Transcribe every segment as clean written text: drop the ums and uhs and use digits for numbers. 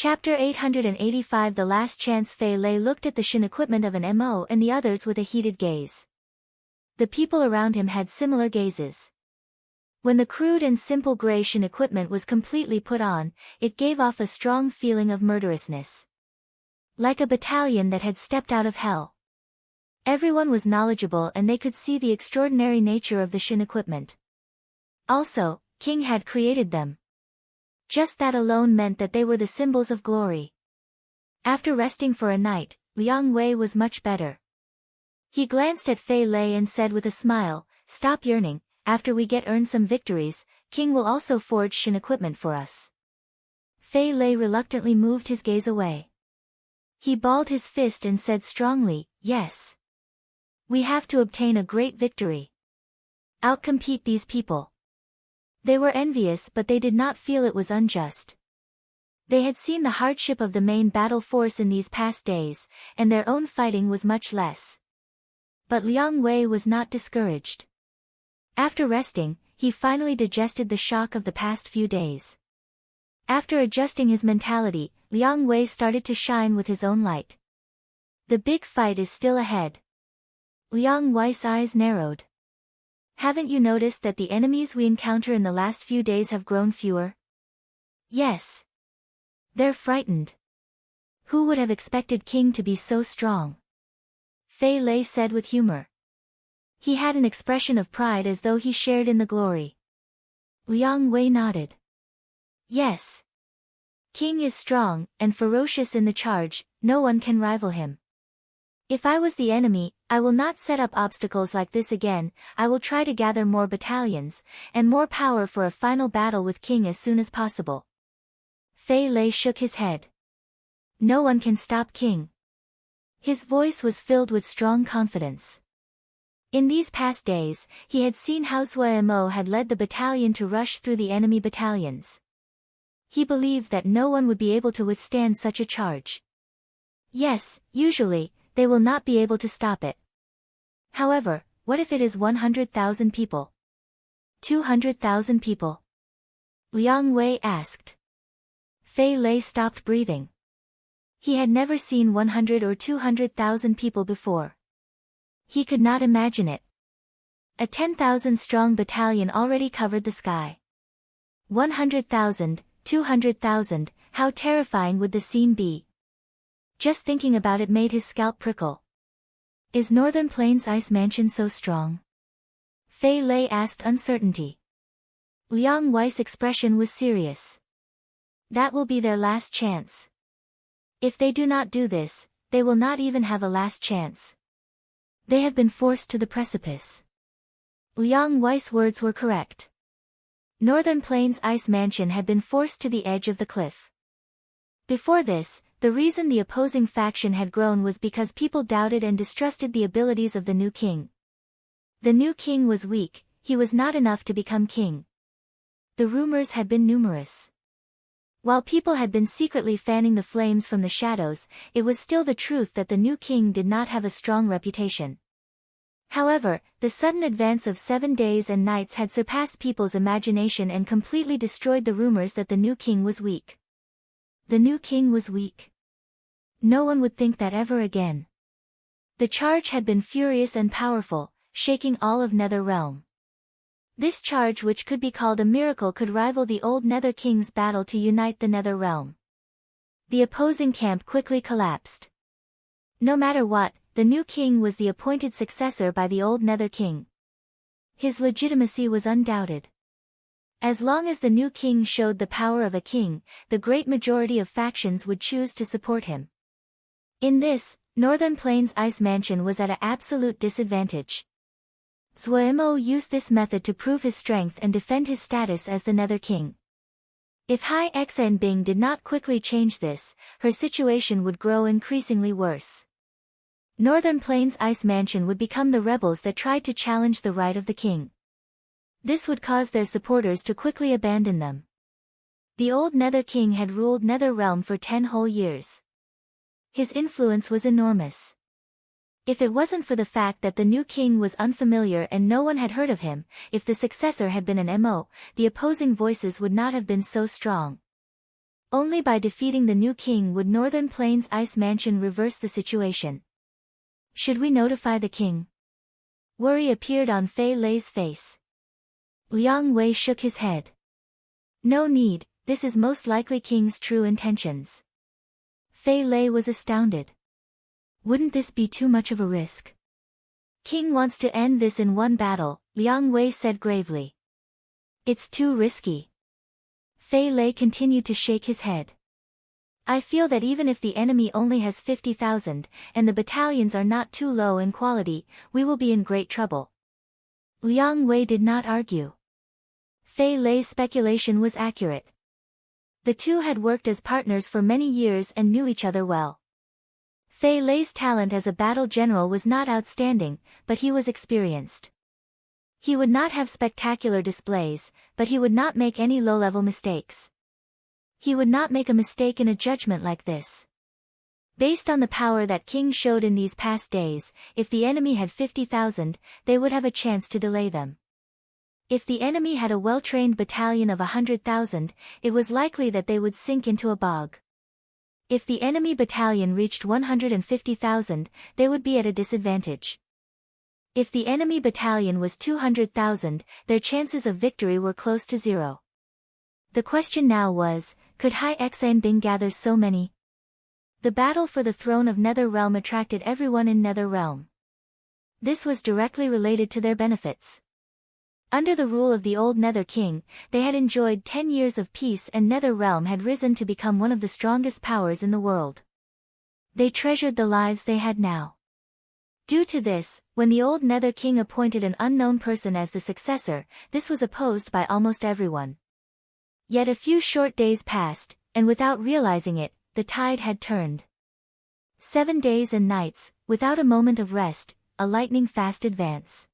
Chapter 885 The Last Chance. Fei Lei looked at the Shin equipment of an Mo and the others with a heated gaze. The people around him had similar gazes. When the crude and simple gray Shin equipment was completely put on, it gave off a strong feeling of murderousness. Like a battalion that had stepped out of hell. Everyone was knowledgeable and they could see the extraordinary nature of the Shin equipment. Also, King had created them. Just that alone meant that they were the symbols of glory. After resting for a night, Liang Wei was much better. He glanced at Fei Lei and said with a smile, "Stop yearning, after we earn some victories, King will also forge Shin equipment for us." Fei Lei reluctantly moved his gaze away. He balled his fist and said strongly, "Yes. We have to obtain a great victory. Outcompete these people." They were envious but they did not feel it was unjust. They had seen the hardship of the main battle force in these past days, and their own fighting was much less. But Liang Wei was not discouraged. After resting, he finally digested the shock of the past few days. After adjusting his mentality, Liang Wei started to shine with his own light. The big fight is still ahead. Liang Wei's eyes narrowed. "Haven't you noticed that the enemies we encounter in the last few days have grown fewer?" "Yes. They're frightened." "Who would have expected King to be so strong?" Fei Lei said with humor. He had an expression of pride as though he shared in the glory. Liang Wei nodded. "Yes. King is strong and ferocious in the charge, no one can rival him. If I was the enemy, I will not set up obstacles like this again. I will try to gather more battalions, and more power for a final battle with King as soon as possible." Fei Lei shook his head. "No one can stop King." His voice was filled with strong confidence. In these past days, he had seen how Zhuo Mo had led the battalion to rush through the enemy battalions. He believed that no one would be able to withstand such a charge. Yes, usually, they will not be able to stop it. However, what if it is 100,000 people? 200,000 people? Liang Wei asked. Fei Lei stopped breathing. He had never seen 100 or 200,000 people before. He could not imagine it. A 10,000-strong battalion already covered the sky. 100,000, 200,000, how terrifying would the scene be? Just thinking about it made his scalp prickle. "Is Northern Plains Ice Mansion so strong?" Fei Lei asked uncertainty. Liang Wei's expression was serious. "That will be their last chance. If they do not do this, they will not even have a last chance. They have been forced to the precipice." Liang Wei's words were correct. Northern Plains Ice Mansion had been forced to the edge of the cliff. Before this, the reason the opposing faction had grown was because people doubted and distrusted the abilities of the new king. The new king was weak, he was not enough to become king. The rumors had been numerous. While people had been secretly fanning the flames from the shadows, it was still the truth that the new king did not have a strong reputation. However, the sudden advance of 7 days and nights had surpassed people's imagination and completely destroyed the rumors that the new king was weak. The new king was weak. No one would think that ever again. The charge had been furious and powerful, shaking all of Nether Realm. This charge, which could be called a miracle, could rival the old Nether King's battle to unite the Nether Realm. The opposing camp quickly collapsed. No matter what, the new king was the appointed successor by the old Nether King. His legitimacy was undoubted. As long as the new king showed the power of a king, the great majority of factions would choose to support him. In this, Northern Plains Ice Mansion was at an absolute disadvantage. Zhuo Mo used this method to prove his strength and defend his status as the Nether King. If Hai Bing did not quickly change this, her situation would grow increasingly worse. Northern Plains Ice Mansion would become the rebels that tried to challenge the right of the king. This would cause their supporters to quickly abandon them. The old Nether King had ruled Nether Realm for 10 whole years. His influence was enormous. If it wasn't for the fact that the new king was unfamiliar and no one had heard of him, if the successor had been an Mo, the opposing voices would not have been so strong. Only by defeating the new king would Northern Plains Ice Mansion reverse the situation. Should we notify the king? Worry appeared on Fei Lei's face. Liang Wei shook his head. No need, this is most likely King's true intentions. Fei Lei was astounded. Wouldn't this be too much of a risk? King wants to end this in one battle, Liang Wei said gravely. It's too risky. Fei Lei continued to shake his head. I feel that even if the enemy only has 50,000, and the battalions are not too low in quality, we will be in great trouble. Liang Wei did not argue. Fei Lei's speculation was accurate. The two had worked as partners for many years and knew each other well. Fei Lei's talent as a battle general was not outstanding, but he was experienced. He would not have spectacular displays, but he would not make any low-level mistakes. He would not make a mistake in a judgment like this. Based on the power that King showed in these past days, if the enemy had 50,000, they would have a chance to delay them. If the enemy had a well-trained battalion of 100,000, it was likely that they would sink into a bog. If the enemy battalion reached 150,000, they would be at a disadvantage. If the enemy battalion was 200,000, their chances of victory were close to zero. The question now was, could Hai Xanbing gather so many? The battle for the throne of Nether Realm attracted everyone in Nether Realm. This was directly related to their benefits. Under the rule of the old Nether King, they had enjoyed 10 years of peace and Nether Realm had risen to become one of the strongest powers in the world. They treasured the lives they had now. Due to this, when the old Nether King appointed an unknown person as the successor, this was opposed by almost everyone. Yet a few short days passed, and without realizing it, the tide had turned. 7 days and nights, without a moment of rest, a lightning-fast advance.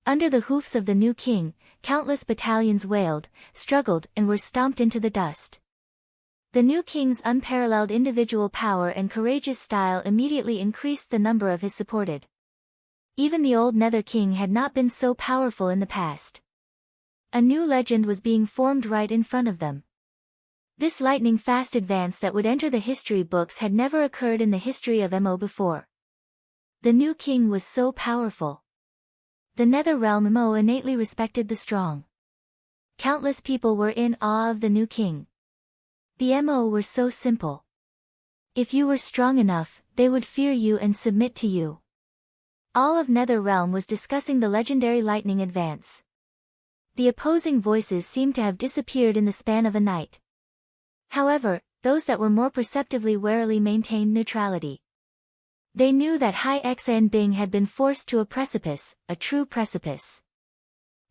Under the hoofs of the new king, countless battalions wailed, struggled and were stomped into the dust. The new king's unparalleled individual power and courageous style immediately increased the number of his supported. Even the old Nether King had not been so powerful in the past. A new legend was being formed right in front of them. This lightning-fast advance that would enter the history books had never occurred in the history of MO before. The new king was so powerful. The Nether Realm MO innately respected the strong. Countless people were in awe of the new king. The MO were so simple. If you were strong enough, they would fear you and submit to you. All of Nether Realm was discussing the legendary lightning advance. The opposing voices seemed to have disappeared in the span of a night. However, those that were more perceptively warily maintained neutrality. They knew that Hai Xanbing had been forced to a precipice, a true precipice.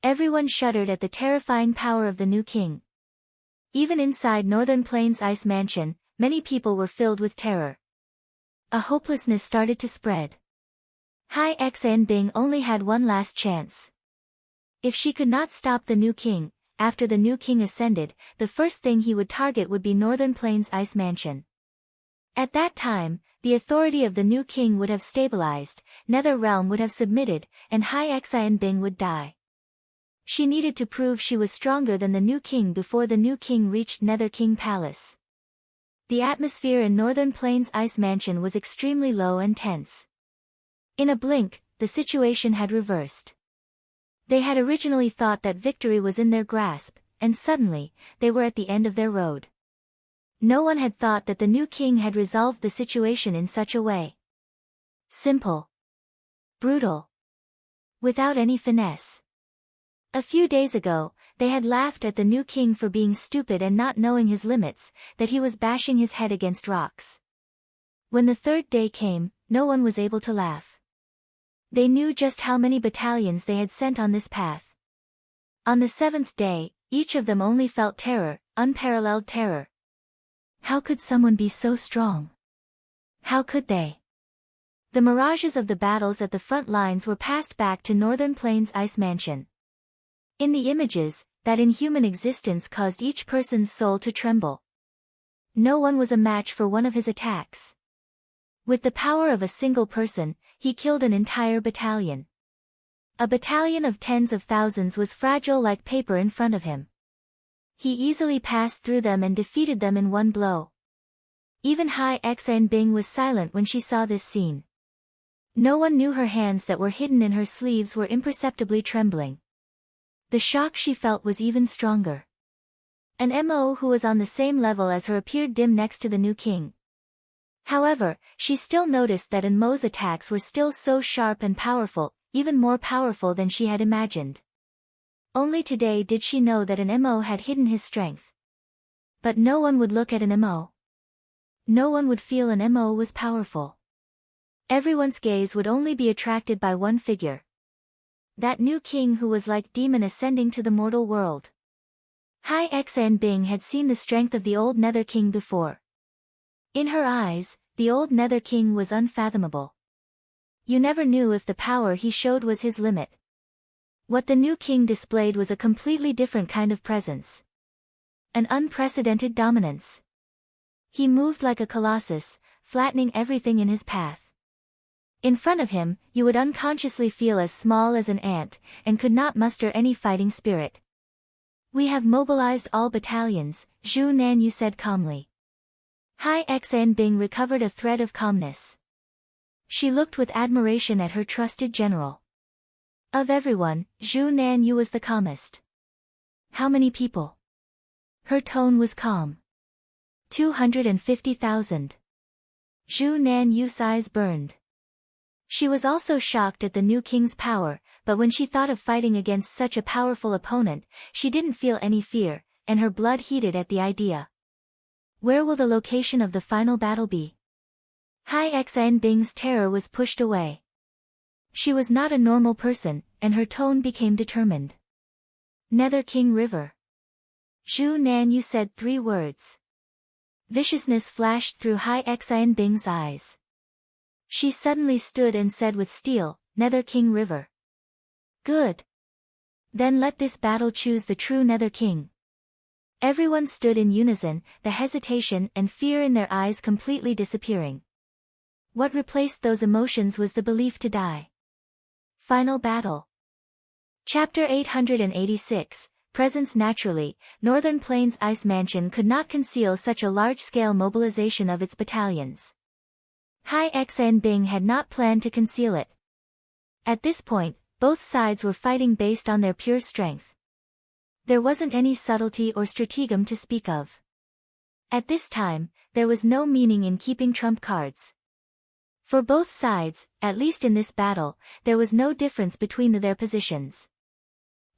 Everyone shuddered at the terrifying power of the new king. Even inside Northern Plains Ice Mansion, many people were filled with terror. A hopelessness started to spread. Hai Xanbing only had one last chance. If she could not stop the new king, after the new king ascended, the first thing he would target would be Northern Plains Ice Mansion. At that time, the authority of the new king would have stabilized, Nether Realm would have submitted, and Hai Xanbing would die. She needed to prove she was stronger than the new king before the new king reached Nether King Palace. The atmosphere in Northern Plains Ice Mansion was extremely low and tense. In a blink, the situation had reversed. They had originally thought that victory was in their grasp, and suddenly, they were at the end of their road. No one had thought that the new king had resolved the situation in such a way. Simple. Brutal. Without any finesse. A few days ago, they had laughed at the new king for being stupid and not knowing his limits, that he was bashing his head against rocks. When the third day came, no one was able to laugh. They knew just how many battalions they had sent on this path. On the 7th day, each of them only felt terror, unparalleled terror. How could someone be so strong? How could they? The mirages of the battles at the front lines were passed back to Northern Plains Ice Mansion. In the images, that inhuman existence caused each person's soul to tremble. No one was a match for one of his attacks. With the power of a single person, he killed an entire battalion. A battalion of tens of thousands was fragile like paper in front of him. He easily passed through them and defeated them in one blow. Even Hai Xan Bing was silent when she saw this scene. No one knew her hands that were hidden in her sleeves were imperceptibly trembling. The shock she felt was even stronger. An Mo who was on the same level as her appeared dim next to the new king. However, she still noticed that An Mo's attacks were still so sharp and powerful, even more powerful than she had imagined. Only today did she know that an Mo had hidden his strength. But no one would look at an Mo. No one would feel an Mo was powerful. Everyone's gaze would only be attracted by one figure. That new king who was like demon ascending to the mortal world. Hai Xan Bing had seen the strength of the old Nether King before. In her eyes, the old Nether King was unfathomable. You never knew if the power he showed was his limit. What the new king displayed was a completely different kind of presence. An unprecedented dominance. He moved like a colossus, flattening everything in his path. In front of him, you would unconsciously feel as small as an ant, and could not muster any fighting spirit. "We have mobilized all battalions," Zhu Nanyu said calmly. Hai Xan Bing recovered a thread of calmness. She looked with admiration at her trusted general. Of everyone, Zhu Nanyu was the calmest. "How many people?" Her tone was calm. 250,000. Zhu Nanyu's eyes burned. She was also shocked at the new king's power, but when she thought of fighting against such a powerful opponent, she didn't feel any fear, and her blood heated at the idea. Where will the location of the final battle be? Hai Xan Bing's terror was pushed away. She was not a normal person, and her tone became determined. "Nether King River." Zhu Nanyu said 3 words. Viciousness flashed through Hai Xan Bing's eyes. She suddenly stood and said with steel, "Nether King River." "Good. Then let this battle choose the true Nether King." Everyone stood in unison, the hesitation and fear in their eyes completely disappearing. What replaced those emotions was the belief to die. Final battle. Chapter 886, Presence. Naturally, Northern Plains Ice Mansion could not conceal such a large-scale mobilization of its battalions. Hai Xan Bing had not planned to conceal it. At this point, both sides were fighting based on their pure strength. There wasn't any subtlety or stratagem to speak of. At this time, there was no meaning in keeping trump cards. For both sides, at least in this battle, there was no difference between their positions.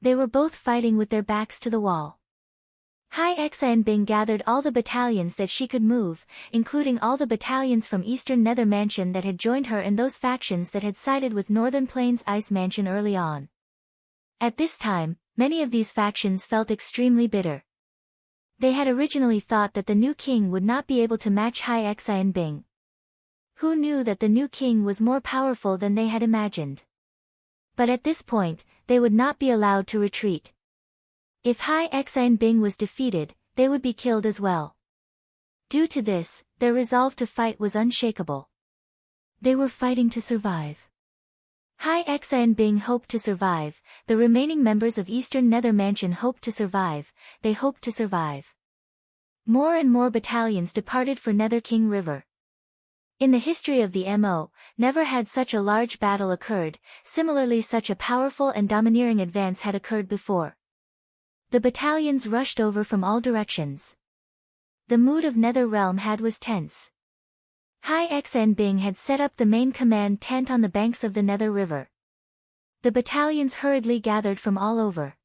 They were both fighting with their backs to the wall. Hai Xan Bing gathered all the battalions that she could move, including all the battalions from Eastern Nether Mansion that had joined her and those factions that had sided with Northern Plains Ice Mansion early on. At this time, many of these factions felt extremely bitter. They had originally thought that the new king would not be able to match Hai Xan Bing. Who knew that the new king was more powerful than they had imagined? But at this point, they would not be allowed to retreat. If Hai Xan Bing was defeated, they would be killed as well. Due to this, their resolve to fight was unshakable. They were fighting to survive. Hai Xan Bing hoped to survive, the remaining members of Eastern Nether Mansion hoped to survive, they hoped to survive. More and more battalions departed for Nether King River. In the history of the MO, never had such a large battle occurred, similarly such a powerful and domineering advance had occurred before. The battalions rushed over from all directions. The mood of Nether Realm was tense. Hai Xan Bing had set up the main command tent on the banks of the Nether River. The battalions hurriedly gathered from all over.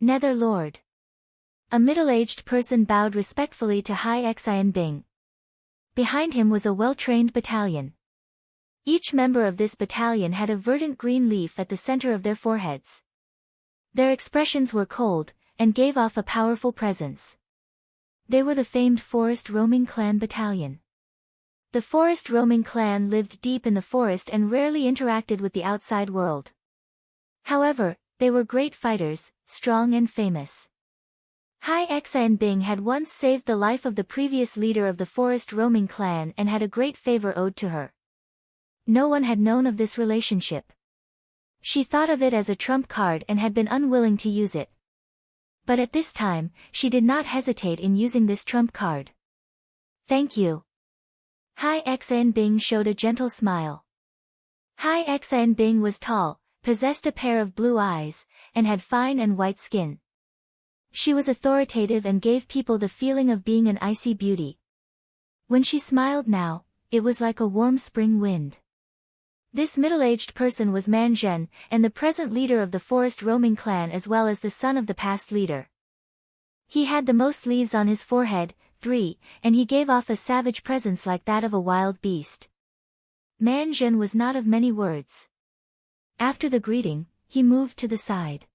Nether Lord. A middle-aged person bowed respectfully to Hai Xan Bing. Behind him was a well-trained battalion. Each member of this battalion had a verdant green leaf at the center of their foreheads. Their expressions were cold, and gave off a powerful presence. They were the famed Forest Roaming Clan Battalion. The Forest Roaming Clan lived deep in the forest and rarely interacted with the outside world. However, they were great fighters, strong and famous. Hai Xan Bing had once saved the life of the previous leader of the Forest Roaming Clan and had a great favor owed to her. No one had known of this relationship. She thought of it as a trump card and had been unwilling to use it. But at this time, she did not hesitate in using this trump card. Thank you. Hai Xan Bing showed a gentle smile. Hai Xan Bing was tall, possessed a pair of blue eyes, and had fine and white skin. She was authoritative and gave people the feeling of being an icy beauty. When she smiled now, it was like a warm spring wind. This middle-aged person was Man Zhen, and the present leader of the forest roaming clan as well as the son of the past leader. He had the most leaves on his forehead, 3, and he gave off a savage presence like that of a wild beast. Man Zhen was not of many words. After the greeting, he moved to the side.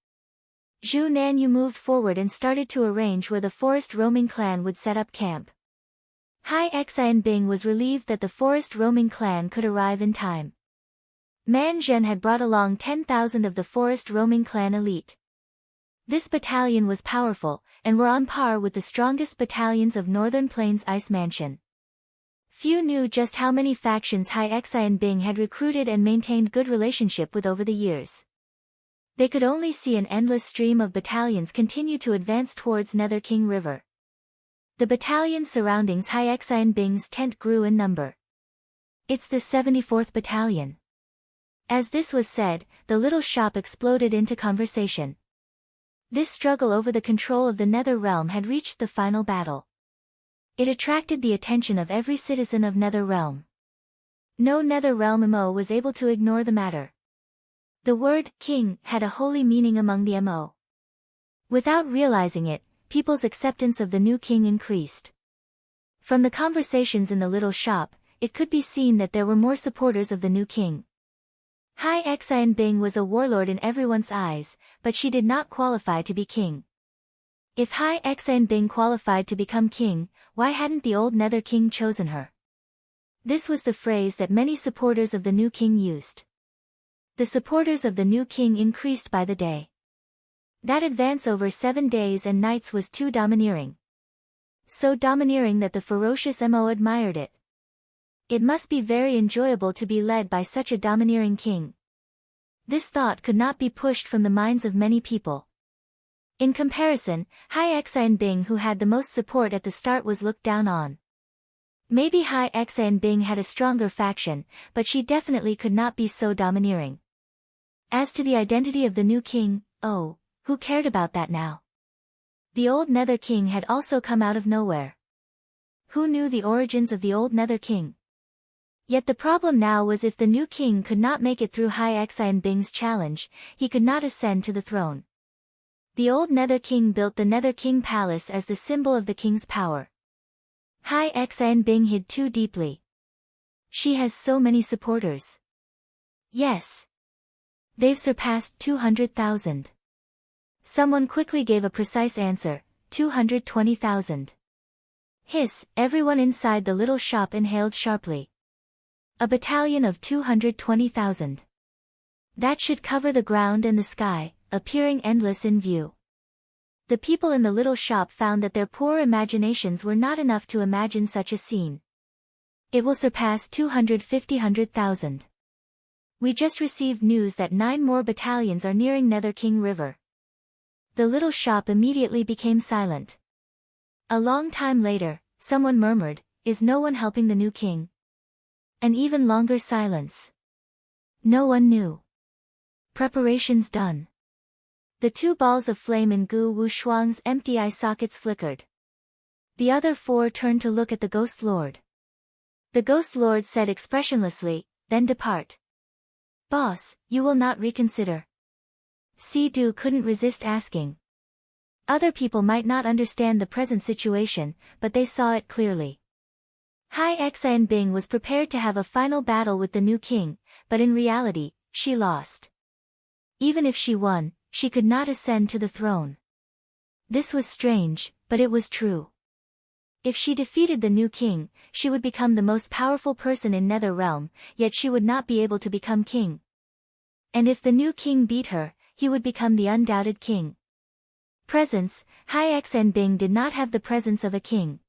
Zhu Nanyu moved forward and started to arrange where the forest roaming clan would set up camp. Hai Xan Bing was relieved that the forest roaming clan could arrive in time. Man Zhen had brought along 10,000 of the forest roaming clan elite. This battalion was powerful, and were on par with the strongest battalions of Northern Plains Ice Mansion. Few knew just how many factions Hai Xan Bing had recruited and maintained good relationship with over the years. They could only see an endless stream of battalions continue to advance towards Nether King River. The battalions surrounding Hai Xan Bing's tent grew in number. It's the 74th Battalion. As this was said, the little shop exploded into conversation. This struggle over the control of the Nether Realm had reached the final battle. It attracted the attention of every citizen of Nether Realm. No Nether Realm MO was able to ignore the matter. The word king had a holy meaning among the MO. Without realizing it, people's acceptance of the new king increased. From the conversations in the little shop, it could be seen that there were more supporters of the new king. Hai Xan Bing was a warlord in everyone's eyes, but she did not qualify to be king. If Hai Xan Bing qualified to become king, why hadn't the old Nether King chosen her? This was the phrase that many supporters of the new king used. The supporters of the new king increased by the day. That advance over 7 days and nights was too domineering. So domineering that the ferocious MO admired it. It must be very enjoyable to be led by such a domineering king. This thought could not be pushed from the minds of many people. In comparison, Hai Xan Bing, who had the most support at the start, was looked down on. Maybe Hai Xan Bing had a stronger faction, but she definitely could not be so domineering. As to the identity of the new king, oh, who cared about that now? The old Nether King had also come out of nowhere. Who knew the origins of the old Nether King? Yet the problem now was if the new king could not make it through Hai Xan Bing's challenge, he could not ascend to the throne. The old Nether King built the Nether King Palace as the symbol of the king's power. Hai Xan Bing hid too deeply. She has so many supporters. Yes. They've surpassed 200,000. Someone quickly gave a precise answer, 220,000. Hiss, everyone inside the little shop inhaled sharply. A battalion of 220,000. That should cover the ground and the sky, appearing endless in view. The people in the little shop found that their poor imaginations were not enough to imagine such a scene. It will surpass 250,000. We just received news that 9 more battalions are nearing Nether King River. The little shop immediately became silent. A long time later, someone murmured, "Is no one helping the new king?" An even longer silence. No one knew. Preparations done. The 2 balls of flame in Gu Wu Shuang's empty eye sockets flickered. The other 4 turned to look at the Ghost Lord. The Ghost Lord said expressionlessly, "Then depart." "Boss, you will not reconsider?" Si Du couldn't resist asking. Other people might not understand the present situation, but they saw it clearly. Hai Xan Bing was prepared to have a final battle with the new king, but in reality, she lost. Even if she won, she could not ascend to the throne. This was strange, but it was true. If she defeated the new king, she would become the most powerful person in Nether Realm, yet she would not be able to become king. And if the new king beat her, he would become the undoubted king. Presence, Hai Xan Bing did not have the presence of a king.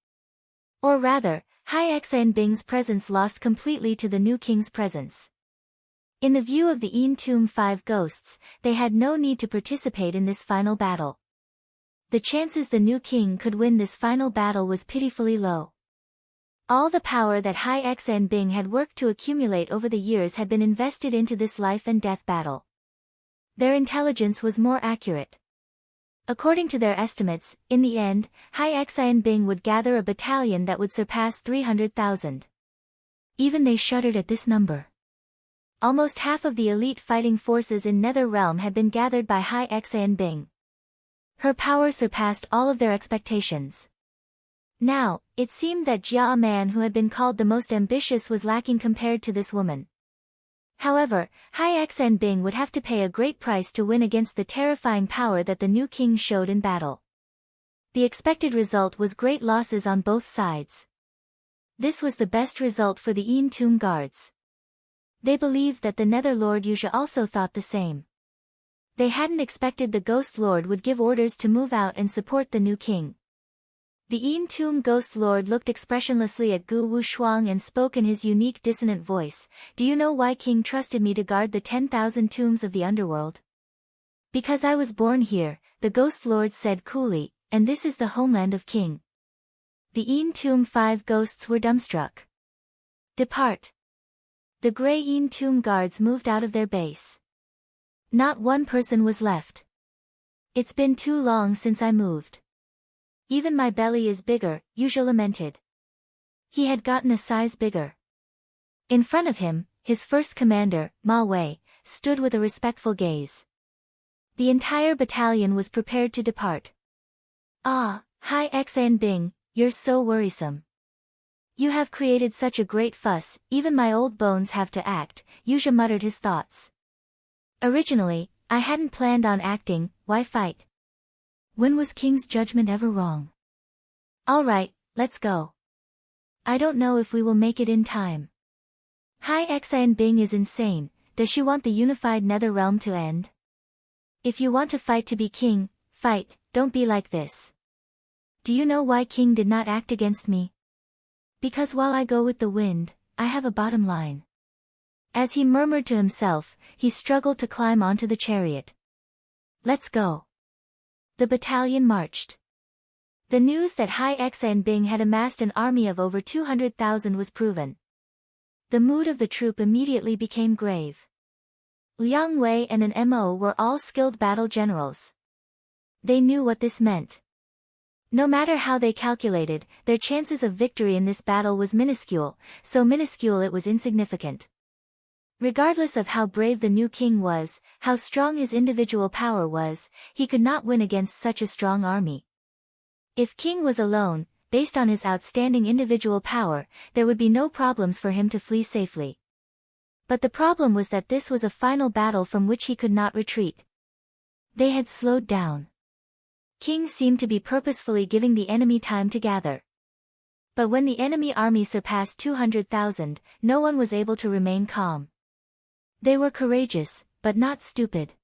Or rather, Hai Xan Bing's presence lost completely to the new king's presence. In the view of the Entomb 5 ghosts, they had no need to participate in this final battle. The chances the new king could win this final battle was pitifully low. All the power that Hai Xan Bing had worked to accumulate over the years had been invested into this life and death battle. Their intelligence was more accurate. According to their estimates, in the end, Hai Xan Bing would gather a battalion that would surpass 300,000. Even they shuddered at this number. Almost half of the elite fighting forces in Nether Realm had been gathered by Hai Xan Bing. Her power surpassed all of their expectations. Now, it seemed that Jia, a man who had been called the most ambitious, was lacking compared to this woman. However, Hai Xan Bing would have to pay a great price to win against the terrifying power that the new king showed in battle. The expected result was great losses on both sides. This was the best result for the Yin Tomb guards. They believed that the Nether Lord Yuzha also thought the same. They hadn't expected the Ghost Lord would give orders to move out and support the new king. The Yin Tomb Ghost Lord looked expressionlessly at Gu Wushuang and spoke in his unique dissonant voice. Do you know why King trusted me to guard the 10,000 tombs of the underworld? Because I was born here, the Ghost Lord said coolly, and this is the homeland of King. The Yin Tomb 5 ghosts were dumbstruck. Depart. The grey Yin Tomb guards moved out of their base. Not one person was left. It's been too long since I moved. Even my belly is bigger, Yuzha lamented. He had gotten a size bigger. In front of him, his first commander, Ma Wei, stood with a respectful gaze. The entire battalion was prepared to depart. Ah, Hai Xan Bing, you're so worrisome. You have created such a great fuss, even my old bones have to act, Yuzha muttered his thoughts. Originally, I hadn't planned on acting, why fight? When was King's judgment ever wrong? All right, let's go. I don't know if we will make it in time. Hai Xan Bing is insane. Does she want the unified Nether Realm to end? If you want to fight to be king, fight, don't be like this. Do you know why King did not act against me? Because while I go with the wind, I have a bottom line. As he murmured to himself, he struggled to climb onto the chariot. Let's go. The battalion marched. The news that Hai Xan Bing had amassed an army of over 200,000 was proven. The mood of the troop immediately became grave. Liang Wei and an Mo were all skilled battle generals. They knew what this meant. No matter how they calculated, their chances of victory in this battle was minuscule, so minuscule it was insignificant. Regardless of how brave the new king was, how strong his individual power was, he could not win against such a strong army. If King was alone, based on his outstanding individual power, there would be no problems for him to flee safely. But the problem was that this was a final battle from which he could not retreat. They had slowed down. King seemed to be purposefully giving the enemy time to gather. But when the enemy army surpassed 200,000, no one was able to remain calm. They were courageous, but not stupid.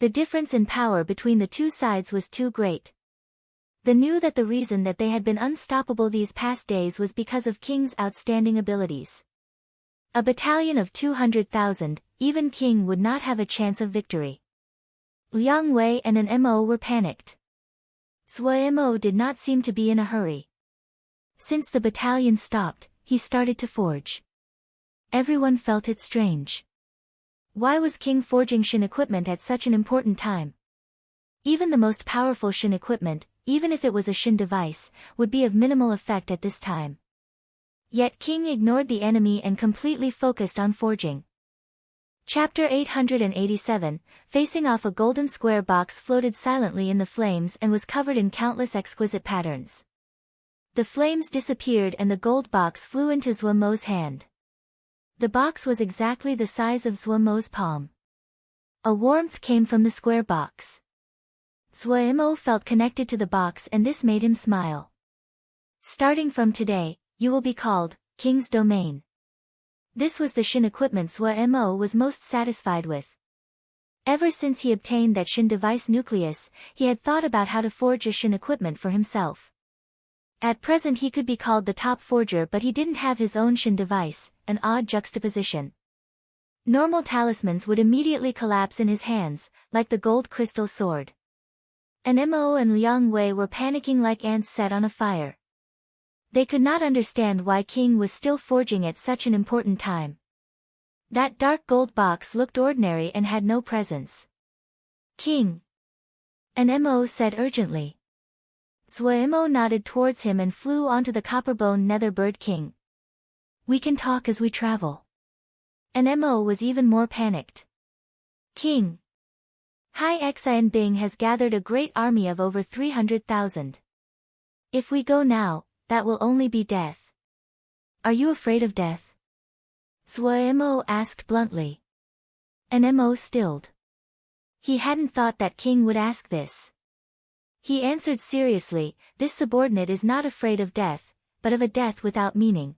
The difference in power between the two sides was too great. They knew that the reason that they had been unstoppable these past days was because of King's outstanding abilities. A battalion of 200,000, even King would not have a chance of victory. Liang Wei and an Mo were panicked. Sui Mo did not seem to be in a hurry. Since the battalion stopped, he started to forge. Everyone felt it strange. Why was King forging Shin equipment at such an important time? Even the most powerful Shin equipment, even if it was a Shin device, would be of minimal effect at this time. Yet King ignored the enemy and completely focused on forging. Chapter 887, facing off a golden square box floated silently in the flames and was covered in countless exquisite patterns. The flames disappeared and the gold box flew into Zuomo's hand. The box was exactly the size of Zuomo's palm. A warmth came from the square box. Zuomo felt connected to the box and this made him smile. Starting from today, you will be called King's Domain. This was the Shin equipment Zuomo was most satisfied with. Ever since he obtained that Shin device nucleus, he had thought about how to forge a Shin equipment for himself. At present he could be called the top forger, but he didn't have his own Shin device, an odd juxtaposition. Normal talismans would immediately collapse in his hands, like the gold crystal sword. And Mo and Liang Wei were panicking like ants set on a fire. They could not understand why King was still forging at such an important time. That dark gold box looked ordinary and had no presence. King. And Mo said urgently. Mo nodded towards him and flew onto the copper-bone nether bird king. We can talk as we travel. And Mo was even more panicked. King. Hai Xian Bing has gathered a great army of over 300,000. If we go now, that will only be death. Are you afraid of death? Mo asked bluntly. And Mo stilled. He hadn't thought that King would ask this. He answered seriously, this subordinate is not afraid of death, but of a death without meaning.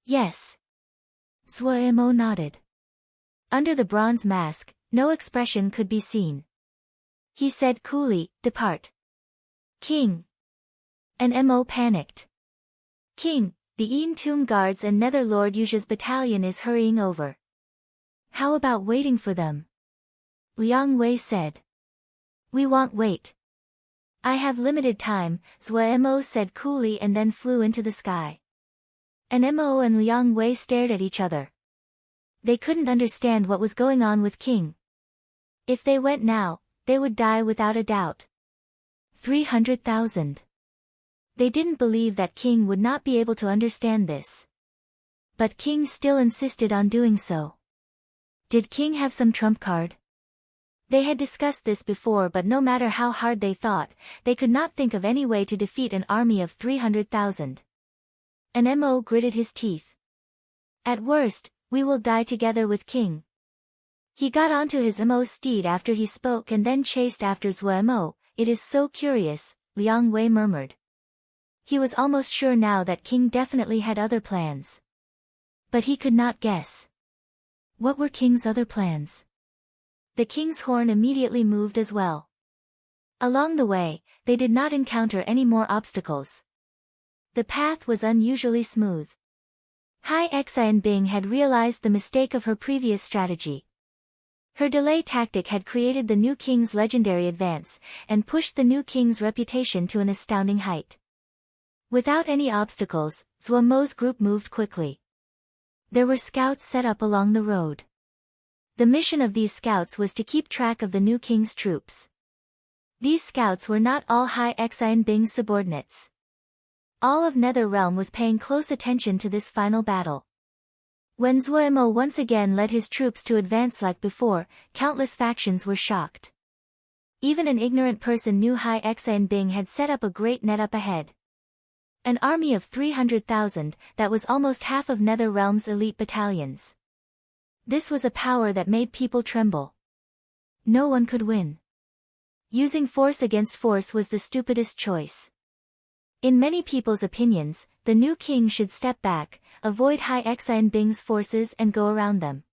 Yes. Mo nodded. Under the bronze mask, no expression could be seen. He said coolly, depart. King. And Mo panicked. King, the Yin Tomb Guards and Nether Lord Yuzha's battalion is hurrying over. How about waiting for them? Liang Wei said. We won't wait. I have limited time, Mo said coolly and then flew into the sky. And Mo and Liang Wei stared at each other. They couldn't understand what was going on with King. If they went now, they would die without a doubt. 300,000. They didn't believe that King would not be able to understand this. But King still insisted on doing so. Did King have some trump card? They had discussed this before, but no matter how hard they thought, they could not think of any way to defeat an army of 300,000. And Mo gritted his teeth. At worst, we will die together with King. He got onto his Mo steed after he spoke and then chased after Mo. It is so curious, Liang Wei murmured. He was almost sure now that King definitely had other plans. But he could not guess. What were King's other plans? The King's horn immediately moved as well. Along the way, they did not encounter any more obstacles. The path was unusually smooth. Hai Xian Bing had realized the mistake of her previous strategy. Her delay tactic had created the new King's legendary advance, and pushed the new King's reputation to an astounding height. Without any obstacles, Mo's group moved quickly. There were scouts set up along the road. The mission of these scouts was to keep track of the new King's troops. These scouts were not all Hai Xian Bing's subordinates. All of Nether Realm was paying close attention to this final battle. When Mo once again led his troops to advance like before, countless factions were shocked. Even an ignorant person knew Hai Xian Bing had set up a great net up ahead. An army of 300,000, that was almost half of Nether Realm's elite battalions. This was a power that made people tremble. No one could win. Using force against force was the stupidest choice. In many people's opinions, the new King should step back, avoid Hai Xian Bing's forces and go around them.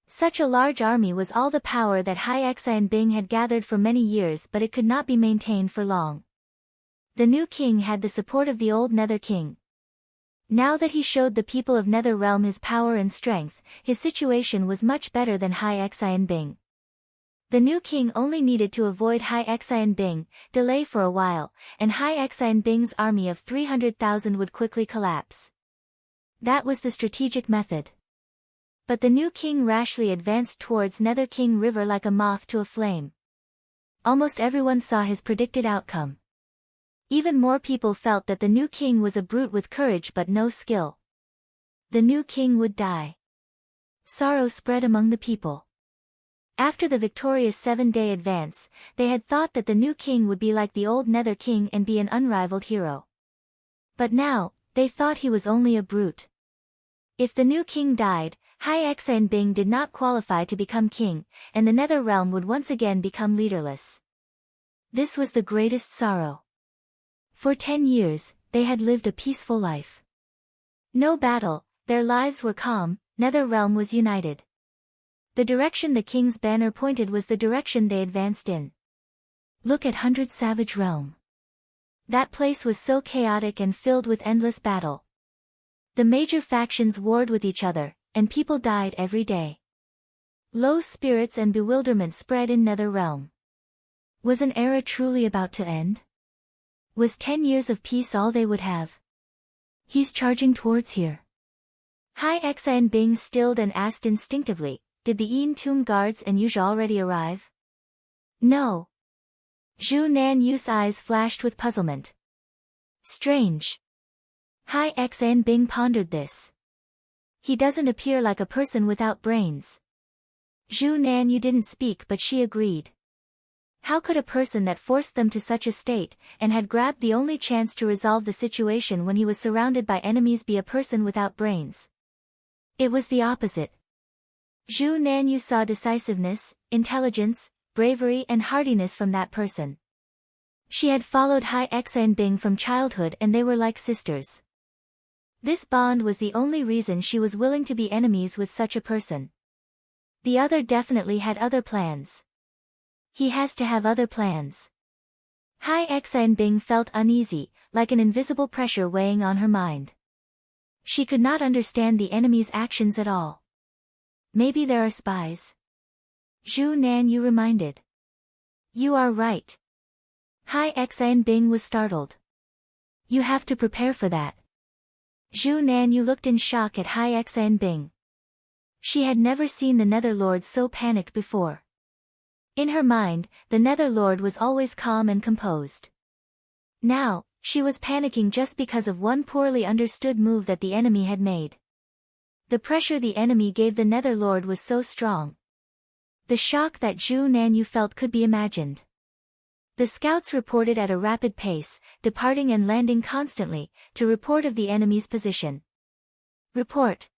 Such a large army was all the power that Hai Xian Bing had gathered for many years, but it could not be maintained for long. The new King had the support of the old Nether King. Now that he showed the people of Nether Realm his power and strength, his situation was much better than Hai Xian Bing. The new King only needed to avoid Hai Xian Bing, delay for a while, and Hai Xian Bing's army of 300,000 would quickly collapse. That was the strategic method. But the new King rashly advanced towards Nether King River like a moth to a flame. Almost everyone saw his predicted outcome. Even more people felt that the new King was a brute with courage but no skill. The new King would die. Sorrow spread among the people. After the victorious 7-day advance, they had thought that the new King would be like the old Nether King and be an unrivaled hero. But now, they thought he was only a brute. If the new King died, Hai Xian Bing did not qualify to become king, and the Nether Realm would once again become leaderless. This was the greatest sorrow. For 10 years, they had lived a peaceful life. No battle, their lives were calm, Nether Realm was united. The direction the King's banner pointed was the direction they advanced in. Look at 100 Savage Realm. That place was so chaotic and filled with endless battle. The major factions warred with each other, and people died every day. Low spirits and bewilderment spread in Nether Realm. Was an era truly about to end? Was 10 years of peace all they would have? He's charging towards here. Hai Xan Bing stilled and asked instinctively, did the Yin Tomb guards and Yuja already arrive? No. Zhu Nanyu's eyes flashed with puzzlement. Strange. Hai Xan Bing pondered this. He doesn't appear like a person without brains. Zhu Nanyu didn't speak, but she agreed. How could a person that forced them to such a state, and had grabbed the only chance to resolve the situation when he was surrounded by enemies, be a person without brains? It was the opposite. Zhu Nanyu saw decisiveness, intelligence, bravery and hardiness from that person. She had followed Hai Xan Bing from childhood and they were like sisters. This bond was the only reason she was willing to be enemies with such a person. The other definitely had other plans. He has to have other plans. Hai Xan Bing felt uneasy, like an invisible pressure weighing on her mind. She could not understand the enemy's actions at all. Maybe there are spies. Zhu Nanyu reminded. You are right. Hai Xan Bing was startled. You have to prepare for that. Zhu Nanyu looked in shock at Hai Xan Bing. She had never seen the Netherlord so panicked before. In her mind, the Netherlord was always calm and composed. Now, she was panicking just because of one poorly understood move that the enemy had made. The pressure the enemy gave the Netherlord was so strong. The shock that Zhu Nanyu felt could be imagined. The scouts reported at a rapid pace, departing and landing constantly, to report of the enemy's position. Report.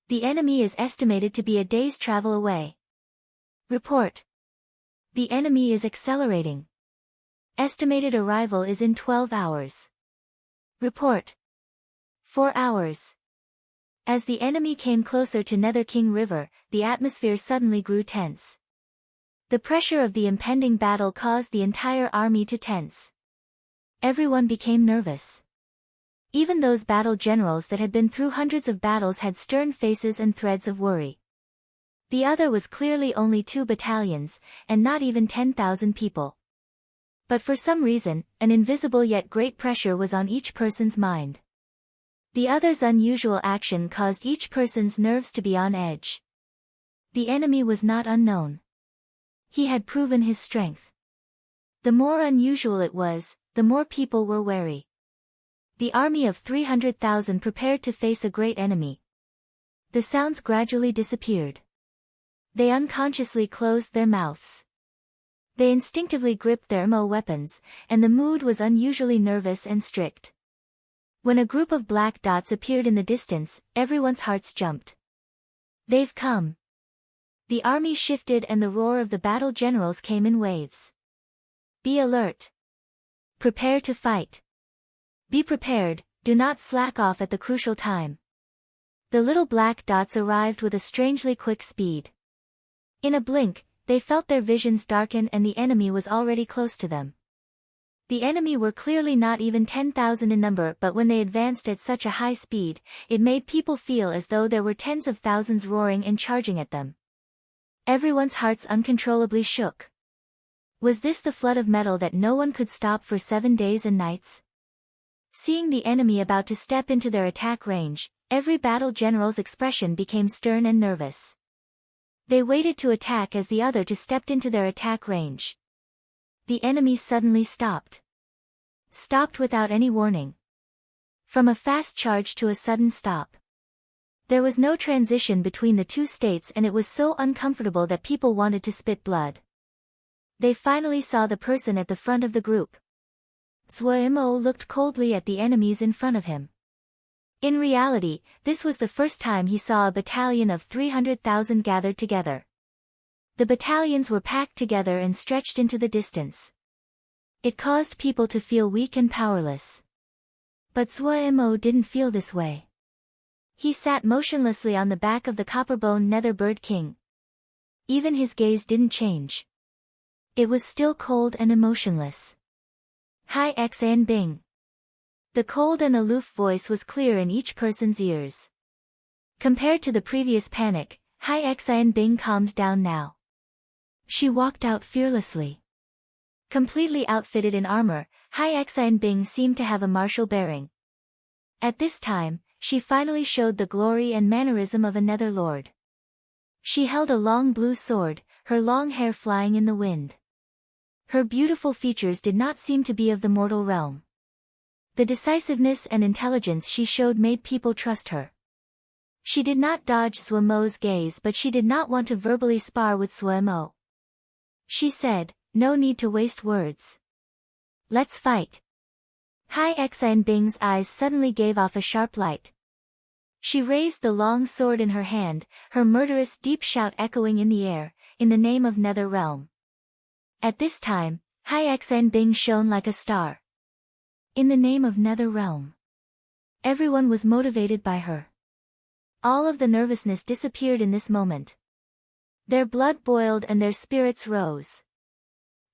The enemy is estimated to be a day's travel away. Report. The enemy is accelerating. Estimated arrival is in 12 hours. Report. 4 hours. As the enemy came closer to Nether King River, the atmosphere suddenly grew tense. The pressure of the impending battle caused the entire army to tense. Everyone became nervous. Even those battle generals that had been through hundreds of battles had stern faces and threads of worry. The other was clearly only 2 battalions, and not even 10,000 people. But for some reason, an invisible yet great pressure was on each person's mind. The other's unusual action caused each person's nerves to be on edge. The enemy was not unknown. He had proven his strength. The more unusual it was, the more people were wary. The army of 300,000 prepared to face a great enemy. The sounds gradually disappeared. They unconsciously closed their mouths. They instinctively gripped their MO weapons, and the mood was unusually nervous and strict. When a group of black dots appeared in the distance, everyone's hearts jumped. They've come. The army shifted and the roar of the battle generals came in waves. Be alert. Prepare to fight. Be prepared, do not slack off at the crucial time. The little black dots arrived with a strangely quick speed. In a blink, they felt their visions darken and the enemy was already close to them. The enemy were clearly not even 10,000 in number, but when they advanced at such a high speed, it made people feel as though there were tens of thousands roaring and charging at them. Everyone's hearts uncontrollably shook. Was this the flood of metal that no one could stop for 7 days and nights? Seeing the enemy about to step into their attack range, every battle general's expression became stern and nervous. They waited to attack as the other two stepped into their attack range. The enemy suddenly stopped. Stopped without any warning. From a fast charge to a sudden stop. There was no transition between the two states and it was so uncomfortable that people wanted to spit blood. They finally saw the person at the front of the group. Zhuo looked coldly at the enemies in front of him. In reality, this was the first time he saw a battalion of 300,000 gathered together. The battalions were packed together and stretched into the distance. It caused people to feel weak and powerless. But Zhuo didn't feel this way. He sat motionlessly on the back of the copperbone nether bird king. Even his gaze didn't change. It was still cold and emotionless. Hai Xan Bing. The cold and aloof voice was clear in each person's ears. Compared to the previous panic, Hai Xan Bing calmed down now. She walked out fearlessly. Completely outfitted in armor, Hai Xian Bing seemed to have a martial bearing. At this time, she finally showed the glory and mannerism of a nether lord. She held a long blue sword, her long hair flying in the wind. Her beautiful features did not seem to be of the mortal realm. The decisiveness and intelligence she showed made people trust her. She did not dodge Zhuo Mo's gaze, but she did not want to verbally spar with Zhuo Mo. She said, "No need to waste words. Let's fight." Hai Xian Bing's eyes suddenly gave off a sharp light. She raised the long sword in her hand, her murderous deep shout echoing in the air, "In the name of Nether Realm." At this time, Hai Xian Bing shone like a star. In the name of Nether Realm. Everyone was motivated by her. All of the nervousness disappeared in this moment. Their blood boiled and their spirits rose.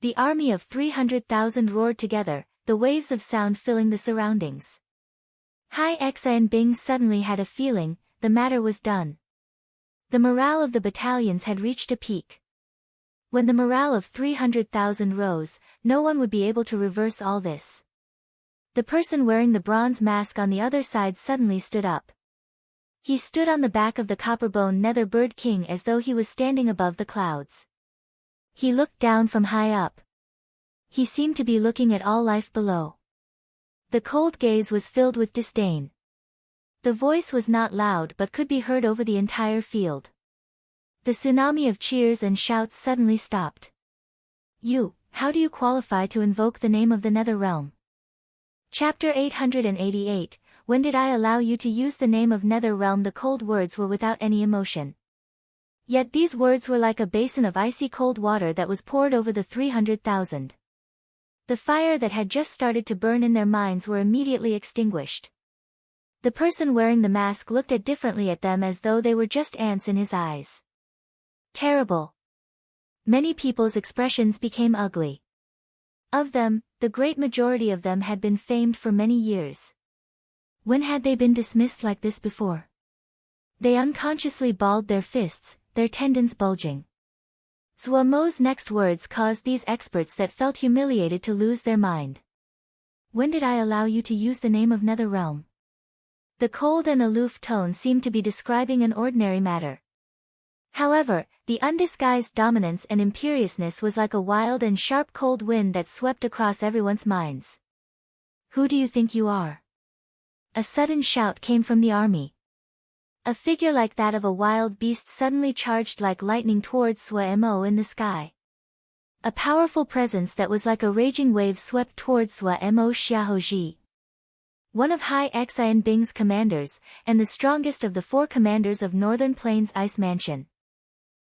The army of 300,000 roared together, the waves of sound filling the surroundings. Hai Xian Bing suddenly had a feeling, the matter was done. The morale of the battalions had reached a peak. When the morale of 300,000 rose, no one would be able to reverse all this. The person wearing the bronze mask on the other side suddenly stood up. He stood on the back of the copperbone nether bird king as though he was standing above the clouds. He looked down from high up. He seemed to be looking at all life below. The cold gaze was filled with disdain. The voice was not loud but could be heard over the entire field. The tsunami of cheers and shouts suddenly stopped. "You, how do you qualify to invoke the name of the Nether Realm?" Chapter 888, When did I allow you to use the name of Nether Realm? The cold words were without any emotion. Yet these words were like a basin of icy cold water that was poured over the 300,000. The fire that had just started to burn in their minds were immediately extinguished. The person wearing the mask looked differently at them as though they were just ants in his eyes. Terrible. Many people's expressions became ugly. Of them, the great majority of them had been famed for many years. When had they been dismissed like this before? They unconsciously balled their fists, their tendons bulging. Zhuo Mo's next words caused these experts that felt humiliated to lose their mind. "When did I allow you to use the name of Nether Realm?" The cold and aloof tone seemed to be describing an ordinary matter. However, the undisguised dominance and imperiousness was like a wild and sharp cold wind that swept across everyone's minds. "Who do you think you are?" A sudden shout came from the army. A figure like that of a wild beast suddenly charged like lightning towards Zhuo Mo in the sky. A powerful presence that was like a raging wave swept towards Zhuo Mo Xiaoji. One of Hai Xian Bing's commanders, and the strongest of the 4 commanders of Northern Plains Ice Mansion.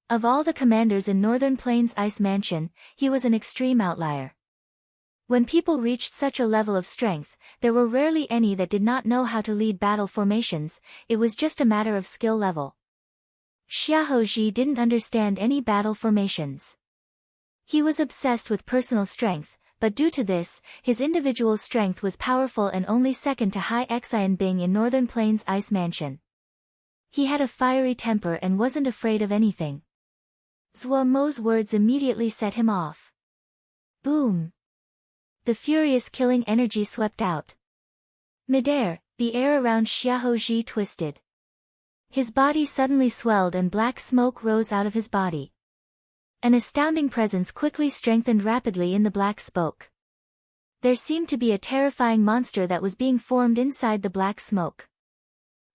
Of all the commanders in Northern Plains Ice Mansion, he was an extreme outlier. When people reached such a level of strength, there were rarely any that did not know how to lead battle formations, it was just a matter of skill level. Xiaoji didn't understand any battle formations. He was obsessed with personal strength, but due to this, his individual strength was powerful and only second to Hai Xian Bing in Northern Plains Ice Mansion. He had a fiery temper and wasn't afraid of anything. Zhuo Mo's words immediately set him off. Boom! The furious killing energy swept out. Midair, the air around Xiaoji twisted. His body suddenly swelled and black smoke rose out of his body. An astounding presence quickly strengthened rapidly in the black smoke. There seemed to be a terrifying monster that was being formed inside the black smoke.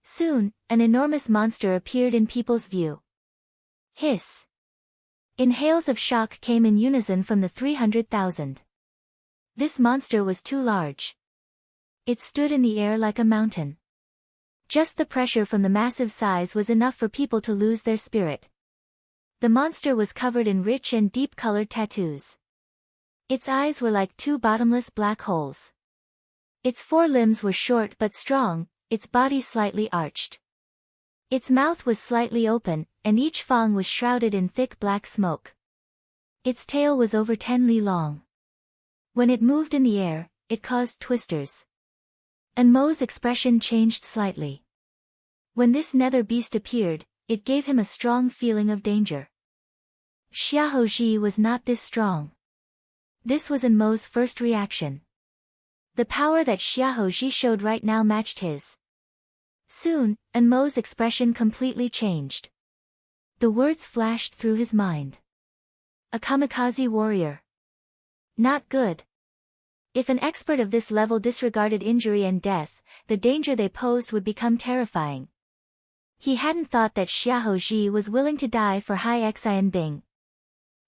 Soon, an enormous monster appeared in people's view. Hiss! Inhales of shock came in unison from the 300,000. This monster was too large. It stood in the air like a mountain. Just the pressure from the massive size was enough for people to lose their spirit. The monster was covered in rich and deep-colored tattoos. Its eyes were like 2 bottomless black holes. Its 4 limbs were short but strong, its body slightly arched. Its mouth was slightly open, and each fang was shrouded in thick black smoke. Its tail was over 10 li long. When it moved in the air, it caused twisters. And Mo's expression changed slightly. When this nether beast appeared, it gave him a strong feeling of danger. Xiaoji was not this strong. This was Mo's first reaction. The power that Xiaoji showed right now matched his. Soon, Mo's expression completely changed. The words flashed through his mind. A kamikaze warrior. Not good. If an expert of this level disregarded injury and death, the danger they posed would become terrifying. He hadn't thought that Xiaoji was willing to die for Hai Xianbing.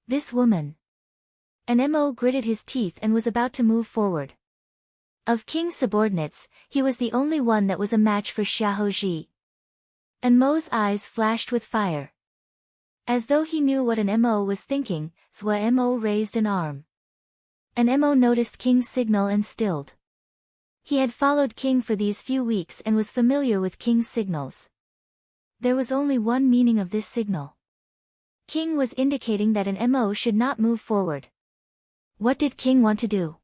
This woman. Mo gritted his teeth and was about to move forward. Of King's subordinates, he was the only one that was a match for Xiaoji. Mo's eyes flashed with fire. As though he knew what Mo was thinking, Mo raised an arm. Mo noticed King's signal and stilled. He had followed King for these few weeks and was familiar with King's signals. There was only one meaning of this signal. King was indicating that Mo should not move forward. What did King want to do?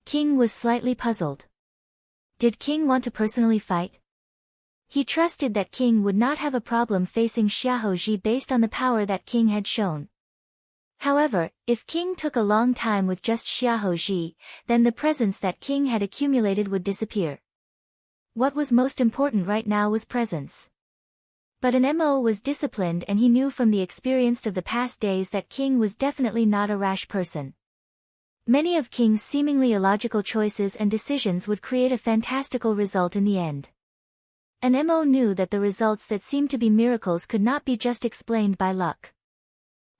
King was slightly puzzled. Did King want to personally fight? He trusted that King would not have a problem facing Xiaoji based on the power that King had shown. However, if King took a long time with just Xiaoji, then the presence that King had accumulated would disappear. What was most important right now was presence. But Mo was disciplined and he knew from the experience of the past days that King was definitely not a rash person. Many of King's seemingly illogical choices and decisions would create a fantastical result in the end. Mo knew that the results that seemed to be miracles could not be just explained by luck.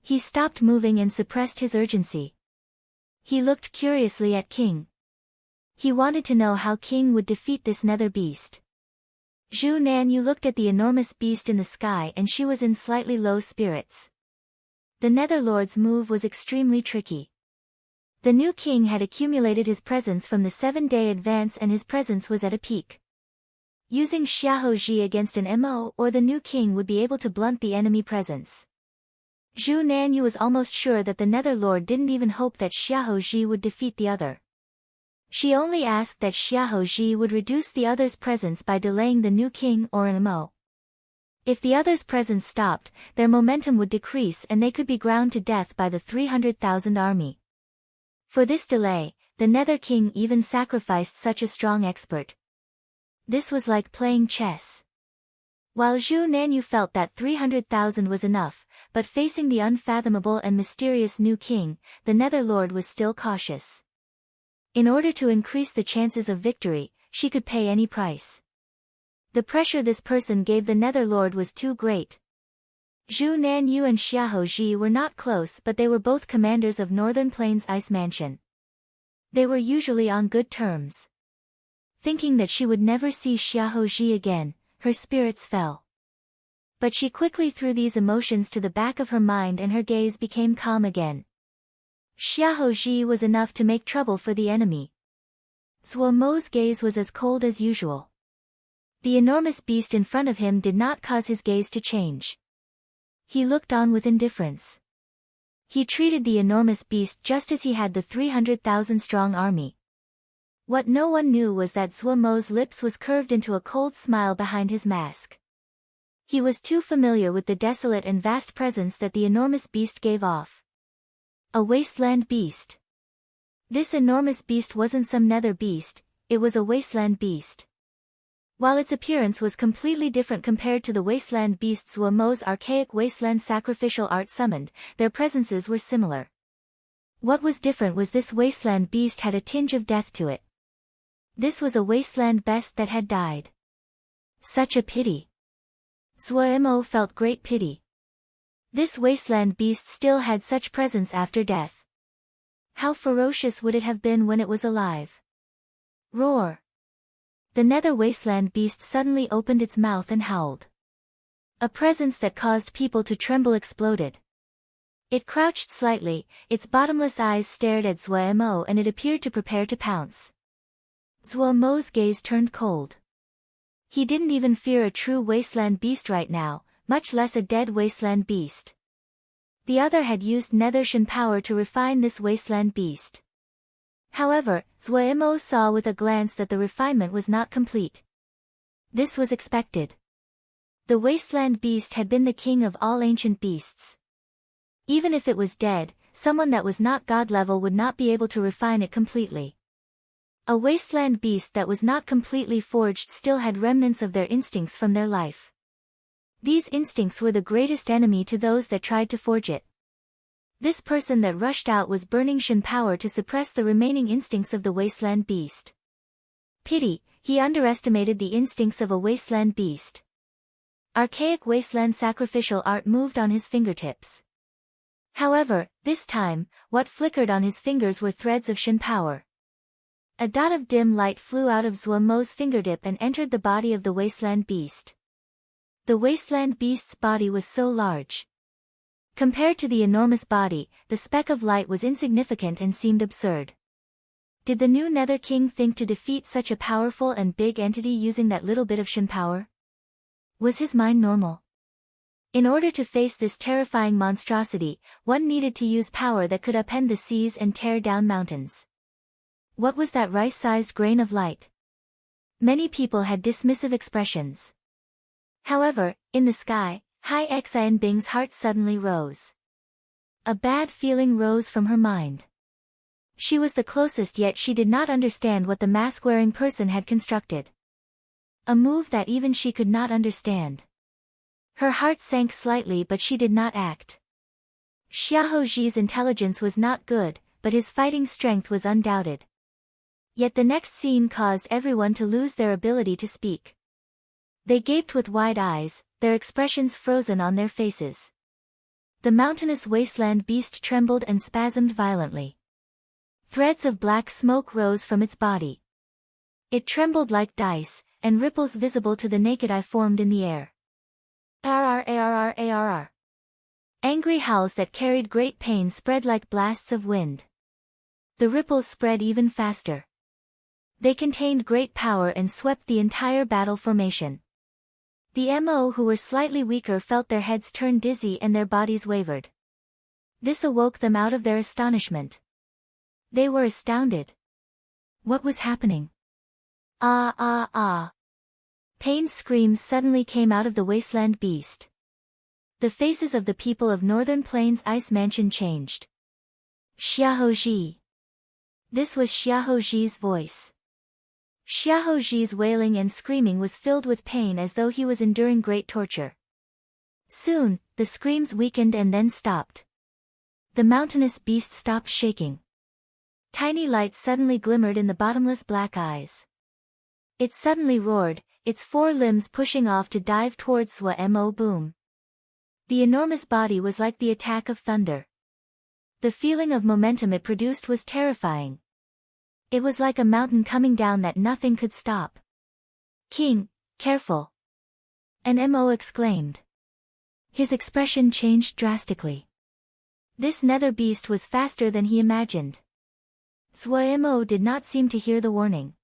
He stopped moving and suppressed his urgency. He looked curiously at King. He wanted to know how King would defeat this nether beast. Zhu Nanyu looked at the enormous beast in the sky and she was in slightly low spirits. The Netherlord's move was extremely tricky. The new king had accumulated his presence from the 7-day advance and his presence was at a peak. Using Xiaoji against Mo or the new king would be able to blunt the enemy presence. Zhu Nanyu was almost sure that the Netherlord didn't even hope that Xiaoji would defeat the other. She only asked that Xiaoji would reduce the other's presence by delaying the new king or Mo. If the other's presence stopped, their momentum would decrease and they could be ground to death by the 300,000 army. For this delay, the Nether King even sacrificed such a strong expert. This was like playing chess. While Zhu Nanyu felt that 300,000 was enough, but facing the unfathomable and mysterious new king, the Netherlord was still cautious. In order to increase the chances of victory, she could pay any price. The pressure this person gave the Netherlord was too great. Zhu Nanyu and Xiaoji were not close but they were both commanders of Northern Plains Ice Mansion. They were usually on good terms. Thinking that she would never see Xiaoji again, her spirits fell. But she quickly threw these emotions to the back of her mind and her gaze became calm again. Xiaoji was enough to make trouble for the enemy. Zhuo Mo's gaze was as cold as usual. The enormous beast in front of him did not cause his gaze to change. He looked on with indifference. He treated the enormous beast just as he had the 300,000-strong army. What no one knew was that Zhuo Mo's lips was curved into a cold smile behind his mask. He was too familiar with the desolate and vast presence that the enormous beast gave off. A wasteland beast. This enormous beast wasn't some nether beast, it was a wasteland beast. While its appearance was completely different compared to the wasteland beasts Zhuo Mo's archaic wasteland sacrificial art summoned, their presences were similar. What was different was this wasteland beast had a tinge of death to it. This was a wasteland beast that had died. Such a pity. Zhuo Mo felt great pity. This wasteland beast still had such presence after death. How ferocious would it have been when it was alive? Roar! The nether wasteland beast suddenly opened its mouth and howled. A presence that caused people to tremble exploded. It crouched slightly, its bottomless eyes stared at Zhuo Mo and it appeared to prepare to pounce. Zhuo Mo's gaze turned cold. He didn't even fear a true wasteland beast right now, much less a dead wasteland beast. The other had used Nethershan power to refine this wasteland beast. However, Zhuo Mo saw with a glance that the refinement was not complete. This was expected. The wasteland beast had been the king of all ancient beasts. Even if it was dead, someone that was not god level would not be able to refine it completely. A wasteland beast that was not completely forged still had remnants of their instincts from their life. These instincts were the greatest enemy to those that tried to forge it. This person that rushed out was burning Shin power to suppress the remaining instincts of the wasteland beast. Pity, he underestimated the instincts of a wasteland beast. Archaic wasteland sacrificial art moved on his fingertips. However, this time, what flickered on his fingers were threads of Shin power. A dot of dim light flew out of Zuomo's fingertip and entered the body of the wasteland beast. The wasteland beast's body was so large. Compared to the enormous body, the speck of light was insignificant and seemed absurd. Did the new Nether King think to defeat such a powerful and big entity using that little bit of Shin power? Was his mind normal? In order to face this terrifying monstrosity, one needed to use power that could upend the seas and tear down mountains. What was that rice-sized grain of light? Many people had dismissive expressions. However, in the sky, Hai Xian Bing's heart suddenly rose. A bad feeling rose from her mind. She was the closest, yet she did not understand what the mask-wearing person had constructed. A move that even she could not understand. Her heart sank slightly, but she did not act. Xiaoji's intelligence was not good, but his fighting strength was undoubted. Yet the next scene caused everyone to lose their ability to speak. They gaped with wide eyes, their expressions frozen on their faces. The mountainous wasteland beast trembled and spasmed violently. Threads of black smoke rose from its body. It trembled like dice, and ripples visible to the naked eye formed in the air. Arr. Angry howls that carried great pain spread like blasts of wind. The ripples spread even faster. They contained great power and swept the entire battle formation. The MO who were slightly weaker felt their heads turn dizzy and their bodies wavered. This awoke them out of their astonishment. They were astounded. What was happening? Pain screams suddenly came out of the wasteland beast. The faces of the people of Northern Plains Ice Mansion changed. Xiaoji. This was Xiaoji's voice. Xiaoji's wailing and screaming was filled with pain as though he was enduring great torture. Soon, the screams weakened and then stopped. The mountainous beast stopped shaking. Tiny lights suddenly glimmered in the bottomless black eyes. It suddenly roared, its four limbs pushing off to dive towards Mo Boom. The enormous body was like the attack of thunder. The feeling of momentum it produced was terrifying. It was like a mountain coming down that nothing could stop. King, careful! An Mo exclaimed. His expression changed drastically. This nether beast was faster than he imagined. Mo did not seem to hear the warning.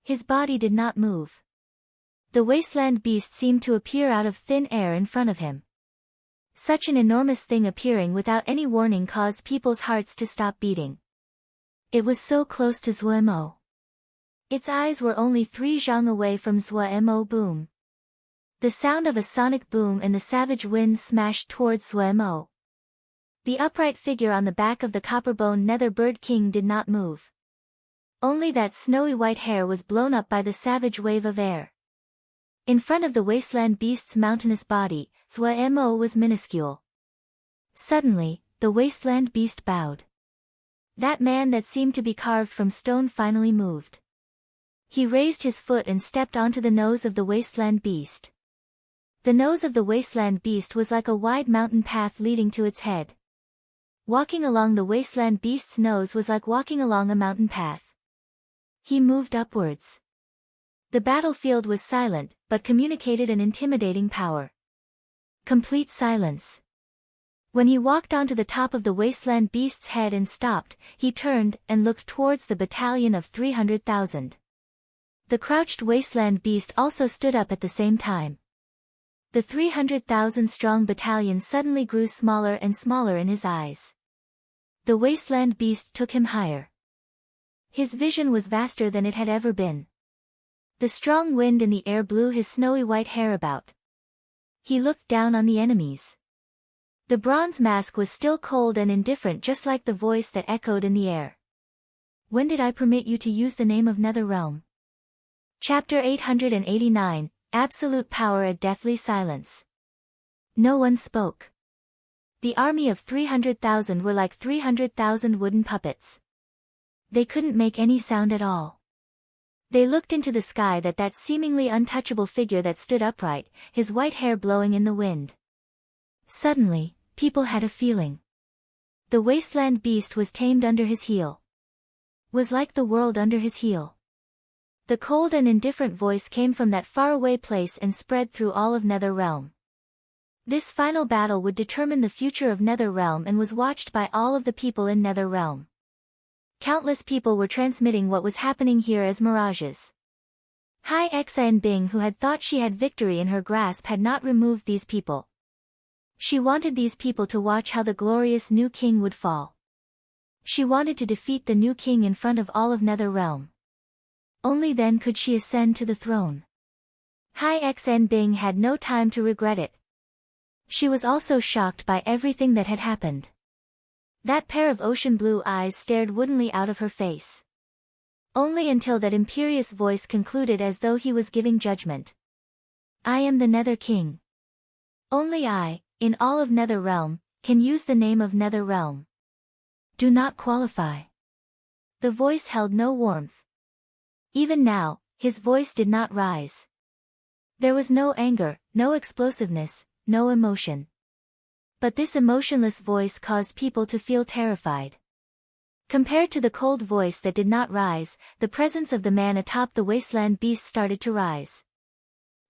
His body did not move. The wasteland beast seemed to appear out of thin air in front of him. Such an enormous thing appearing without any warning caused people's hearts to stop beating. It was so close to Mo. Its eyes were only 3 zhang away from Mo Boom. The sound of a sonic boom and the savage wind smashed towards Mo. The upright figure on the back of the copperbone nether bird king did not move. Only that snowy white hair was blown up by the savage wave of air. In front of the wasteland beast's mountainous body, Mo was minuscule. Suddenly, the wasteland beast bowed. That man that seemed to be carved from stone finally moved. He raised his foot and stepped onto the nose of the wasteland beast. The nose of the wasteland beast was like a wide mountain path leading to its head. Walking along the wasteland beast's nose was like walking along a mountain path. He moved upwards. The battlefield was silent, but communicated an intimidating power. Complete silence. When he walked onto the top of the wasteland beast's head and stopped, he turned and looked towards the battalion of 300,000. The crouched wasteland beast also stood up at the same time. The 300,000-strong battalion suddenly grew smaller and smaller in his eyes. The wasteland beast took him higher. His vision was vaster than it had ever been. The strong wind in the air blew his snowy white hair about. He looked down on the enemies. The bronze mask was still cold and indifferent, just like the voice that echoed in the air. When did I permit you to use the name of Netherrealm? Chapter 889, Absolute Power. A deathly silence. No one spoke. The army of 300,000 were like 300,000 wooden puppets. They couldn't make any sound at all. They looked into the sky at that seemingly untouchable figure that stood upright, his white hair blowing in the wind. Suddenly, people had a feeling. The wasteland beast was tamed under his heel. Was like the world under his heel. The cold and indifferent voice came from that faraway place and spread through all of Netherrealm. This final battle would determine the future of Netherrealm and was watched by all of the people in Netherrealm. Countless people were transmitting what was happening here as mirages. Hai Xan Bing, who had thought she had victory in her grasp, had not removed these people. She wanted these people to watch how the glorious new king would fall. She wanted to defeat the new king in front of all of Netherrealm. Only then could she ascend to the throne. Hai Xan Bing had no time to regret it. She was also shocked by everything that had happened. That pair of ocean blue eyes stared woodenly out of her face. Only until that imperious voice concluded as though he was giving judgment. I am the Nether King. Only I, in all of Netherrealm, can use the name of Netherrealm. Do not qualify. The voice held no warmth. Even now, his voice did not rise. There was no anger, no explosiveness, no emotion. But this emotionless voice caused people to feel terrified. Compared to the cold voice that did not rise, the presence of the man atop the wasteland beast started to rise.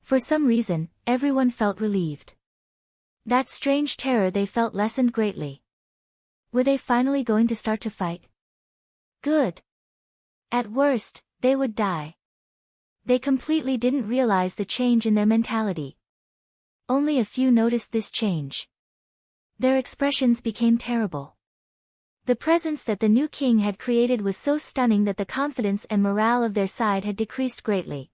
For some reason, everyone felt relieved. That strange terror they felt lessened greatly. Were they finally going to start to fight? Good. At worst, they would die. They completely didn't realize the change in their mentality. Only a few noticed this change. Their expressions became terrible. The presence that the new king had created was so stunning that the confidence and morale of their side had decreased greatly.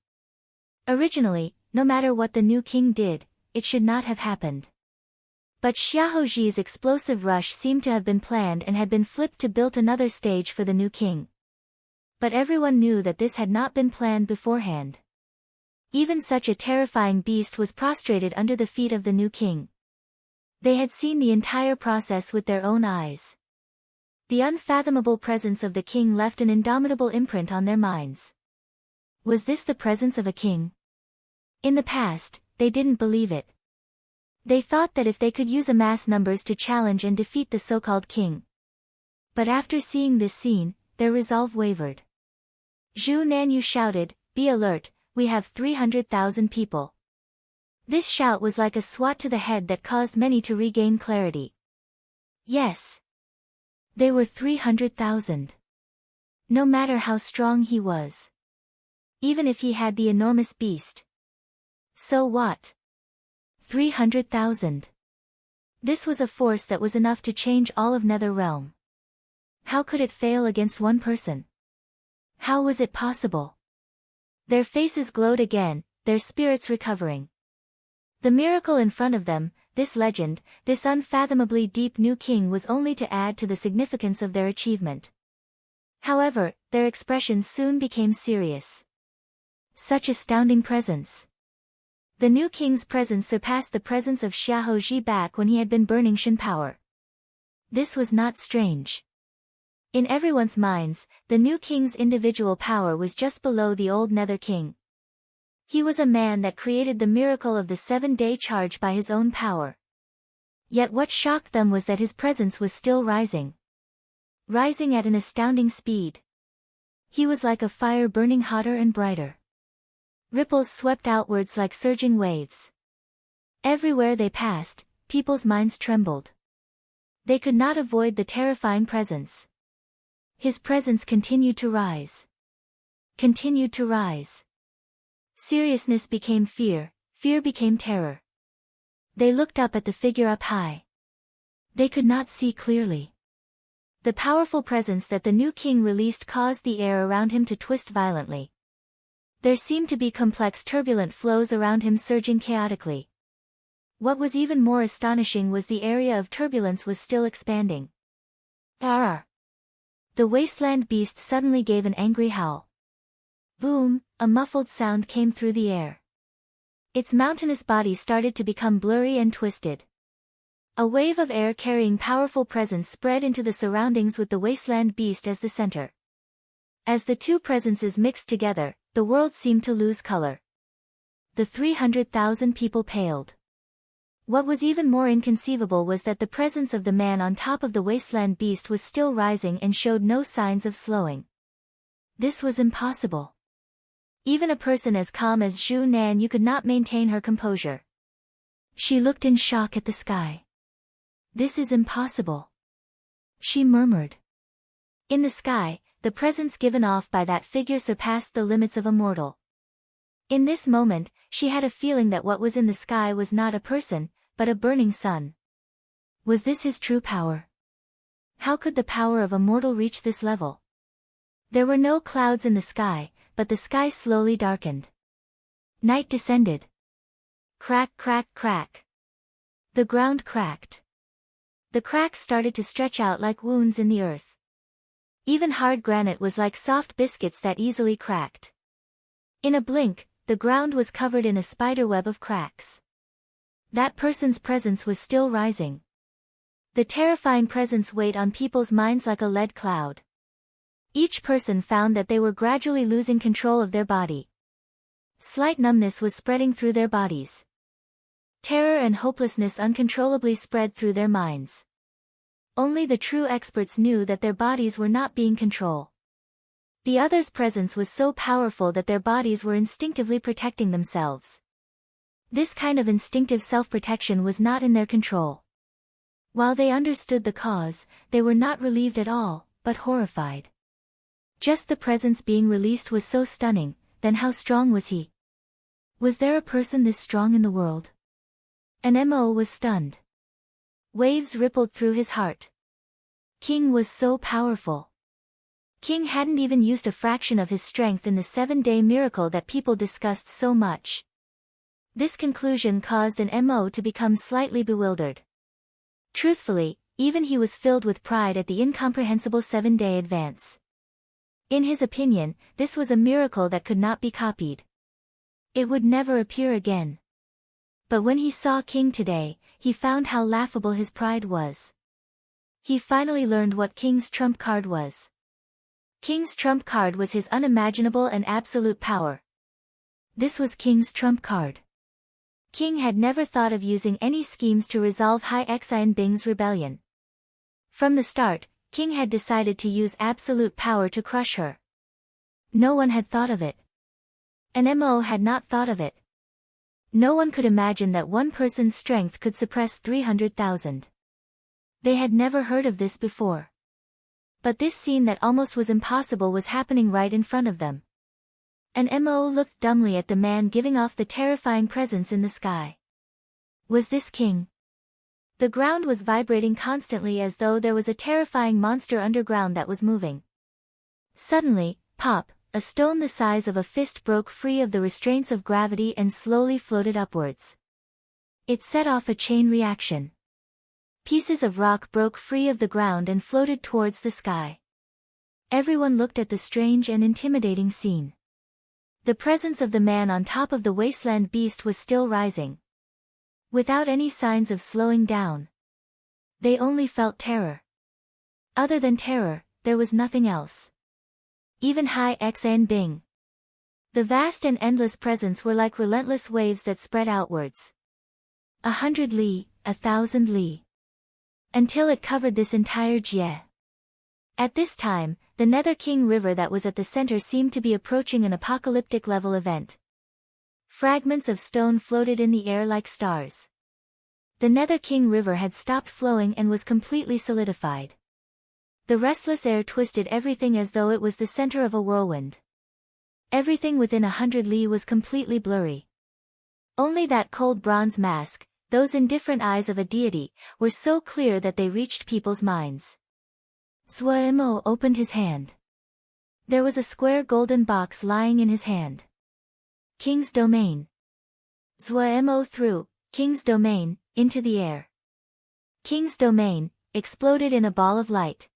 Originally, no matter what the new king did, it should not have happened. But Xiaoji's explosive rush seemed to have been planned and had been flipped to build another stage for the new king. But everyone knew that this had not been planned beforehand. Even such a terrifying beast was prostrated under the feet of the new king. They had seen the entire process with their own eyes. The unfathomable presence of the king left an indomitable imprint on their minds. Was this the presence of a king? In the past, they didn't believe it. They thought that if they could use a mass numbers to challenge and defeat the so-called king. But after seeing this scene, their resolve wavered. Zhu Nanyu shouted, "Be alert, we have 300,000 people." This shout was like a swat to the head that caused many to regain clarity. Yes. They were 300,000. No matter how strong he was. Even if he had the enormous beast. So what? 300,000. This was a force that was enough to change all of Netherrealm. How could it fail against one person? How was it possible? Their faces glowed again, their spirits recovering. The miracle in front of them, this legend, this unfathomably deep new king was only to add to the significance of their achievement. However, their expressions soon became serious. Such astounding presence. The new king's presence surpassed the presence of Xiaoji back when he had been burning Shen power. This was not strange. In everyone's minds, the new king's individual power was just below the old Nether King. He was a man that created the miracle of the 7-day charge by his own power. Yet what shocked them was that his presence was still rising. Rising at an astounding speed. He was like a fire burning hotter and brighter. Ripples swept outwards like surging waves. Everywhere they passed, people's minds trembled. They could not avoid the terrifying presence. His presence continued to rise. Continued to rise. Seriousness became fear, fear became terror. They looked up at the figure up high. They could not see clearly. The powerful presence that the new king released caused the air around him to twist violently. There seemed to be complex turbulent flows around him surging chaotically. What was even more astonishing was the area of turbulence was still expanding. Arr! The wasteland beast suddenly gave an angry howl. Boom, a muffled sound came through the air. Its mountainous body started to become blurry and twisted. A wave of air carrying powerful presence spread into the surroundings with the wasteland beast as the center. As the two presences mixed together, the world seemed to lose color. The 300,000 people paled. What was even more inconceivable was that the presence of the man on top of the wasteland beast was still rising and showed no signs of slowing. This was impossible. Even a person as calm as Zhu Nan could not maintain her composure. She looked in shock at the sky. This is impossible, she murmured. In the sky, the presence given off by that figure surpassed the limits of a mortal. In this moment, she had a feeling that what was in the sky was not a person, but a burning sun. Was this his true power? How could the power of a mortal reach this level? There were no clouds in the sky, but the sky slowly darkened. Night descended. Crack, crack, crack. The ground cracked. The cracks started to stretch out like wounds in the earth. Even hard granite was like soft biscuits that easily cracked. In a blink, the ground was covered in a spiderweb of cracks. That person's presence was still rising. The terrifying presence weighed on people's minds like a lead cloud. Each person found that they were gradually losing control of their body. Slight numbness was spreading through their bodies. Terror and hopelessness uncontrollably spread through their minds. Only the true experts knew that their bodies were not being controlled. The other's presence was so powerful that their bodies were instinctively protecting themselves. This kind of instinctive self-protection was not in their control. While they understood the cause, they were not relieved at all, but horrified. Just the presence being released was so stunning, then how strong was he? Was there a person this strong in the world? And Mo was stunned. Waves rippled through his heart. King was so powerful. King hadn't even used a fraction of his strength in the 7-day miracle that people discussed so much. This conclusion caused an Mo to become slightly bewildered. Truthfully, even he was filled with pride at the incomprehensible 7-day advance. In his opinion, this was a miracle that could not be copied. It would never appear again. But when he saw King today, he found how laughable his pride was. He finally learned what King's trump card was. King's trump card was his unimaginable and absolute power. This was King's trump card. King had never thought of using any schemes to resolve Hai Xian Bing's rebellion. From the start, King had decided to use absolute power to crush her. No one had thought of it. And Mo had not thought of it. No one could imagine that one person's strength could suppress 300,000. They had never heard of this before. But this scene that almost was impossible was happening right in front of them. And Mo looked dumbly at the man giving off the terrifying presence in the sky. Was this King? The ground was vibrating constantly as though there was a terrifying monster underground that was moving. Suddenly, pop, a stone the size of a fist broke free of the restraints of gravity and slowly floated upwards. It set off a chain reaction. Pieces of rock broke free of the ground and floated towards the sky. Everyone looked at the strange and intimidating scene. The presence of the man on top of the wasteland beast was still rising. Without any signs of slowing down. They only felt terror. Other than terror, there was nothing else. Even Hai Xian Bing. The vast and endless presence were like relentless waves that spread outwards. 100 li, 1,000 li. Until it covered this entire Jie. At this time, the Nether King River that was at the center seemed to be approaching an apocalyptic level event. Fragments of stone floated in the air like stars. The Nether King River had stopped flowing and was completely solidified. The restless air twisted everything as though it was the center of a whirlwind. Everything within 100 li was completely blurry. Only that cold bronze mask, those indifferent eyes of a deity, were so clear that they reached people's minds. Zhuemo opened his hand. There was a square golden box lying in his hand. King's domain. Zhuemo threw, King's domain, into the air. King's domain, exploded in a ball of light.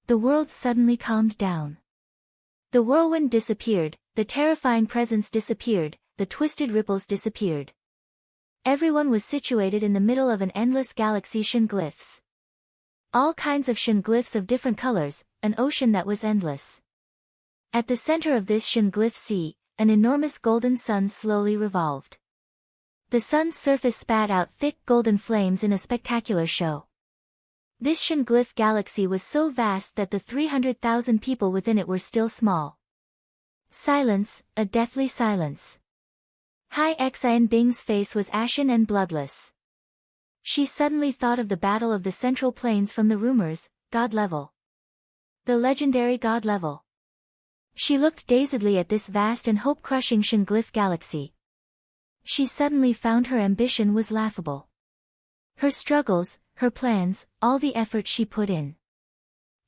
The world suddenly calmed down. The whirlwind disappeared, the terrifying presence disappeared, the twisted ripples disappeared. Everyone was situated in the middle of an endless galaxy shin-glyphs. All kinds of shin-glyphs of different colors, an ocean that was endless. At the center of this shin-glyph sea, an enormous golden sun slowly revolved. The sun's surface spat out thick golden flames in a spectacular show. This shin-glyph galaxy was so vast that the 300,000 people within it were still small. Silence, a deathly silence. Hai Xian Bing's face was ashen and bloodless. She suddenly thought of the battle of the Central Plains from the rumors, God level. The legendary God level. She looked dazedly at this vast and hope-crushing shin-glyph galaxy. She suddenly found her ambition was laughable. Her struggles, her plans, all the effort she put in.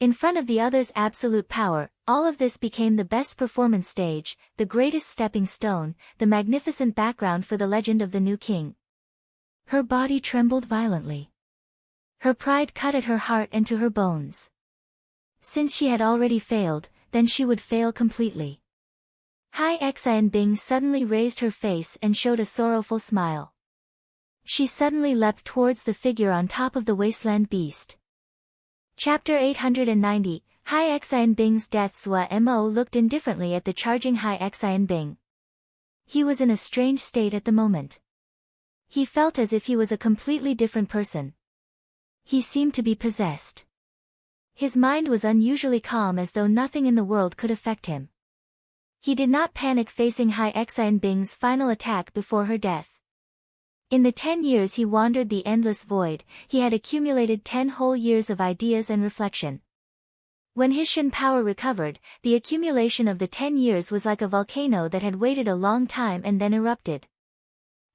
In front of the other's absolute power, all of this became the best performance stage, the greatest stepping stone, the magnificent background for the legend of the new king. Her body trembled violently. Her pride cut at her heart and to her bones. Since she had already failed, then she would fail completely. Hai Xian Bing suddenly raised her face and showed a sorrowful smile. She suddenly leapt towards the figure on top of the wasteland beast. Chapter 890, Hai Xian Bing's death. Zhua Mo looked indifferently at the charging Hai Xian Bing. He was in a strange state at the moment. He felt as if he was a completely different person. He seemed to be possessed. His mind was unusually calm, as though nothing in the world could affect him. He did not panic facing Hai Xian Bing's final attack before her death. In the 10 years he wandered the endless void, he had accumulated 10 whole years of ideas and reflection. When his Shin power recovered, the accumulation of the 10 years was like a volcano that had waited a long time and then erupted.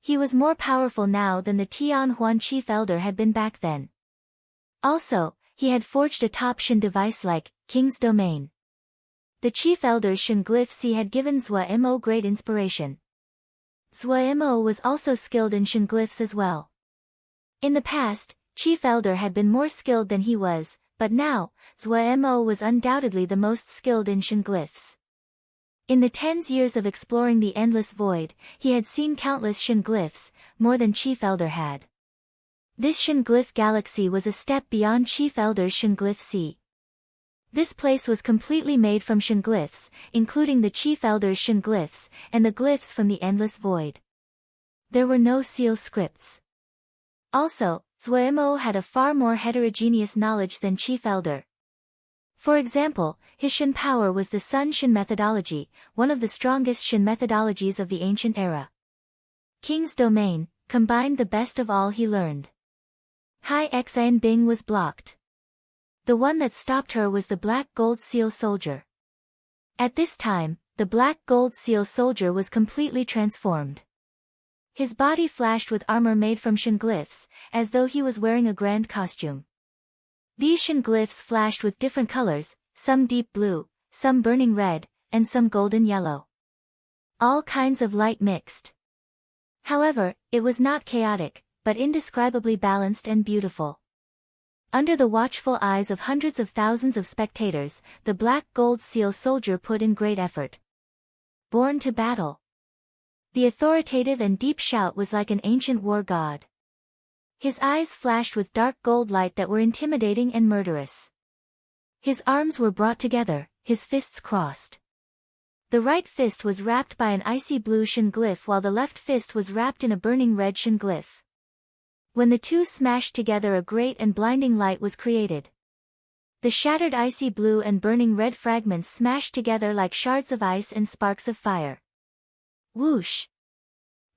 He was more powerful now than the Tian Huan Chief Elder had been back then. Also, he had forged a top Shin device like King's Domain. The Chief Elder's Shin glyphs he had given Zhua Mo great inspiration. Zhua Mo was also skilled in Shin glyphs as well. In the past, Chief Elder had been more skilled than he was, but now, Zhua Mo was undoubtedly the most skilled in Shin glyphs. In the 10 years of exploring the endless void, he had seen countless Shin glyphs, more than Chief Elder had. This Shin glyph galaxy was a step beyond Chief Elder's Shin glyph sea. This place was completely made from Shin glyphs, including the Chief Elder's Shin glyphs, and the glyphs from the endless void. There were no seal scripts. Also, Zhua Mo had a far more heterogeneous knowledge than Chief Elder. For example, his Shin power was the Sun Shin methodology, one of the strongest Shin methodologies of the ancient era. King's Domain combined the best of all he learned. Hai Xian Bing was blocked. The one that stopped her was the Black Gold Seal Soldier. At this time, the Black Gold Seal Soldier was completely transformed. His body flashed with armor made from Shin glyphs, as though he was wearing a grand costume. These Shin glyphs flashed with different colors, some deep blue, some burning red, and some golden yellow. All kinds of light mixed. However, it was not chaotic, but indescribably balanced and beautiful. Under the watchful eyes of hundreds of thousands of spectators, the Black Gold Seal Soldier put in great effort. Born to battle. The authoritative and deep shout was like an ancient war god. His eyes flashed with dark gold light that were intimidating and murderous. His arms were brought together, his fists crossed. The right fist was wrapped by an icy blue Shin glyph while the left fist was wrapped in a burning red Shin glyph. When the two smashed together, a great and blinding light was created. The shattered icy blue and burning red fragments smashed together like shards of ice and sparks of fire. Whoosh!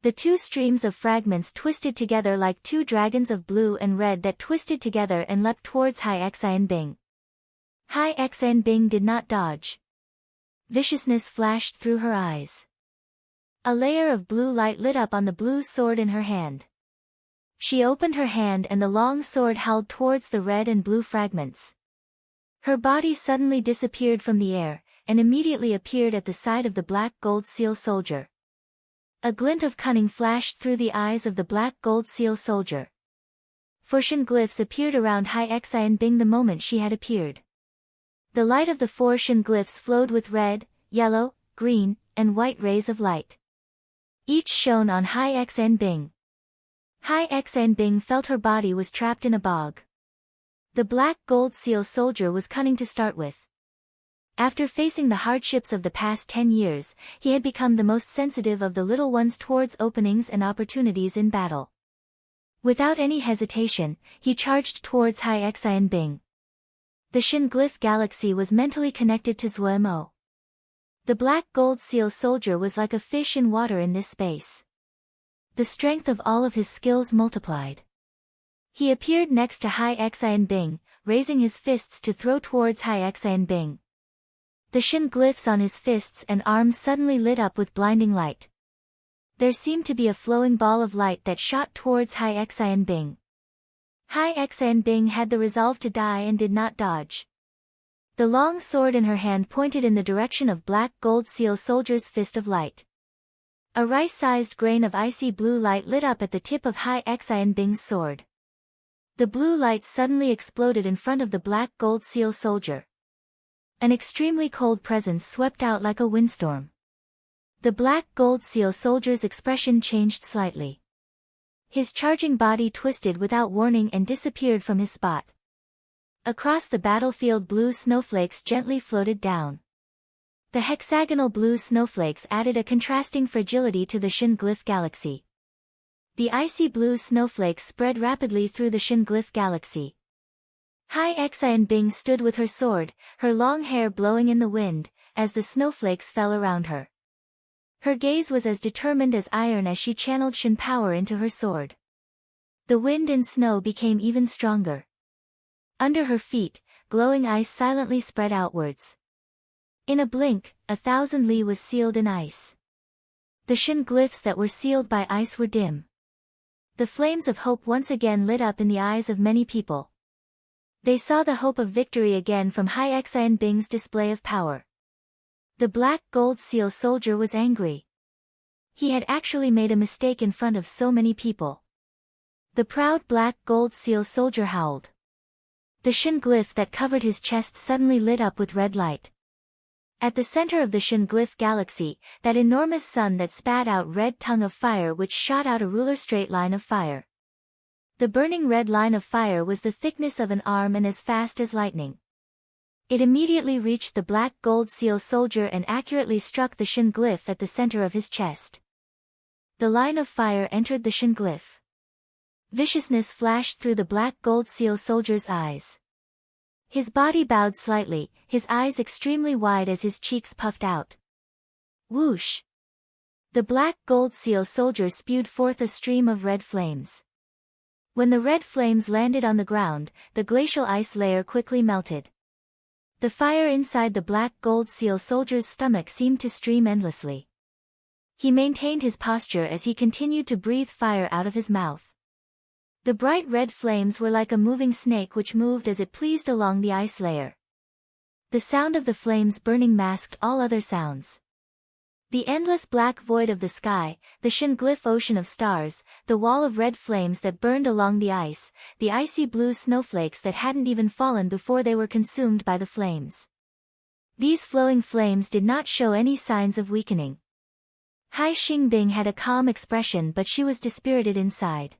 The two streams of fragments twisted together like two dragons of blue and red that twisted together and leapt towards Hai Xian Bing. Hai Xian Bing did not dodge. Viciousness flashed through her eyes. A layer of blue light lit up on the blue sword in her hand. She opened her hand and the long sword held towards the red and blue fragments. Her body suddenly disappeared from the air, and immediately appeared at the side of the Black Gold Seal Soldier. A glint of cunning flashed through the eyes of the black gold seal soldier. Shin glyphs appeared around Hai Xian Bing the moment she had appeared. The light of the 4 Shin glyphs flowed with red, yellow, green, and white rays of light. Each shone on Hai Xian Bing. Hai Xian Bing felt her body was trapped in a bog. The black gold seal soldier was cunning to start with. After facing the hardships of the past 10 years, he had become the most sensitive of the little ones towards openings and opportunities in battle. Without any hesitation, he charged towards Hai Xian Bing. The Shin glyph galaxy was mentally connected to Zuo. The black gold seal soldier was like a fish in water in this space. The strength of all of his skills multiplied. He appeared next to Hai Xian Bing, raising his fists to throw towards Hai Xian Bing. The Shin glyphs on his fists and arms suddenly lit up with blinding light. There seemed to be a flowing ball of light that shot towards Hai Xian Bing. Hai Xian Bing had the resolve to die and did not dodge. The long sword in her hand pointed in the direction of black gold seal soldier's fist of light. A rice-sized grain of icy blue light lit up at the tip of Hai Xian Bing's sword. The blue light suddenly exploded in front of the black gold seal soldier. An extremely cold presence swept out like a windstorm. The black gold seal soldier's expression changed slightly. His charging body twisted without warning and disappeared from his spot. Across the battlefield, blue snowflakes gently floated down. The hexagonal blue snowflakes added a contrasting fragility to the Shin glyph galaxy. The icy blue snowflakes spread rapidly through the Shin glyph galaxy. Hai Xian Bing stood with her sword, her long hair blowing in the wind, as the snowflakes fell around her. Her gaze was as determined as iron as she channeled Shin power into her sword. The wind and snow became even stronger. Under her feet, glowing ice silently spread outwards. In a blink, 1,000 li was sealed in ice. The Shin glyphs that were sealed by ice were dim. The flames of hope once again lit up in the eyes of many people. They saw the hope of victory again from Hai Xian Bing's display of power. The black gold seal soldier was angry. He had actually made a mistake in front of so many people. The proud black gold seal soldier howled. The Shin glyph that covered his chest suddenly lit up with red light. At the center of the Shin glyph galaxy, that enormous sun that spat out red tongue of fire which shot out a ruler straight line of fire. The burning red line of fire was the thickness of an arm and as fast as lightning. It immediately reached the black gold seal soldier and accurately struck the Shin glyph at the center of his chest. The line of fire entered the Shin glyph. Viciousness flashed through the black gold seal soldier's eyes. His body bowed slightly, his eyes extremely wide as his cheeks puffed out. Whoosh! The black gold seal soldier spewed forth a stream of red flames. When the red flames landed on the ground, the glacial ice layer quickly melted. The fire inside the black gold seal soldier's stomach seemed to stream endlessly. He maintained his posture as he continued to breathe fire out of his mouth. The bright red flames were like a moving snake which moved as it pleased along the ice layer. The sound of the flames burning masked all other sounds. The endless black void of the sky, the Shin glyph ocean of stars, the wall of red flames that burned along the ice, the icy blue snowflakes that hadn't even fallen before they were consumed by the flames. These flowing flames did not show any signs of weakening. Hai Xingbing had a calm expression, but she was dispirited inside.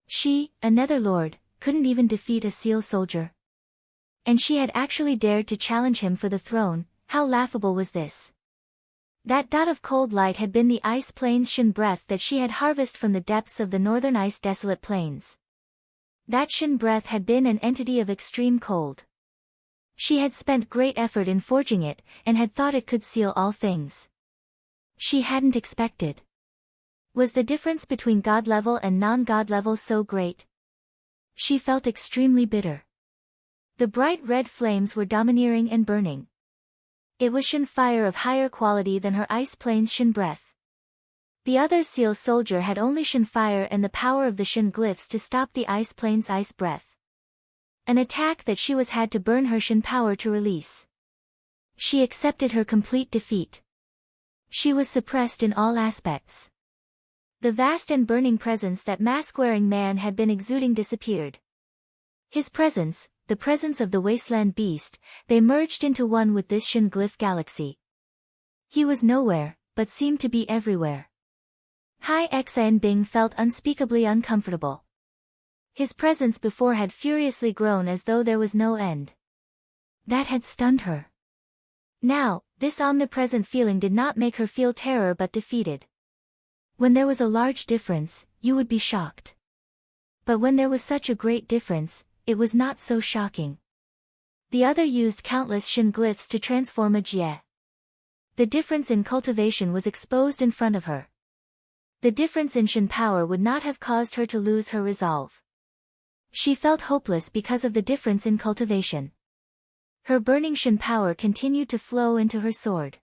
She, a netherlord, couldn't even defeat a seal soldier. And she had actually dared to challenge him for the throne. How laughable was this? That dot of cold light had been the ice plains Shin breath that she had harvested from the depths of the northern ice desolate plains. That Shin breath had been an entity of extreme cold. She had spent great effort in forging it, and had thought it could seal all things. She hadn't expected. Was the difference between God level and non-God level so great? She felt extremely bitter. The bright red flames were domineering and burning. It was Shin fire of higher quality than her ice plains Shin breath. The other seal soldier had only Shin fire and the power of the Shin glyphs to stop the ice plains ice breath. An attack that she was had to burn her Shin power to release. She accepted her complete defeat. She was suppressed in all aspects. The vast and burning presence that mask-wearing man had been exuding disappeared. His presence, the presence of the wasteland beast, they merged into one with this Shin glyph galaxy. He was nowhere, but seemed to be everywhere. Hai Xianbing felt unspeakably uncomfortable. His presence before had furiously grown as though there was no end. That had stunned her. Now, this omnipresent feeling did not make her feel terror but defeated. When there was a large difference, you would be shocked. But when there was such a great difference, it was not so shocking. The other used countless Shin glyphs to transform a Jie. The difference in cultivation was exposed in front of her. The difference in Shin power would not have caused her to lose her resolve. She felt hopeless because of the difference in cultivation. Her burning Shin power continued to flow into her sword.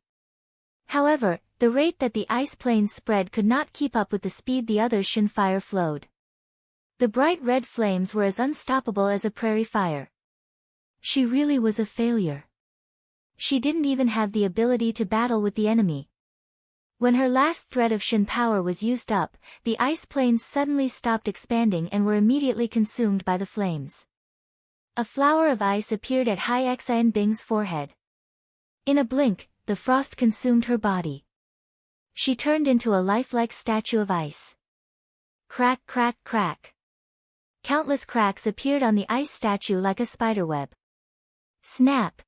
However, the rate that the ice plains spread could not keep up with the speed the other Shin fire flowed. The bright red flames were as unstoppable as a prairie fire. She really was a failure. She didn't even have the ability to battle with the enemy. When her last thread of Shin power was used up, the ice plains suddenly stopped expanding and were immediately consumed by the flames. A flower of ice appeared at Hai Xianbing's forehead. In a blink, the frost consumed her body. She turned into a lifelike statue of ice. Crack, crack, crack. Countless cracks appeared on the ice statue like a spiderweb. Snap!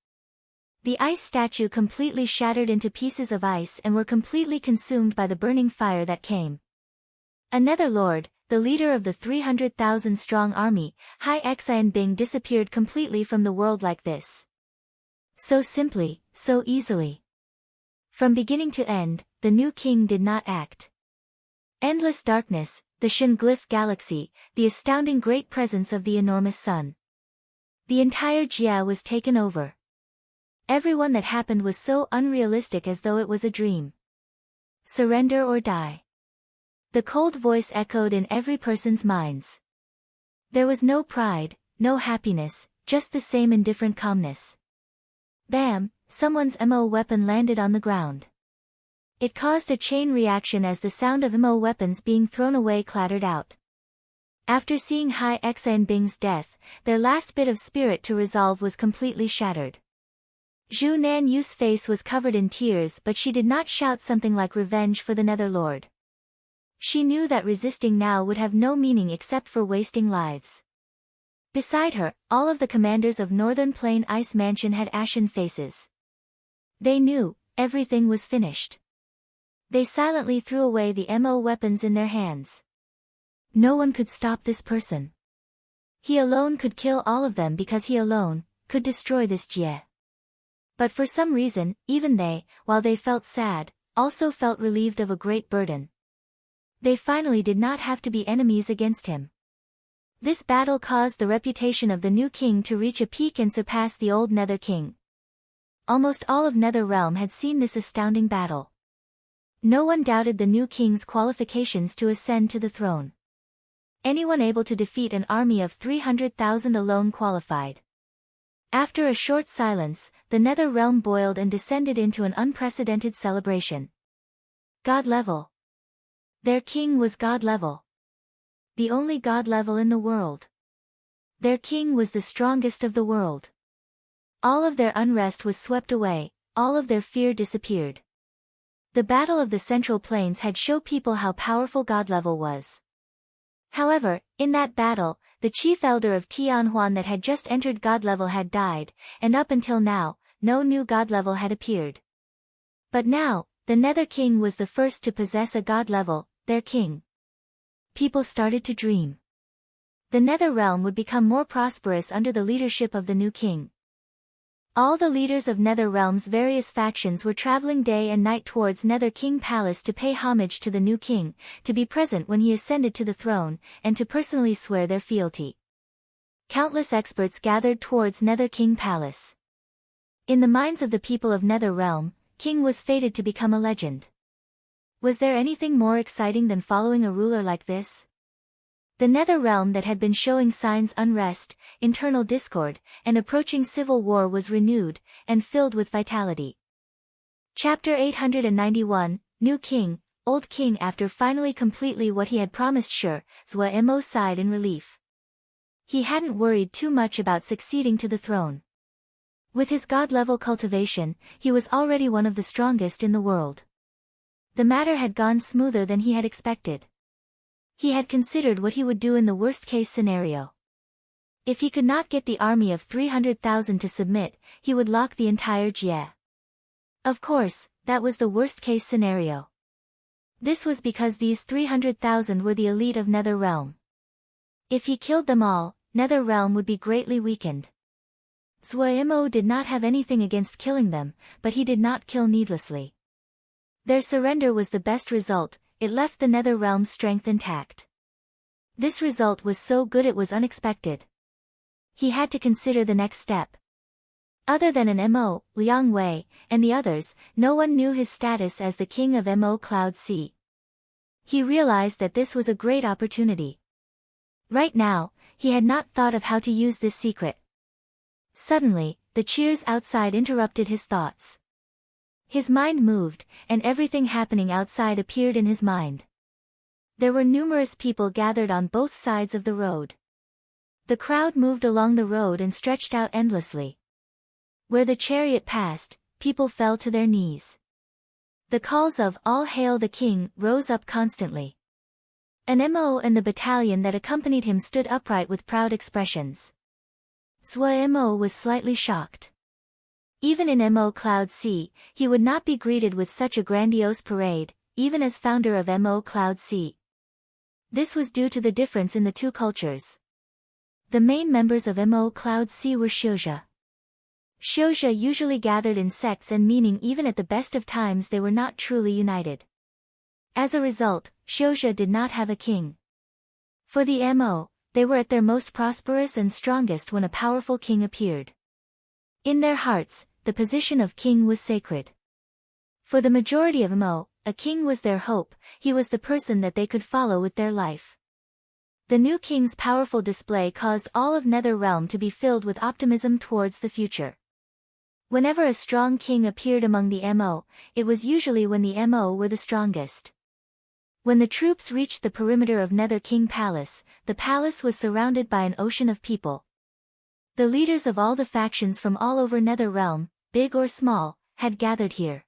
The ice statue completely shattered into pieces of ice and were completely consumed by the burning fire that came. Another lord, the leader of the 300,000-strong army, Hai Xianbing disappeared completely from the world like this. So simply, so easily. From beginning to end, the new king did not act. Endless darkness, the Shin glyph galaxy, the astounding great presence of the enormous sun. The entire Jia was taken over. Everyone that happened was so unrealistic as though it was a dream. Surrender or die. The cold voice echoed in every person's minds. There was no pride, no happiness, just the same indifferent calmness. Bam! Someone's MO weapon landed on the ground. It caused a chain reaction as the sound of MO weapons being thrown away clattered out. After seeing Hai Xianbing's death, their last bit of spirit to resolve was completely shattered. Zhu Nanyu's face was covered in tears, but she did not shout something like revenge for the Netherlord. She knew that resisting now would have no meaning except for wasting lives. Beside her, all of the commanders of Northern Plain Ice Mansion had ashen faces. They knew, everything was finished. They silently threw away the MO weapons in their hands. No one could stop this person. He alone could kill all of them because he alone could destroy this Jie. But for some reason, even they, while they felt sad, also felt relieved of a great burden. They finally did not have to be enemies against him. This battle caused the reputation of the new king to reach a peak and surpass the old Nether king. Almost all of Nether Realm had seen this astounding battle. No one doubted the new king's qualifications to ascend to the throne. Anyone able to defeat an army of 300,000 alone qualified. After a short silence, the Nether Realm boiled and descended into an unprecedented celebration. God level. Their king was God level. The only God level in the world. Their king was the strongest of the world. All of their unrest was swept away, all of their fear disappeared. The Battle of the Central Plains had shown people how powerful God level was. However, in that battle, the chief elder of Tianhuan that had just entered God level had died, and up until now, no new God level had appeared. But now, the Nether King was the first to possess a God level, their king. People started to dream. The Nether Realm would become more prosperous under the leadership of the new king. All the leaders of Nether Realm's various factions were traveling day and night towards Nether King Palace to pay homage to the new king, to be present when he ascended to the throne, and to personally swear their fealty. Countless experts gathered towards Nether King Palace. In the minds of the people of Nether Realm, King was fated to become a legend. Was there anything more exciting than following a ruler like this? The Nether Realm that had been showing signs unrest, internal discord, and approaching civil war was renewed, and filled with vitality. Chapter 891, New King, Old King. After finally completely what he had promised Shur, Zwa-Mo sighed in relief. He hadn't worried too much about succeeding to the throne. With his god-level cultivation, he was already one of the strongest in the world. The matter had gone smoother than he had expected. He had considered what he would do in the worst-case scenario. If he could not get the army of 300,000 to submit, he would lock the entire Jie. Of course, that was the worst-case scenario. This was because these 300,000 were the elite of Nether Realm. If he killed them all, Nether Realm would be greatly weakened. Zwa-Mo did not have anything against killing them, but he did not kill needlessly. Their surrender was the best result, it left the Nether Realm's strength intact. This result was so good it was unexpected. He had to consider the next step. Other than an Mo, Liang Wei, and the others, no one knew his status as the king of Mo Cloud Sea. He realized that this was a great opportunity. Right now, he had not thought of how to use this secret. Suddenly, the cheers outside interrupted his thoughts. His mind moved, and everything happening outside appeared in his mind. There were numerous people gathered on both sides of the road. The crowd moved along the road and stretched out endlessly. Where the chariot passed, people fell to their knees. The calls of "All Hail the King" rose up constantly. An Mo and the battalion that accompanied him stood upright with proud expressions. Zwa-Mo was slightly shocked. Even in Mo Cloud Sea, he would not be greeted with such a grandiose parade, even as founder of Mo Cloud Sea. This was due to the difference in the two cultures. The main members of Mo Cloud Sea were Xiuzhe. Xiuzhe usually gathered in sects, and meaning even at the best of times they were not truly united. As a result, Xiuzhe did not have a king. For the Mo, they were at their most prosperous and strongest when a powerful king appeared. In their hearts, the position of king was sacred. For the majority of Mo, a king was their hope, he was the person that they could follow with their life. The new king's powerful display caused all of Nether Realm to be filled with optimism towards the future. Whenever a strong king appeared among the Mo, it was usually when the Mo were the strongest. When the troops reached the perimeter of Nether King Palace, the palace was surrounded by an ocean of people. The leaders of all the factions from all over Nether Realm, big or small, had gathered here.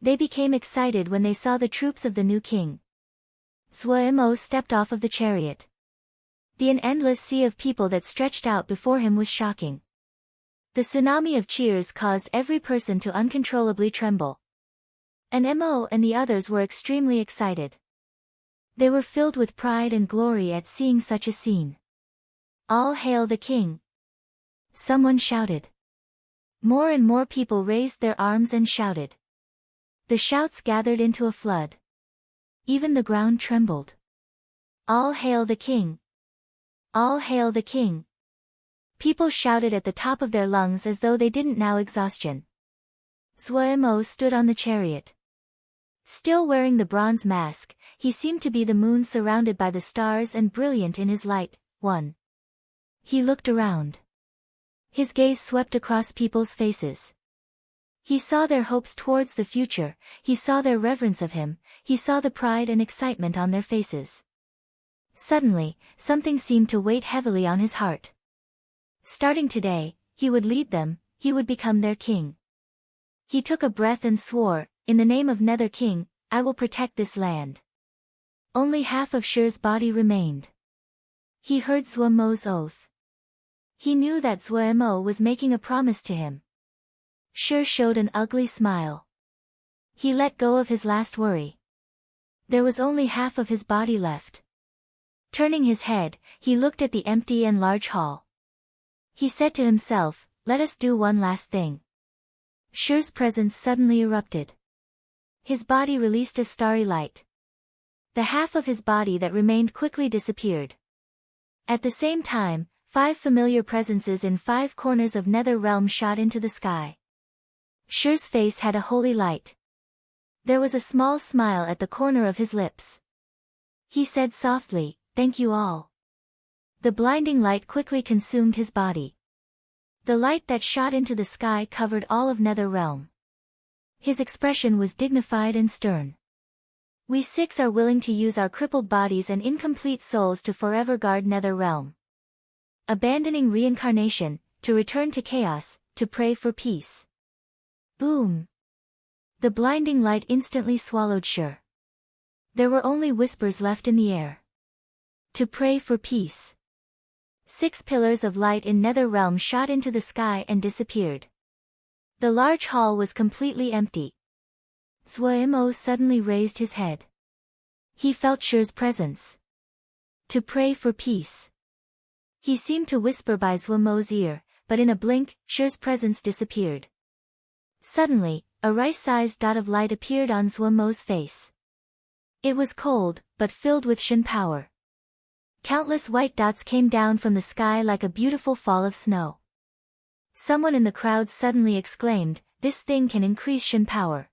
They became excited when they saw the troops of the new king. Zwa-Mo stepped off of the chariot. The endless sea of people that stretched out before him was shocking. The tsunami of cheers caused every person to uncontrollably tremble. An Mo and the others were extremely excited. They were filled with pride and glory at seeing such a scene. "All hail the king!" Someone shouted. More and more people raised their arms and shouted. The shouts gathered into a flood. Even the ground trembled. "All hail the king! All hail the king!" People shouted at the top of their lungs as though they didn't know exhaustion. Zwa-Mo stood on the chariot. Still wearing the bronze mask, he seemed to be the moon surrounded by the stars and brilliant in his light. He looked around. His gaze swept across people's faces. He saw their hopes towards the future, he saw their reverence of him, he saw the pride and excitement on their faces. Suddenly, something seemed to weigh heavily on his heart. Starting today, he would lead them, he would become their king. He took a breath and swore, "In the name of Nether King, I will protect this land." Only half of Shur's body remained. He heard Zwa-Mo's oath. He knew that Zwa-Mo was making a promise to him. Shur showed an ugly smile. He let go of his last worry. There was only half of his body left. Turning his head, he looked at the empty and large hall. He said to himself, "Let us do one last thing." Shur's presence suddenly erupted. His body released a starry light. The half of his body that remained quickly disappeared. At the same time, 5 familiar presences in 5 corners of Nether Realm shot into the sky. Shur's face had a holy light. There was a small smile at the corner of his lips. He said softly, "Thank you all." The blinding light quickly consumed his body. The light that shot into the sky covered all of Nether Realm. His expression was dignified and stern. We six are willing to use our crippled bodies and incomplete souls to forever guard Nether Realm. Abandoning reincarnation, to return to chaos, to pray for peace. Boom! The blinding light instantly swallowed Shur. There were only whispers left in the air. To pray for peace. 6 pillars of light in Nether Realm shot into the sky and disappeared. The large hall was completely empty. Zhuemo suddenly raised his head. He felt Shur's presence. To pray for peace. He seemed to whisper by Zhuemo's ear, but in a blink, Shur's presence disappeared. Suddenly, a rice-sized dot of light appeared on Zhuemo's face. It was cold, but filled with Shin power. Countless white dots came down from the sky like a beautiful fall of snow. Someone in the crowd suddenly exclaimed, "This thing can increase Shin power."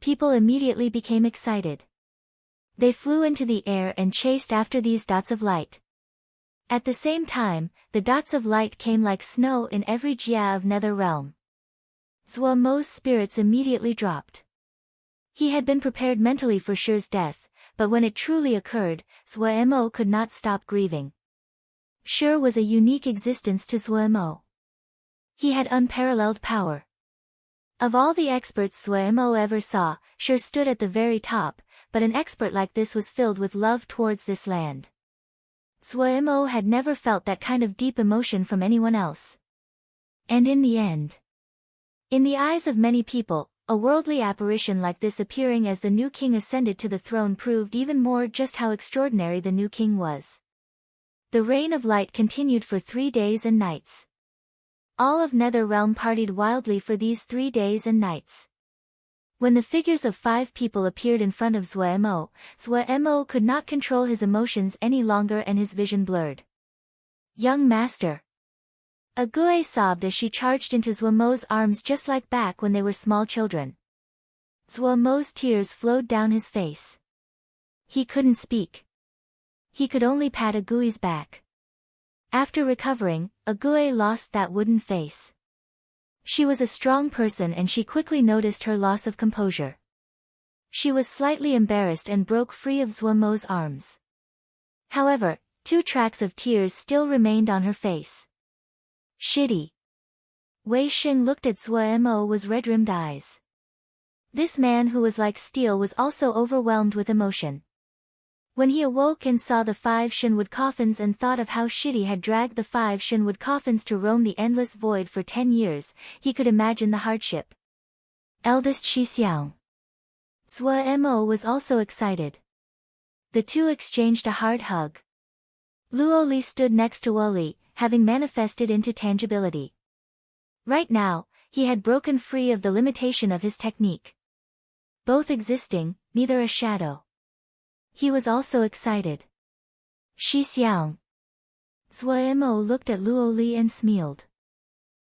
People immediately became excited. They flew into the air and chased after these dots of light. At the same time, the dots of light came like snow in every jia of Nether Realm. Zhuemo's spirits immediately dropped. He had been prepared mentally for Shur's death, but when it truly occurred, Zhuemo could not stop grieving. Shur was a unique existence to Zhuemo. He had unparalleled power. Of all the experts Zhuemo ever saw, Shur stood at the very top, but an expert like this was filled with love towards this land. Zhuemo had never felt that kind of deep emotion from anyone else. And in the end, in the eyes of many people, a worldly apparition like this appearing as the new king ascended to the throne proved even more just how extraordinary the new king was. The reign of light continued for 3 days and nights. All of Nether Realm partied wildly for these 3 days and nights. When the figures of 5 people appeared in front of Zhuemo, Zhuemo could not control his emotions any longer and his vision blurred. Young master. Ague sobbed as she charged into Zhuemo's arms just like back when they were small children. Zhuemo's tears flowed down his face. He couldn't speak. He could only pat Ague's back. After recovering, Ague lost that wooden face. She was a strong person and she quickly noticed her loss of composure. She was slightly embarrassed and broke free of Zhuemo's arms. However, 2 tracks of tears still remained on her face. Shitty. Wei Xing looked at Zhuemo with red-rimmed eyes. This man who was like steel was also overwhelmed with emotion. When he awoke and saw the 5 Shinwood coffins and thought of how Shitty had dragged the 5 Shinwood coffins to roam the endless void for 10 years, he could imagine the hardship. Eldest Shixiang. Zhuemo was also excited. The two exchanged a hard hug. Luoli stood next to Woli, having manifested into tangibility. Right now, he had broken free of the limitation of his technique. Both existing, neither a shadow. He was also excited. Shixiang. Zhuemo looked at Luoli and smiled.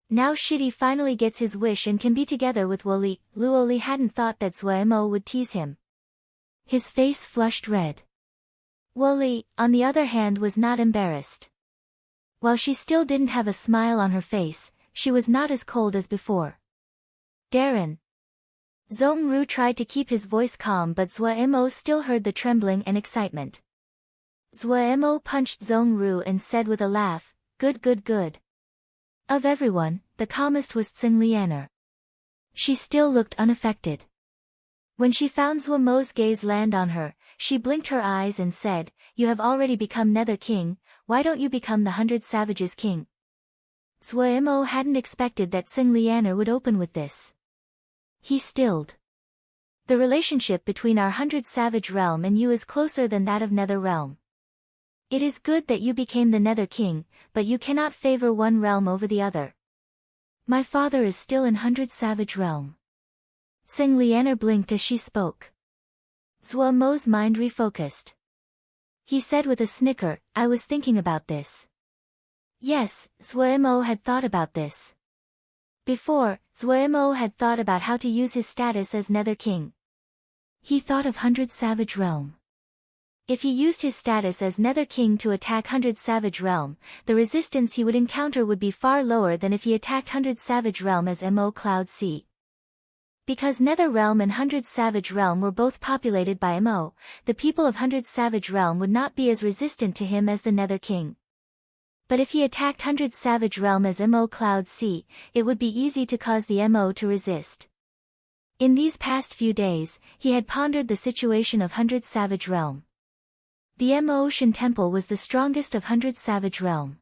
Now Shitty finally gets his wish and can be together with Woli. Luoli hadn't thought that Zhuemo would tease him. His face flushed red. Woli, on the other hand, was not embarrassed. While she still didn't have a smile on her face, she was not as cold as before. Darren. Zhongru tried to keep his voice calm but Zhuemo still heard the trembling and excitement. Zhuemo punched Zhongru and said with a laugh, "Good good good." Of everyone, the calmest was Xinglianer. She still looked unaffected. When she found Zhuemo's gaze land on her, she blinked her eyes and said, "You have already become Nether King, why don't you become the 100 Savages King?" Zhuemo hadn't expected that Xinglianer would open with this. He stilled. "The relationship between our 100 Savage Realm and you is closer than that of Nether Realm. It is good that you became the Nether King, but you cannot favor one realm over the other. My father is still in 100 Savage Realm." Xinglianer blinked as she spoke. Zhuemo's mind refocused. He said with a snicker, "I was thinking about this." Yes, Zhuemo had thought about this. Before, Zhuemo had thought about how to use his status as Nether King. He thought of 100 Savage Realm. If he used his status as Nether King to attack 100 Savage Realm, the resistance he would encounter would be far lower than if he attacked 100 Savage Realm as Mo Cloud Sea. Because Nether Realm and Hundred Savage Realm were both populated by Mo, the people of Hundred Savage Realm would not be as resistant to him as the Nether King. But if he attacked Hundred Savage Realm as Mo Cloud Sea, it would be easy to cause the Mo to resist. In these past few days, he had pondered the situation of Hundred Savage Realm. The Mo Ocean Temple was the strongest of Hundred Savage Realm.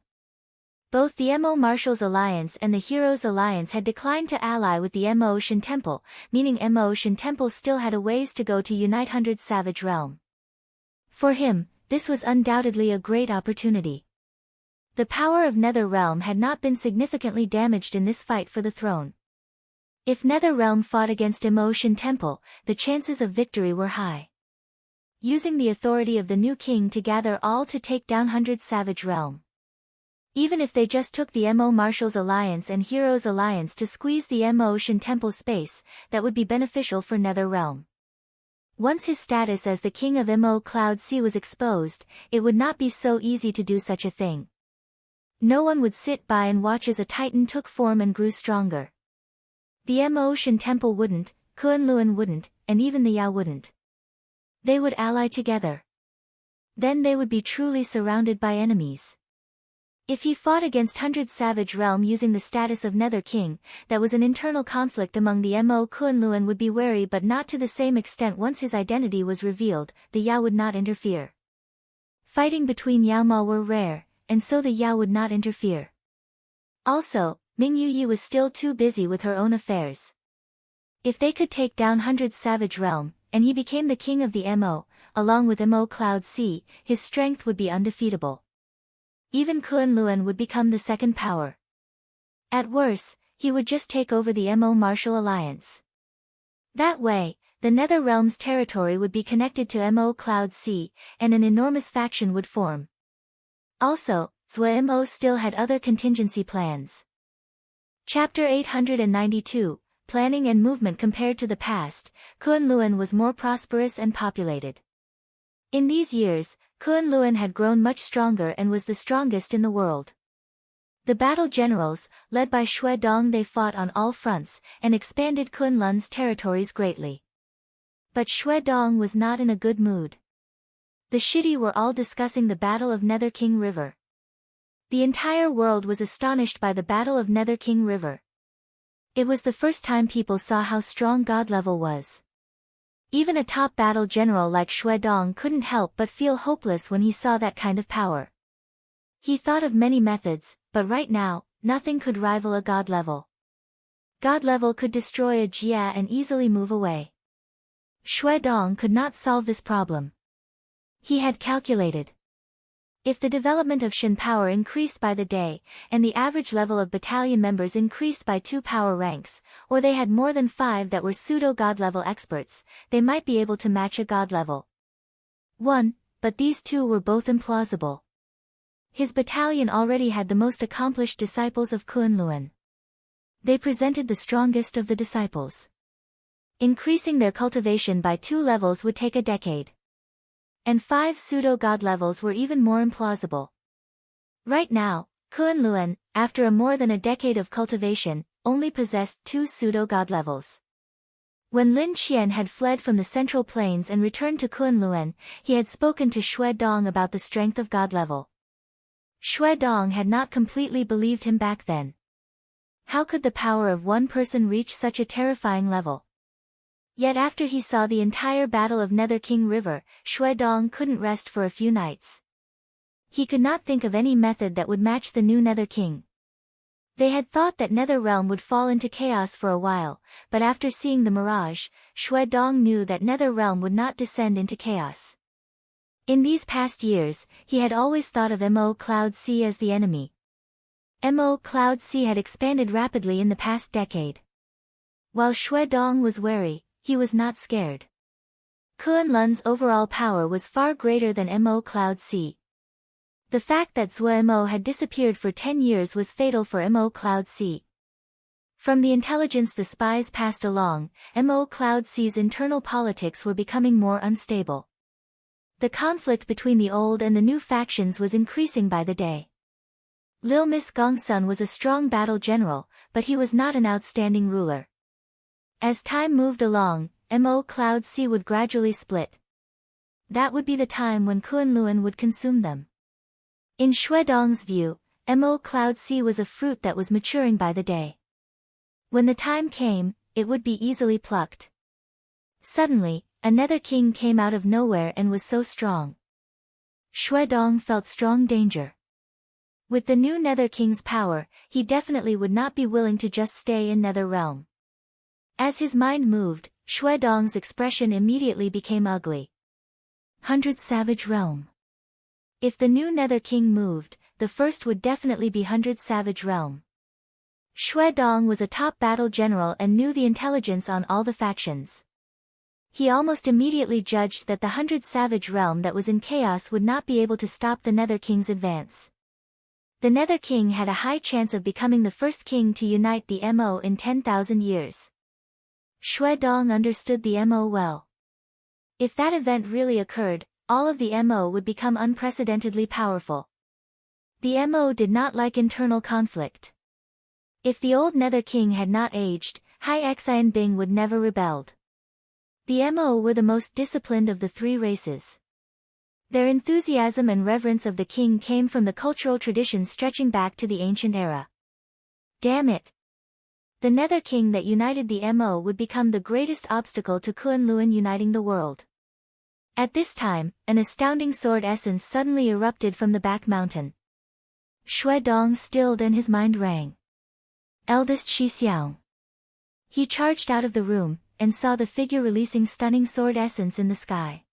Both the Mo Marshals Alliance and the Heroes Alliance had declined to ally with the Mo Ocean Temple, meaning Mo Ocean Temple still had a ways to go to unite Hundred Savage Realm. For him, this was undoubtedly a great opportunity. The power of Nether Realm had not been significantly damaged in this fight for the throne. If Nether Realm fought against Mo Ocean Temple, the chances of victory were high. Using the authority of the new king to gather all to take down Hundred Savage Realm. Even if they just took the Mo Marshals Alliance and Heroes Alliance to squeeze the Mo Ocean Temple space, that would be beneficial for Nether Realm. Once his status as the king of Mo Cloud Sea was exposed, it would not be so easy to do such a thing. No one would sit by and watch as a titan took form and grew stronger. The Mo Ocean Temple wouldn't, Kunlun wouldn't, and even the Ya wouldn't. They would ally together. Then they would be truly surrounded by enemies. If he fought against Hundred Savage Realm using the status of Nether King, that was an internal conflict among the Mo Kunlun would be wary, but not to the same extent. Once his identity was revealed, the Ya would not interfere. Fighting between Yaoma were rare, and so the Ya would not interfere. Also, Ming Yuyi was still too busy with her own affairs. If they could take down Hundred Savage Realm, and he became the king of the Mo, along with Mo Cloud Sea, his strength would be undefeatable. Even Kunlun would become the second power. At worst, he would just take over the Mo Martial Alliance. That way, the Nether Realm's territory would be connected to Mo Cloud Sea, and an enormous faction would form. Also, Zwe Mo still had other contingency plans. Chapter 892, Planning and Movement. Compared to the past, Kunlun was more prosperous and populated. In these years, Kunlun had grown much stronger and was the strongest in the world. The battle generals, led by Xue Dong, they fought on all fronts, and expanded Kunlun's territories greatly. But Xue Dong was not in a good mood. The Shidi were all discussing the Battle of Nether King River. The entire world was astonished by the Battle of Nether King River. It was the first time people saw how strong God level was. Even a top battle general like Xue Dong couldn't help but feel hopeless when he saw that kind of power. He thought of many methods, but right now, nothing could rival a God level. God level could destroy a Jia and easily move away. Xue Dong could not solve this problem. He had calculated. If the development of Shen power increased by the day, and the average level of battalion members increased by 2 power ranks, or they had more than 5 that were pseudo-god level experts, they might be able to match a god level 1, but these two were both implausible. His battalion already had the most accomplished disciples of Kunlun. They presented the strongest of the disciples. Increasing their cultivation by 2 levels would take a decade. And 5 pseudo-god levels were even more implausible. Right now, Kunlun, after more than a decade of cultivation, only possessed 2 pseudo-god levels. When Lin Qian had fled from the Central Plains and returned to Kunlun, he had spoken to Xue Dong about the strength of god level. Xue Dong had not completely believed him back then. How could the power of one person reach such a terrifying level? Yet after he saw the entire Battle of Nether King River, Xue Dong couldn't rest for a few nights. He could not think of any method that would match the new Nether King. They had thought that Nether Realm would fall into chaos for a while, but after seeing the mirage, Xue Dong knew that Nether Realm would not descend into chaos. In these past years, he had always thought of Mo Cloud Sea as the enemy. Mo Cloud Sea had expanded rapidly in the past decade. While Xue Dong was wary, he was not scared. Kunlun's overall power was far greater than Mo Cloud Sea. The fact that Zwe Mo had disappeared for 10 years was fatal for Mo Cloud Sea. From the intelligence the spies passed along, Mo Cloud Sea's internal politics were becoming more unstable. The conflict between the old and the new factions was increasing by the day. Lil Miss Gongsun was a strong battle general, but he was not an outstanding ruler. As time moved along, Mo Cloud Sea would gradually split. That would be the time when Kunlun would consume them. In Shuedong's view, Mo Cloud Sea was a fruit that was maturing by the day. When the time came, it would be easily plucked. Suddenly, a Nether King came out of nowhere and was so strong. Shuedong felt strong danger. With the new Nether King's power, he definitely would not be willing to just stay in Nether Realm. As his mind moved, Shuedong's expression immediately became ugly. 100 Savage Realm. If the new Nether King moved, the first would definitely be 100 Savage Realm. Shuedong was a top battle general and knew the intelligence on all the factions. He almost immediately judged that the 100 Savage Realm that was in chaos would not be able to stop the Nether King's advance. The Nether King had a high chance of becoming the first king to unite the Mo in 10,000 years. Shuedong understood the Mo well. If that event really occurred, all of the Mo would become unprecedentedly powerful. The Mo did not like internal conflict. If the old Nether King had not aged, Hai Xian Bing would never rebelled. The Mo were the most disciplined of the three races. Their enthusiasm and reverence of the king came from the cultural traditions stretching back to the ancient era. Damn it! The Nether King that united the Mo would become the greatest obstacle to Kunlun uniting the world. At this time, an astounding sword essence suddenly erupted from the back mountain. Shuedong stilled and his mind rang. Eldest Shixiang. He charged out of the room, and saw the figure releasing stunning sword essence in the sky.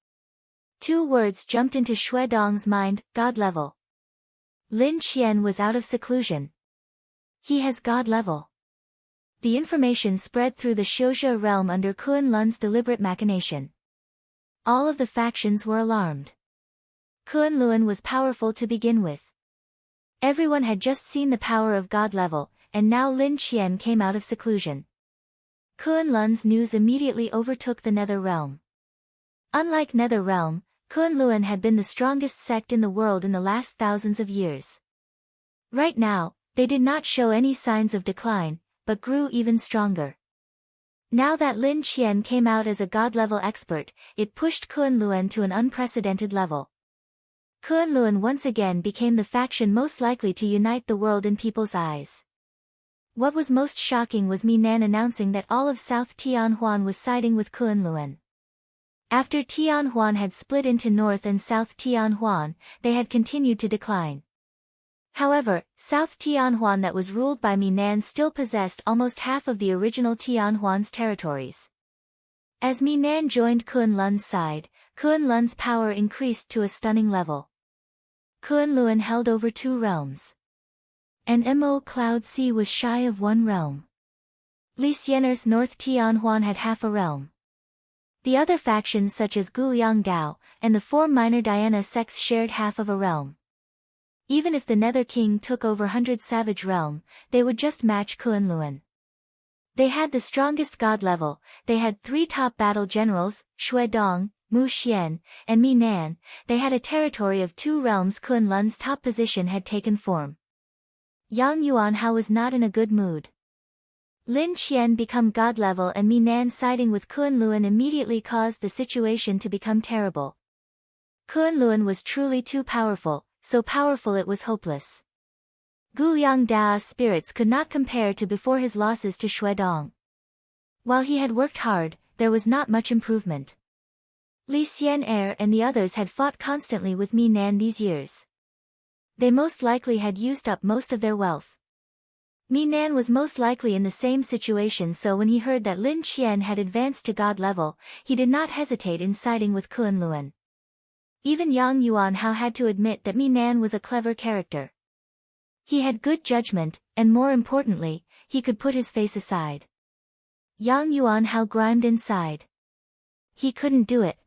Two words jumped into Shuedong's mind, God level. Lin Qian was out of seclusion. He has God level. The information spread through the Xiuzhe realm under Kunlun's deliberate machination. All of the factions were alarmed. Kunlun was powerful to begin with. Everyone had just seen the power of God level, and now Lin Qian came out of seclusion. Kunlun's news immediately overtook the Nether Realm. Unlike Nether Realm, Kunlun had been the strongest sect in the world in the last thousands of years. Right now, they did not show any signs of decline, but grew even stronger. Now that Lin Qian came out as a god-level expert, it pushed Kunlun to an unprecedented level. Kunlun once again became the faction most likely to unite the world in people's eyes. What was most shocking was Minan announcing that all of South Tianhuan was siding with Kunlun. After Tianhuan had split into North and South Tianhuan, they had continued to decline. However, South Tianhuan that was ruled by Minan still possessed almost half of the original Tianhuan's territories. As Minan joined Kunlun's side, Kunlun's power increased to a stunning level. Kunlun held over 2 realms. And Mo Cloud Sea was shy of 1 realm. Li Xianer's North Tianhuan had half a realm. The other factions such as Guliang Dao, and the 4 minor Diana sects shared half of a realm. Even if the Nether King took over 100 Savage Realm, they would just match Kunlun. They had the strongest god level, they had 3 top battle generals, Shuedong, Mu Xian, and Minan. They had a territory of 2 realms. Kunlun's top position had taken form. Yang Yuanhao was not in a good mood. Lin Qian become god level and Minan siding with Kunlun immediately caused the situation to become terrible. Kunlun was truly too powerful, so powerful it was hopeless. Guliang Da's spirits could not compare to before his losses to Shuedong. While he had worked hard, there was not much improvement. Li Xianer and the others had fought constantly with Minan these years. They most likely had used up most of their wealth. Minan was most likely in the same situation, so when he heard that Lin Qian had advanced to god level, he did not hesitate in siding with Kunlun. Even Yang Yuanhao had to admit that Minan was a clever character. He had good judgment, and more importantly, he could put his face aside. Yang Yuanhao grimed inside. He couldn't do it.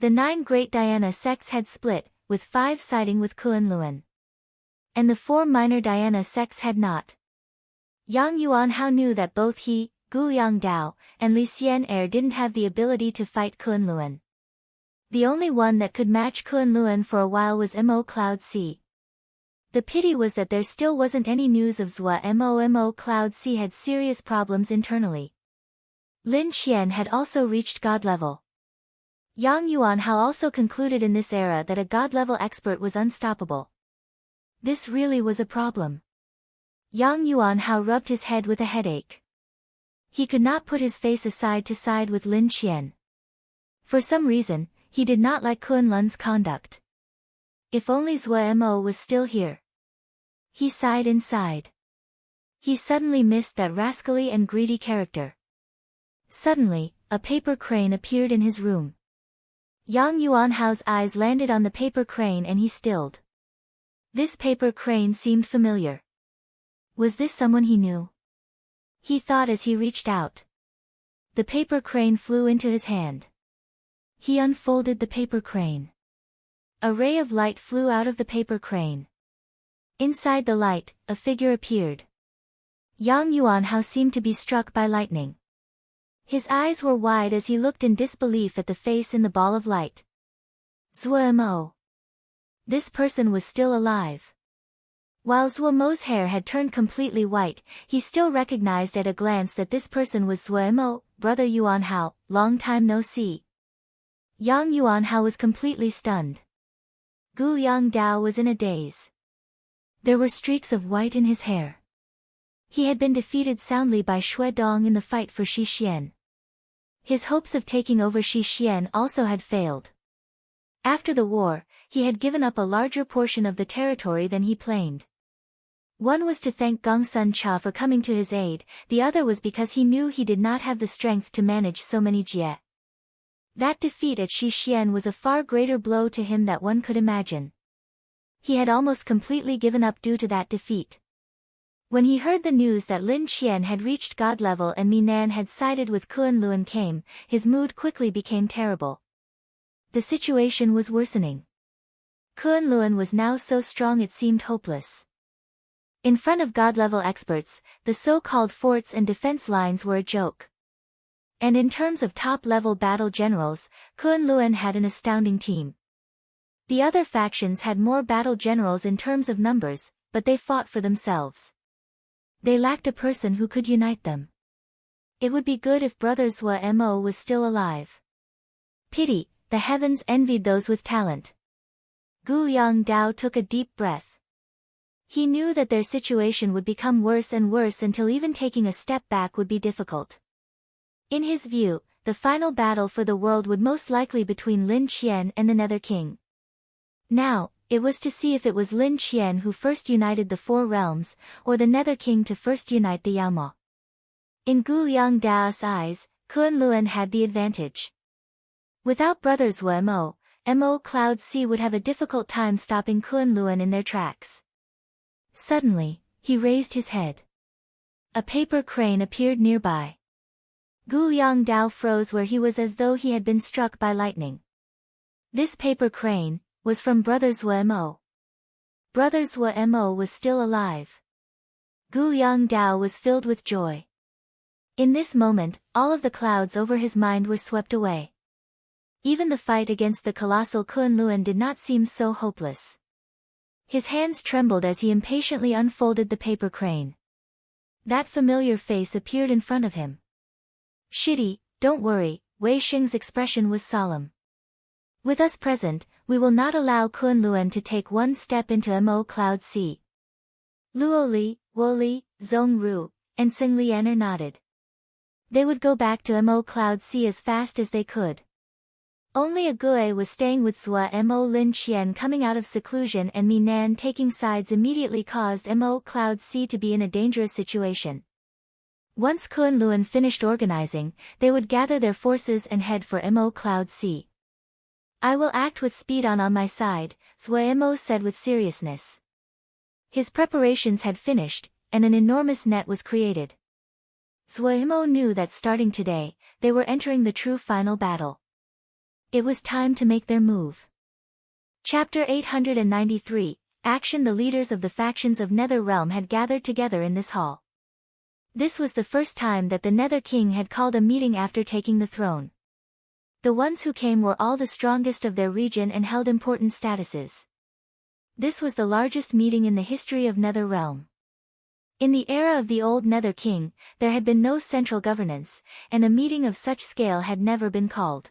The 9 great Diana sects had split, with 5 siding with Kunlun. And the 4 minor Diana sects had not. Yang Yuanhao knew that both he, Guliang Dao, and Li Xianer didn't have the ability to fight Kunlun. The only one that could match Kunlun for a while was Mo Cloud Sea. The pity was that there still wasn't any news of Zhua. Mo Cloud Sea had serious problems internally. Lin Qian had also reached god level. Yang Yuanhao also concluded in this era that a god-level expert was unstoppable. This really was a problem. Yang Yuanhao rubbed his head with a headache. He could not put his face aside to side with Lin Qian. For some reason, he did not like Kunlun's conduct. If only Zhou Mo was still here. He sighed inside. He suddenly missed that rascally and greedy character. Suddenly, a paper crane appeared in his room. Yang Yuanhao's eyes landed on the paper crane and he stilled. This paper crane seemed familiar. Was this someone he knew? He thought as he reached out. The paper crane flew into his hand. He unfolded the paper crane. A ray of light flew out of the paper crane. Inside the light, a figure appeared. Yang Yuanhao seemed to be struck by lightning. His eyes were wide as he looked in disbelief at the face in the ball of light. Zhou Mo. This person was still alive. While Zhou Mo's hair had turned completely white, he still recognized at a glance that this person was Zhou Mo, brother Yuanhao, long time no see. Yang Yuanhao was completely stunned. Gu Yang Dao was in a daze. There were streaks of white in his hair. He had been defeated soundly by Xue Dong in the fight for Xixian. His hopes of taking over Xixian also had failed. After the war, he had given up a larger portion of the territory than he planned. One was to thank Gongsun Cha for coming to his aid, the other was because he knew he did not have the strength to manage so many jie. That defeat at Xixian was a far greater blow to him than one could imagine. He had almost completely given up due to that defeat. When he heard the news that Lin Qian had reached god level and Minan had sided with Kunlun came, his mood quickly became terrible. The situation was worsening. Kunlun was now so strong it seemed hopeless. In front of god-level experts, the so-called forts and defense lines were a joke. And in terms of top-level battle generals, Kunlun had an astounding team. The other factions had more battle generals in terms of numbers, but they fought for themselves. They lacked a person who could unite them. It would be good if Brother Zhou Mo was still alive. Pity, the heavens envied those with talent. Gu Yang Dao took a deep breath. He knew that their situation would become worse and worse until even taking a step back would be difficult. In his view, the final battle for the world would most likely be between Lin Qian and the Nether King. Now, it was to see if it was Lin Qian who first united the four realms, or the Nether King to first unite the Yaoma. In Gu Yang Dao's eyes, Kunlun had the advantage. Without brothers Zhou Mo, Cloud Sea would have a difficult time stopping Kunlun in their tracks. Suddenly, he raised his head. A paper crane appeared nearby. Gu Yang Dao froze where he was as though he had been struck by lightning. This paper crane was from Brother Zhou Mo. Brother Zhou Mo was still alive. Gu Yang Dao was filled with joy. In this moment, all of the clouds over his mind were swept away. Even the fight against the colossal Kunlun did not seem so hopeless. His hands trembled as he impatiently unfolded the paper crane. That familiar face appeared in front of him. Shitty, don't worry, Wei Xing's expression was solemn. With us present, we will not allow Kunlun to take one step into Mo Cloud Sea. Luo Li, Wo Li, Zhong Ru, and Xing Lianer nodded. They would go back to Mo Cloud Sea as fast as they could. Only a Gue was staying with Zhou Mo. Lin Qian coming out of seclusion and Minan taking sides immediately caused Mo Cloud Sea to be in a dangerous situation. Once Kunlun finished organizing, they would gather their forces and head for Mo Cloud Sea. I will act with speed on my side, Zhou Mo said with seriousness. His preparations had finished, and an enormous net was created. Zhou Mo knew that starting today, they were entering the true final battle. It was time to make their move. Chapter 893, Action. The leaders of the factions of Nether Realm had gathered together in this hall. This was the first time that the Nether King had called a meeting after taking the throne. The ones who came were all the strongest of their region and held important statuses. This was the largest meeting in the history of Nether Realm. In the era of the old Nether King, there had been no central governance, and a meeting of such scale had never been called.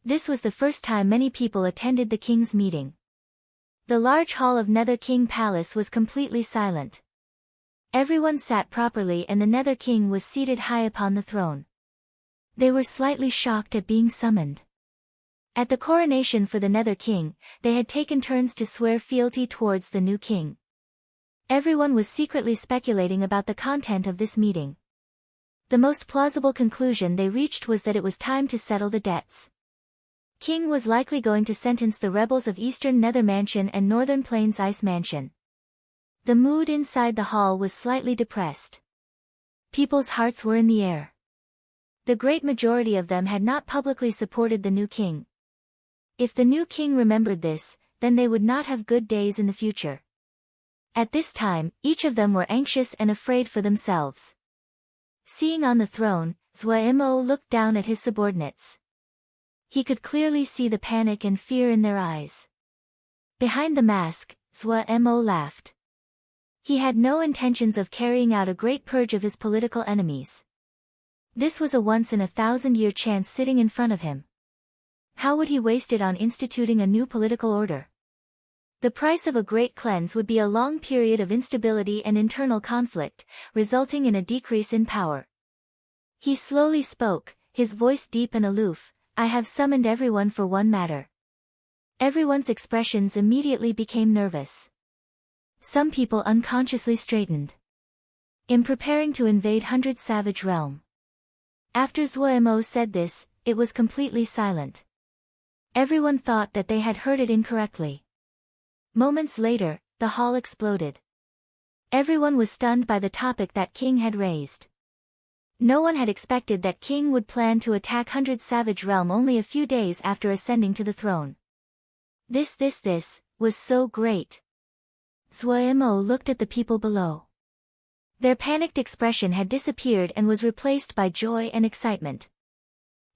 This was the first time many people attended the king's meeting. The large hall of Nether King Palace was completely silent. Everyone sat properly and the Nether King was seated high upon the throne. They were slightly shocked at being summoned. At the coronation for the Nether King, they had taken turns to swear fealty towards the new king. Everyone was secretly speculating about the content of this meeting. The most plausible conclusion they reached was that it was time to settle the debts. King was likely going to sentence the rebels of Eastern Nether Mansion and Northern Plains Ice Mansion. The mood inside the hall was slightly depressed. People's hearts were in the air. The great majority of them had not publicly supported the new king. If the new king remembered this, then they would not have good days in the future. At this time, each of them were anxious and afraid for themselves. Seeing on the throne, Zhuo looked down at his subordinates. He could clearly see the panic and fear in their eyes. Behind the mask, Zhuo laughed. He had no intentions of carrying out a great purge of his political enemies. This was a once-in-a-thousand-year chance sitting in front of him. How would he waste it on instituting a new political order? The price of a great cleanse would be a long period of instability and internal conflict, resulting in a decrease in power. He slowly spoke, his voice deep and aloof. I have summoned everyone for one matter. Everyone's expressions immediately became nervous. Some people unconsciously straightened. In preparing to invade 100 Savage Realm. After Zhuo said this, it was completely silent. Everyone thought that they had heard it incorrectly. Moments later, the hall exploded. Everyone was stunned by the topic that King had raised. No one had expected that King would plan to attack 100 Savage Realm only a few days after ascending to the throne. This was so great. Zhuo looked at the people below. Their panicked expression had disappeared and was replaced by joy and excitement.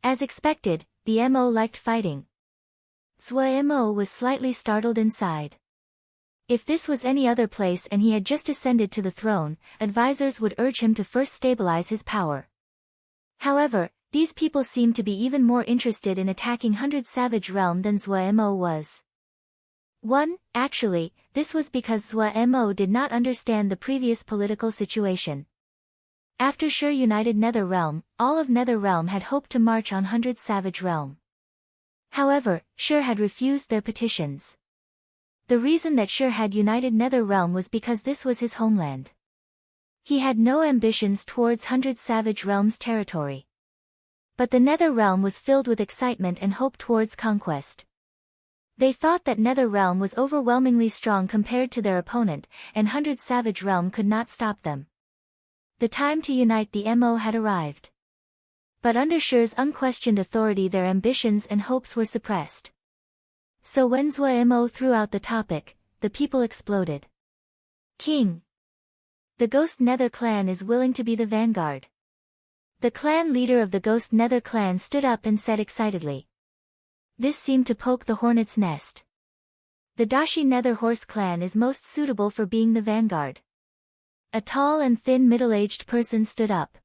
As expected, the Mo liked fighting. Zhuo was slightly startled inside. If this was any other place and he had just ascended to the throne, advisors would urge him to first stabilize his power. However, these people seemed to be even more interested in attacking 100 Savage Realm than Zhuo was. Actually, this was because Zhuo did not understand the previous political situation. After Shur united Nether Realm, all of Nether Realm had hoped to march on 100 Savage Realm. However, Shur had refused their petitions. The reason that Shur had united Nether Realm was because this was his homeland. He had no ambitions towards 100 Savage Realm's territory. But the Nether Realm was filled with excitement and hope towards conquest. They thought that Nether Realm was overwhelmingly strong compared to their opponent, and 100 Savage Realm could not stop them. The time to unite the Mo had arrived. But under Shur's unquestioned authority their ambitions and hopes were suppressed. So when Zhuo threw out the topic, the people exploded. King! The Ghost Nether clan is willing to be the vanguard. The clan leader of the Ghost Nether clan stood up and said excitedly. This seemed to poke the hornet's nest. The Dashi Nether Horse clan is most suitable for being the vanguard. A tall and thin middle-aged person stood up.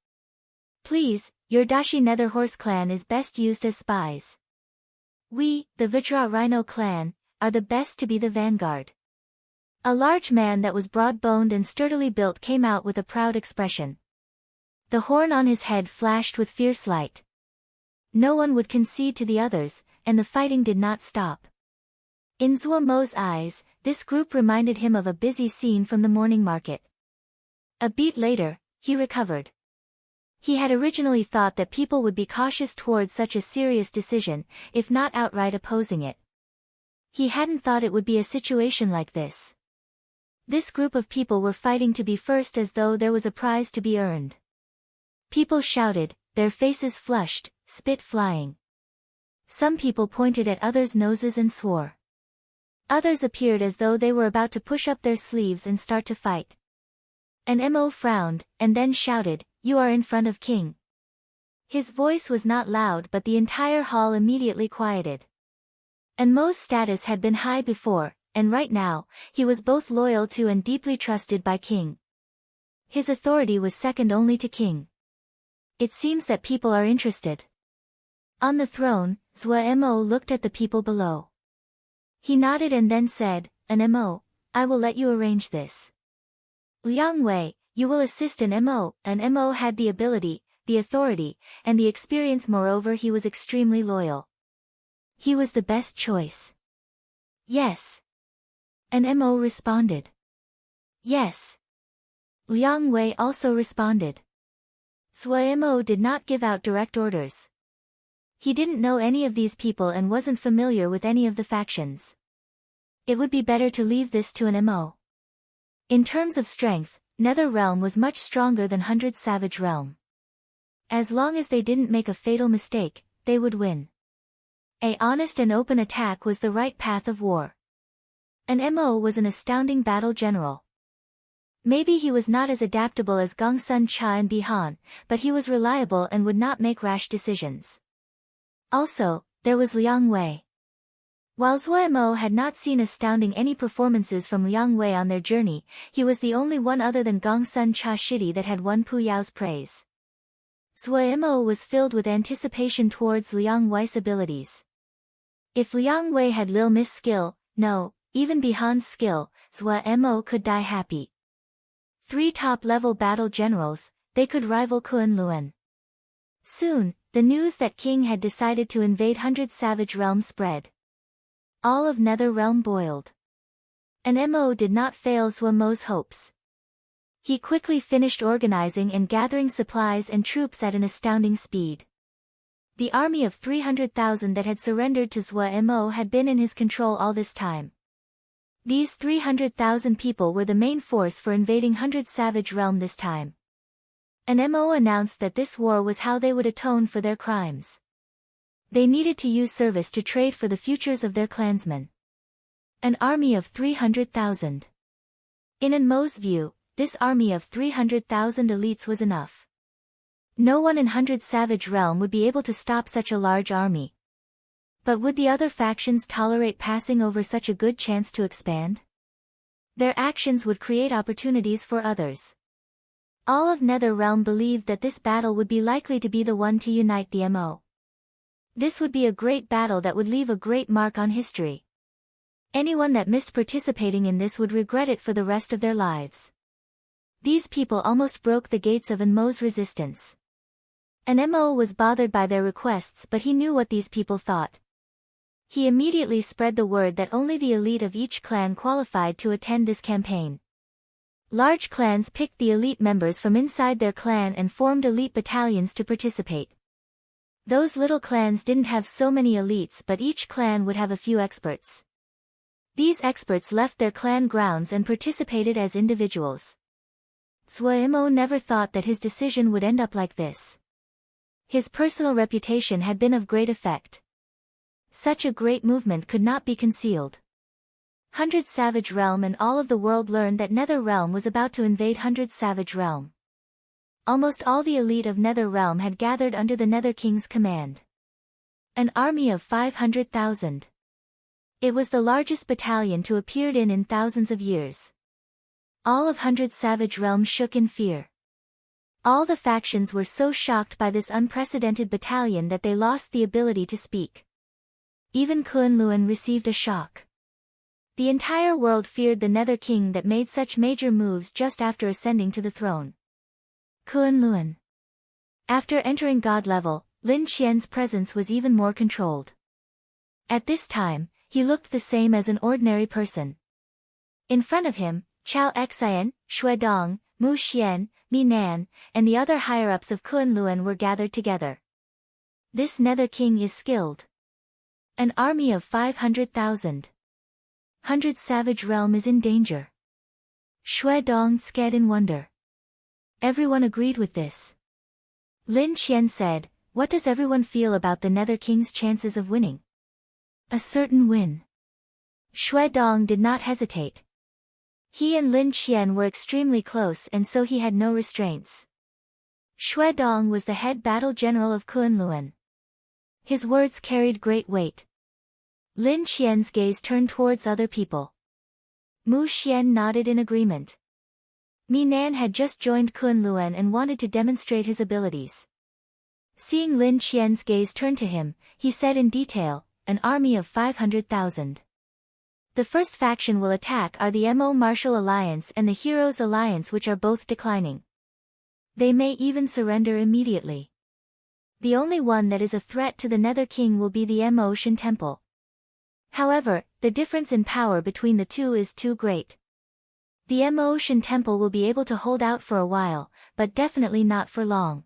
Please, your Dashi Nether Horse clan is best used as spies. We, the Vajra Rhino clan, are the best to be the vanguard. A large man that was broad-boned and sturdily built came out with a proud expression. The horn on his head flashed with fierce light. No one would concede to the others, and the fighting did not stop. In Zhuo's eyes, this group reminded him of a busy scene from the morning market. A beat later, he recovered. He had originally thought that people would be cautious towards such a serious decision, if not outright opposing it. He hadn't thought it would be a situation like this. This group of people were fighting to be first as though there was a prize to be earned. People shouted, their faces flushed, spit flying. Some people pointed at others' noses and swore. Others appeared as though they were about to push up their sleeves and start to fight. An Mo frowned, and then shouted, "You are in front of King." His voice was not loud but the entire hall immediately quieted. And Mo's status had been high before, and right now, he was both loyal to and deeply trusted by King. His authority was second only to King. It seems that people are interested. On the throne, Zhuo Mo looked at the people below. He nodded and then said, "An Mo, I will let you arrange this. Liang Wei, you will assist an Mo." An Mo had the ability, the authority, and the experience. Moreover, he was extremely loyal. He was the best choice. Yes. An Mo responded. Yes. Liang Wei also responded. Zhuo Mo did not give out direct orders. He didn't know any of these people and wasn't familiar with any of the factions. It would be better to leave this to an Mo. In terms of strength, Nether Realm was much stronger than 100 Savage Realm. As long as they didn't make a fatal mistake, they would win. An honest and open attack was the right path of war. An Mo was an astounding battle general. Maybe he was not as adaptable as Gongsun Cha and Bihan, but he was reliable and would not make rash decisions. Also, there was Liang Wei. While Zhuo Mo had not seen astounding any performances from Liang Wei on their journey, he was the only one other than Gongsun Cha Shidi that had won Pu Yao's praise. Zhuo Mo was filled with anticipation towards Liang Wei's abilities. If Liang Wei had Lil Miss skill, no, even Bihan's skill, Zhuo Mo could die happy. 3 top-level battle generals, they could rival Kun Luan. Soon, the news that King had decided to invade 100 Savage Realm spread. All of Nether Realm boiled. An Mo did not fail Zhuo Mo's hopes. He quickly finished organizing and gathering supplies and troops at an astounding speed. The army of 300,000 that had surrendered to Zhuo Mo had been in his control all this time. These 300,000 people were the main force for invading 100 Savage Realm this time. An Mo announced that this war was how they would atone for their crimes. They needed to use service to trade for the futures of their clansmen. An army of 300,000. In An Mo's view, this army of 300,000 elites was enough. No one in 100 Savage Realm would be able to stop such a large army. But would the other factions tolerate passing over such a good chance to expand? Their actions would create opportunities for others. All of Nether Realm believed that this battle would be likely to be the one to unite the Mo. This would be a great battle that would leave a great mark on history. Anyone that missed participating in this would regret it for the rest of their lives. These people almost broke the gates of An Mo's resistance. An Mo was bothered by their requests, but he knew what these people thought. He immediately spread the word that only the elite of each clan qualified to attend this campaign. Large clans picked the elite members from inside their clan and formed elite battalions to participate. Those little clans didn't have so many elites, but each clan would have a few experts. These experts left their clan grounds and participated as individuals. Zhuo Mo never thought that his decision would end up like this. His personal reputation had been of great effect. Such a great movement could not be concealed. 100 Savage Realm and all of the world learned that Nether Realm was about to invade 100 Savage Realm. Almost all the elite of Nether Realm had gathered under the Nether King's command. An army of 500,000. It was the largest battalion to appear in thousands of years. All of 100 Savage Realm shook in fear. All the factions were so shocked by this unprecedented battalion that they lost the ability to speak. Even Kun Luan received a shock. The entire world feared the Nether King that made such major moves just after ascending to the throne. Kun Luan. After entering God level, Lin Qian's presence was even more controlled. At this time, he looked the same as an ordinary person. In front of him, Chao Xian, Shui Dong, Mu Xian, Mi Nan, and the other higher-ups of Kun Luan were gathered together. This Nether King is skilled. An army of 500,000. 100 Savage Realm is in danger. Shui Dong scared in wonder. Everyone agreed with this. Lin Qian said, "What does everyone feel about the Nether King's chances of winning?" "A certain win." Shui Dong did not hesitate. He and Lin Qian were extremely close and so he had no restraints. Shui Dong was the head battle general of Kun Luan. His words carried great weight. Lin Qian's gaze turned towards other people. Mu Xian nodded in agreement. Mi Nan had just joined Kunlun and wanted to demonstrate his abilities. Seeing Lin Qian's gaze turn to him, he said in detail, an army of 500,000. The first faction will attack are the Mo Martial Alliance and the Heroes Alliance, which are both declining. They may even surrender immediately. The only one that is a threat to the Nether King will be the Mo Shin Temple. However, the difference in power between the two is too great. The Mo Shin Temple will be able to hold out for a while, but definitely not for long.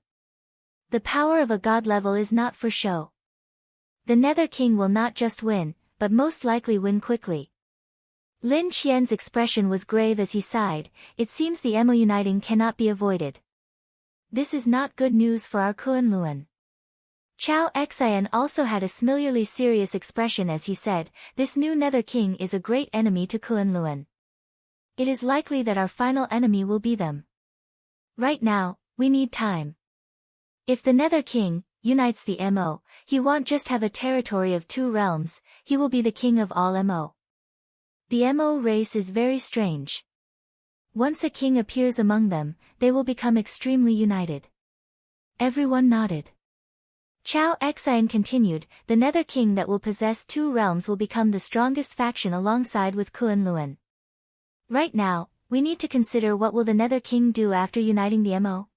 The power of a god level is not for show. The Nether King will not just win, but most likely win quickly. Lin Qian's expression was grave as he sighed. It seems the Mo uniting cannot be avoided. This is not good news for our Kunlun. Chao Xian also had a similarly serious expression as he said, this new Nether King is a great enemy to Kunlun. It is likely that our final enemy will be them. Right now, we need time. If the Nether King unites the Mo, he won't just have a territory of 2 realms, he will be the king of all Mo. The Mo race is very strange. Once a king appears among them, they will become extremely united. Everyone nodded. Chao Xian continued, the Nether King that will possess 2 realms will become the strongest faction alongside with Kunlun. Right now, we need to consider what will the Nether King do after uniting the Mo.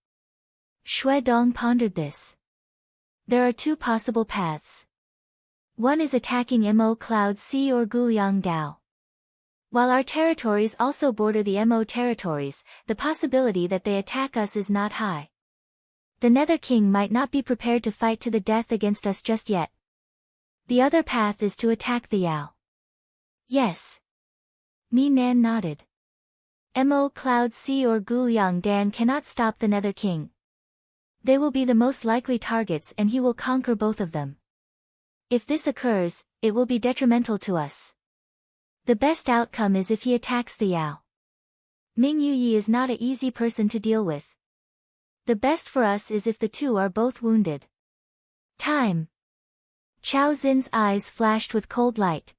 Shui Dong pondered this. There are 2 possible paths. One is attacking Mo Cloud Sea or Guliang Dao. While our territories also border the Mo territories, the possibility that they attack us is not high. The Nether King might not be prepared to fight to the death against us just yet. The other path is to attack the Yao. Yes. Mi Nan nodded. Mo Cloud Sea or Guliang Dan cannot stop the Nether King. They will be the most likely targets and he will conquer both of them. If this occurs, it will be detrimental to us. The best outcome is if he attacks the Yao. Ming Yuyi is not an easy person to deal with. The best for us is if the 2 are both wounded. Time. Chao Xin's eyes flashed with cold light.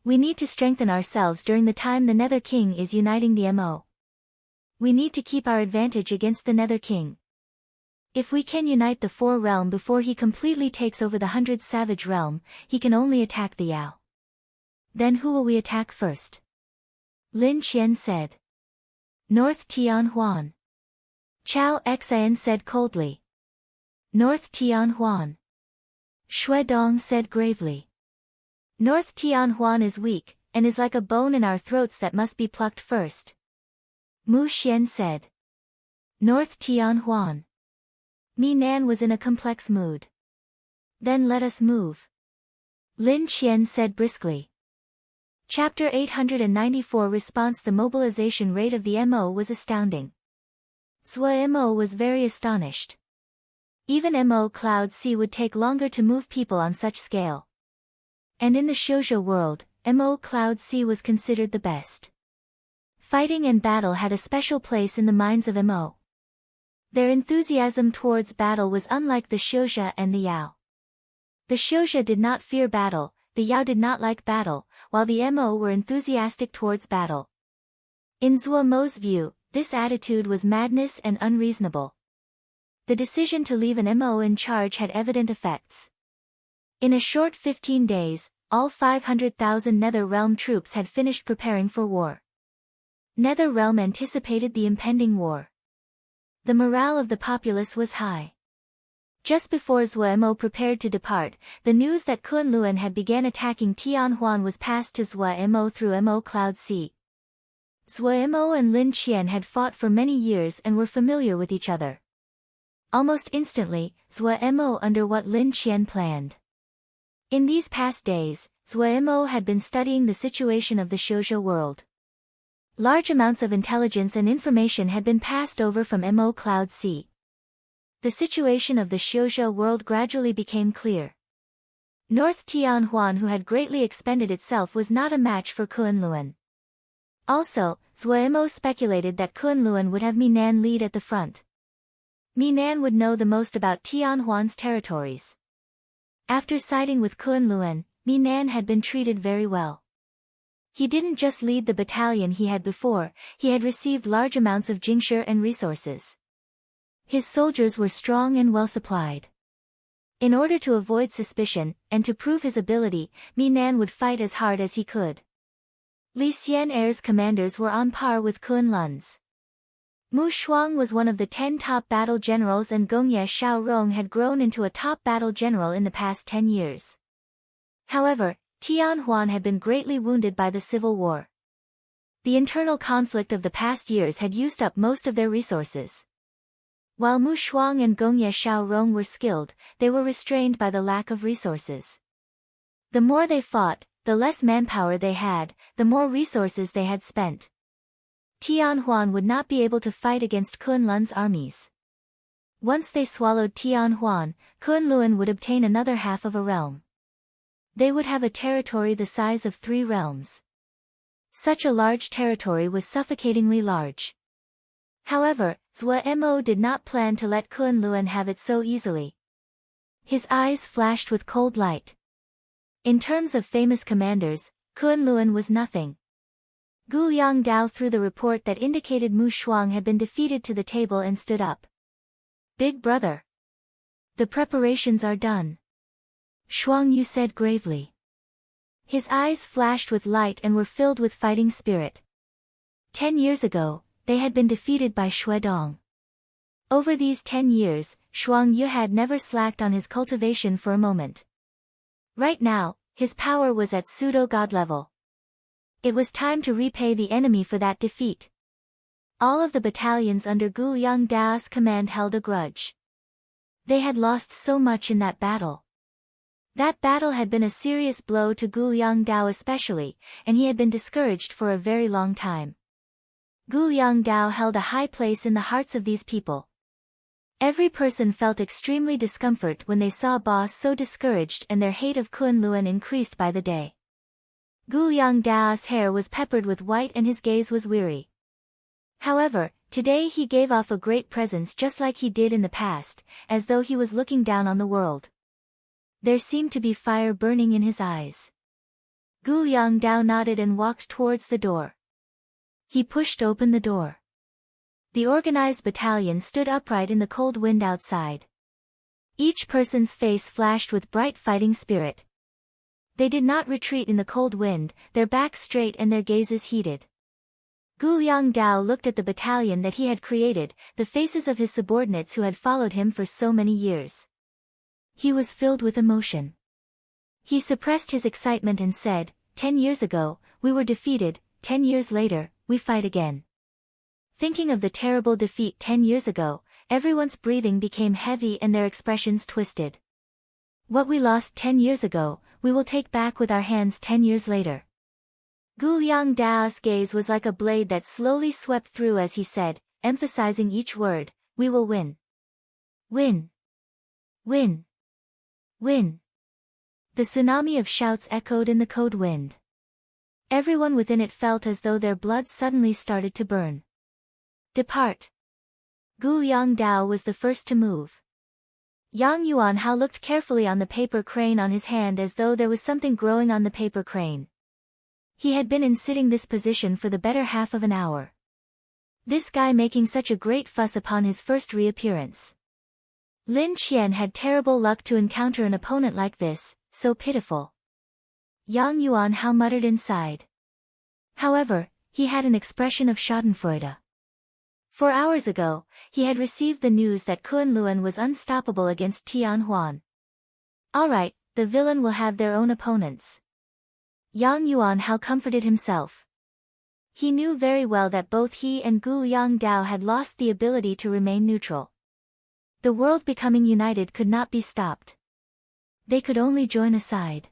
We need to strengthen ourselves during the time the Nether King is uniting the Mo. We need to keep our advantage against the Nether King. If we can unite the 4 realm before he completely takes over the 100 Savage realm, he can only attack the Yao. Then who will we attack first? Lin Qian said. North Tianhuan. Chao Xian said coldly. North Tianhuan. Shui Dong said gravely. North Tianhuan is weak, and is like a bone in our throats that must be plucked first. Mu Xian said. North Tianhuan. Mi Nan was in a complex mood. Then let us move. Lin Qian said briskly. Chapter 894 Response. The mobilization rate of the Mo was astounding. Zhua Mo was very astonished. Even Mo Cloud Sea would take longer to move people on such scale. And in the Shoujo world, Mo Cloud Sea was considered the best. Fighting and battle had a special place in the minds of Mo. Their enthusiasm towards battle was unlike the Shoujo and the Yao. The Shoujo did not fear battle, the Yao did not like battle, while the Mo were enthusiastic towards battle. In Zhua Mo's view, this attitude was madness and unreasonable. The decision to leave an Mo in charge had evident effects. In a short 15 days, all 500,000 Nether Realm troops had finished preparing for war. Nether Realm anticipated the impending war. The morale of the populace was high. Just before Zhua Mo prepared to depart, the news that Kunlun had began attacking Tianhuan was passed to Zhua Mo through Mo Cloud Sea. Zhua Mo and Lin Qian had fought for many years and were familiar with each other. Almost instantly, Zhua Mo understood what Lin Qian planned. In these past days, Zhua Mo had been studying the situation of the Shoujo world. Large amounts of intelligence and information had been passed over from Mo Cloud Sea. The situation of the Shoujo world gradually became clear. North Tianhuan, who had greatly expended itself, was not a match for Kunlun. Also, Zhua Mo speculated that Kunlun would have Mi Nan lead at the front. Mi Nan would know the most about Tianhuan's territories. After siding with Kunlun, Mi Nan had been treated very well. He didn't just lead the battalion he had before, he had received large amounts of jingshi and resources. His soldiers were strong and well supplied. In order to avoid suspicion, and to prove his ability, Mi Nan would fight as hard as he could. Li Xian'er's commanders were on par with Kun Lun's. Mu Shuang was one of the 10 top battle generals, and Gongye Xiaorong had grown into a top battle general in the past 10 years. However, Tian Huan had been greatly wounded by the civil war. The internal conflict of the past years had used up most of their resources. While Mu Shuang and Gongye Xiaorong were skilled, they were restrained by the lack of resources. The more they fought, the less manpower they had, the more resources they had spent. Tian Huan would not be able to fight against Kun Lun's armies. Once they swallowed Tian Huan, Kun Lun would obtain another half of a realm. They would have a territory the size of 3 realms. Such a large territory was suffocatingly large. However, Zhuo Mo did not plan to let Kun Lun have it so easily. His eyes flashed with cold light. In terms of famous commanders, Kun Lun was nothing. Gu Yangdao threw the report that indicated Mu Shuang had been defeated to the table and stood up. "Big brother. The preparations are done," Shuang Yu said gravely. His eyes flashed with light and were filled with fighting spirit. 10 years ago, they had been defeated by Xue Dong. Over these 10 years, Shuang Yu had never slacked on his cultivation for a moment. Right now, his power was at pseudo-god level. It was time to repay the enemy for that defeat. All of the battalions under Gu Yangdao's command held a grudge. They had lost so much in that battle. That battle had been a serious blow to Gu Yangdao especially, and he had been discouraged for a very long time. Gu Yangdao held a high place in the hearts of these people. Every person felt extremely discomfort when they saw boss so discouraged, and their hate of Kun Lun increased by the day. Gu Yangdao's hair was peppered with white and his gaze was weary. However, today he gave off a great presence just like he did in the past, as though he was looking down on the world. There seemed to be fire burning in his eyes. Gu Yangdao nodded and walked towards the door. He pushed open the door. The organized battalion stood upright in the cold wind outside. Each person's face flashed with bright fighting spirit. They did not retreat in the cold wind, their backs straight and their gazes heated. Gu Yangdao looked at the battalion that he had created, the faces of his subordinates who had followed him for so many years. He was filled with emotion. He suppressed his excitement and said, 10 years ago, we were defeated, 10 years later, we fight again. Thinking of the terrible defeat 10 years ago, everyone's breathing became heavy and their expressions twisted. What we lost 10 years ago, we will take back with our hands 10 years later. Gu Yangdao's gaze was like a blade that slowly swept through as he said, emphasizing each word, we will win. Win. Win. Win. The tsunami of shouts echoed in the cold wind. Everyone within it felt as though their blood suddenly started to burn. Depart. Gu Yangdao was the first to move. Yang Yuanhao looked carefully on the paper crane on his hand as though there was something growing on the paper crane. He had been in sitting this position for the better half of an hour. This guy making such a great fuss upon his first reappearance. Lin Qian had terrible luck to encounter an opponent like this, so pitiful. Yang Yuanhao muttered inside. However, he had an expression of schadenfreude. 4 hours ago, he had received the news that Kun Lun was unstoppable against Tian Huan. Alright, the villain will have their own opponents. Yang Yuanhao comforted himself. He knew very well that both he and Gu Yangdao had lost the ability to remain neutral. The world becoming united could not be stopped. They could only join aside.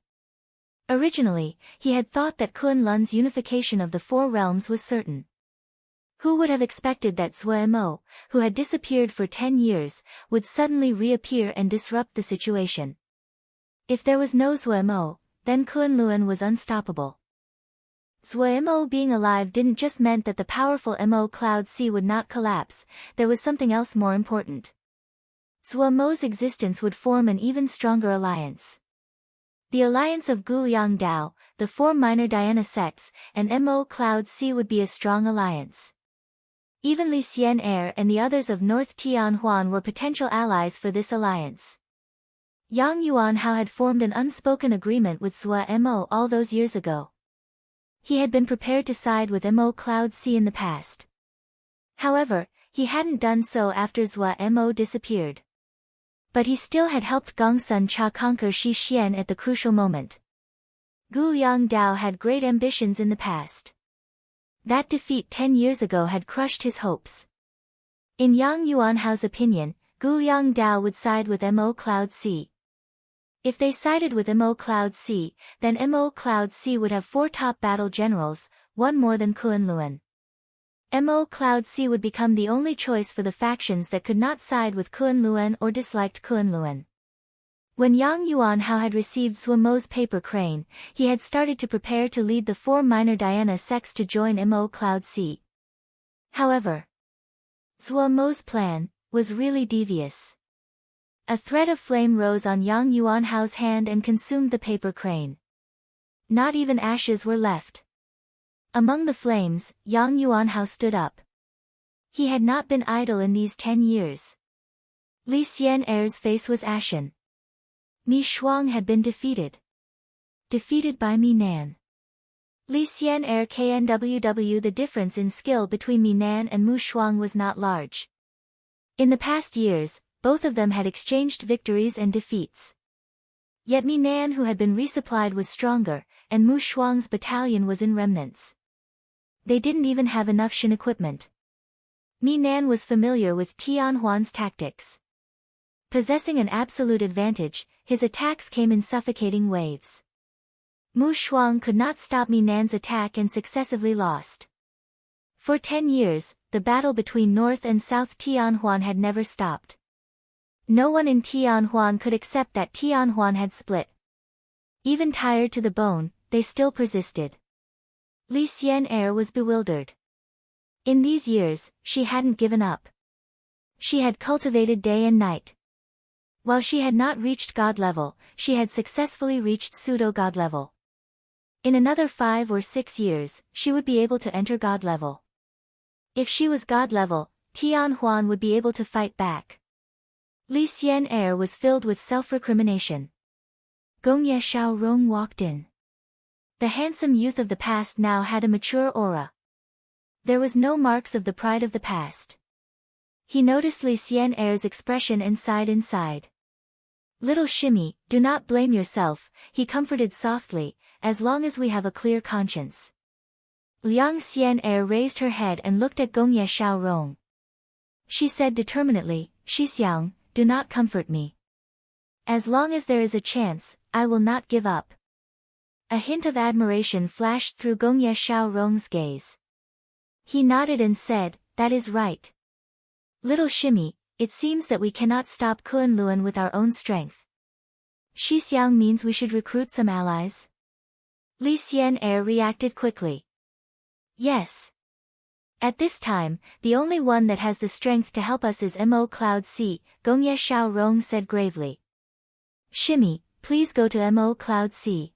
Originally, he had thought that Kun Lun's unification of the 4 realms was certain. Who would have expected that Zhuo Mo, who had disappeared for 10 years, would suddenly reappear and disrupt the situation? If there was no Zhuo Mo, then Kun Lun was unstoppable. Zhuo Mo being alive didn't just meant that the powerful Mo Cloud Sea would not collapse, there was something else more important. Zhuo Mo's existence would form an even stronger alliance. The alliance of Guliang Dao, the 4 minor Diana sects, and Mo Cloud C would be a strong alliance. Even Li Xian Er and the others of North Tianhuan were potential allies for this alliance. Yang Yuanhao had formed an unspoken agreement with Zhua Mo all those years ago. He had been prepared to side with Mo Cloud C in the past. However, he hadn't done so after Zhua Mo disappeared. But he still had helped Gongsun Cha conquer Shi Xian at the crucial moment. Guliang Dao had great ambitions in the past. That defeat 10 years ago had crushed his hopes. In Yang Yuanhao's opinion, Guliang Dao would side with Mo Cloud C. If they sided with Mo Cloud C, then Mo Cloud C would have 4 top battle generals, one more than Kunlun. Mo Cloud C would become the only choice for the factions that could not side with Kunlun or disliked Kunlun. When Yang Yuanhao had received Zhua Mo's paper crane, he had started to prepare to lead the 4 minor Diana sects to join Mo Cloud C. However, Zhua Mo's plan was really devious. A thread of flame rose on Yang Yuanhao's hand and consumed the paper crane. Not even ashes were left. Among the flames, Yang Yuanhao stood up. He had not been idle in these 10 years. Li Xian Er's face was ashen. Mi Shuang had been defeated. Defeated by Mi Nan. Li Xian Er KNWW. The difference in skill between Mi Nan and Mu Shuang was not large. In the past years, both of them had exchanged victories and defeats. Yet Mi Nan, who had been resupplied, was stronger, and Mu Shuang's battalion was in remnants. They didn't even have enough Shin equipment. Mi Nan was familiar with Tianhuan's tactics. Possessing an absolute advantage, his attacks came in suffocating waves. Mu Shuang could not stop Mi Nan's attack and successively lost. For 10 years, the battle between North and South Tianhuan had never stopped. No one in Tianhuan could accept that Tianhuan had split. Even tired to the bone, they still persisted. Li Xian Er was bewildered. In these years, she hadn't given up. She had cultivated day and night. While she had not reached God level, she had successfully reached pseudo-God level. In another 5 or 6 years, she would be able to enter God level. If she was God level, Tianhuan would be able to fight back. Li Xian Er was filled with self-recrimination. Gongye Xiaorong walked in. The handsome youth of the past now had a mature aura. There was no marks of the pride of the past. He noticed Li Xian Er's expression and sighed inside. Little Shimmy, do not blame yourself, he comforted softly, as long as we have a clear conscience. Liang Xian Er raised her head and looked at Gongye Xiaorong. She said determinedly, Shixiang, do not comfort me. As long as there is a chance, I will not give up. A hint of admiration flashed through Gongye Xiaorong's gaze. He nodded and said, that is right. Little Shimmy, it seems that we cannot stop Kunlun with our own strength. Shixiang means we should recruit some allies? Li Xian Er reacted quickly. Yes. At this time, the only one that has the strength to help us is Mo Cloud C, Gongye Xiaorong said gravely. Shimmy, please go to Mo Cloud C.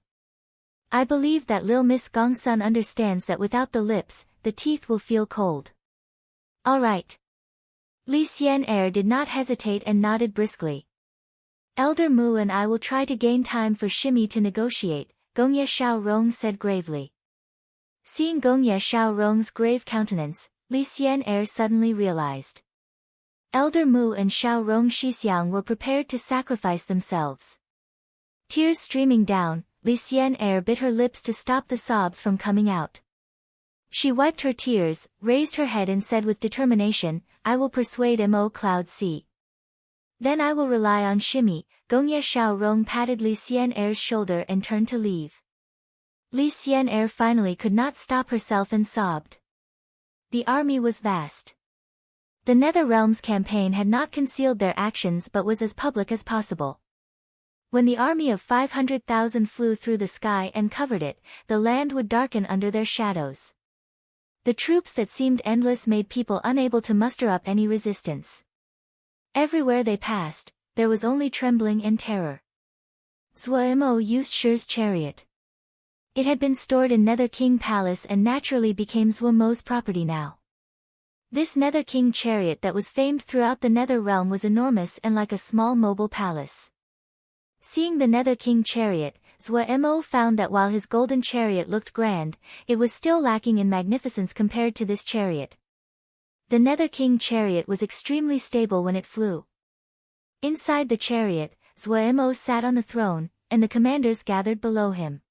I believe that Lil Miss Gongsun understands that without the lips, the teeth will feel cold. All right. Li Xian Er did not hesitate and nodded briskly. Elder Mu and I will try to gain time for Shimmy to negotiate, Gongye Xiaorong said gravely. Seeing Gongye Xiaorong's grave countenance, Li Xian Er suddenly realized. Elder Mu and Xiaorong Shixiang were prepared to sacrifice themselves. Tears streaming down, Li Xian Er bit her lips to stop the sobs from coming out. She wiped her tears, raised her head and said with determination, I will persuade Mo Cloud C. Then I will rely on Shimmy. Gongye Xiaorong patted Li Xian Er's shoulder and turned to leave. Li Xian Er finally could not stop herself and sobbed. The army was vast. The Nether Realms campaign had not concealed their actions but was as public as possible. When the army of 500,000 flew through the sky and covered it, the land would darken under their shadows. The troops that seemed endless made people unable to muster up any resistance. Everywhere they passed, there was only trembling and terror. Zhuo used Shi's chariot. It had been stored in Nether King Palace and naturally became Zhuo's property now. This Nether King chariot that was famed throughout the Nether realm was enormous and like a small mobile palace. Seeing the Nether King chariot, Zhuo found that while his golden chariot looked grand, it was still lacking in magnificence compared to this chariot. The Nether King chariot was extremely stable when it flew. Inside the chariot, Zhuo sat on the throne, and the commanders gathered below him.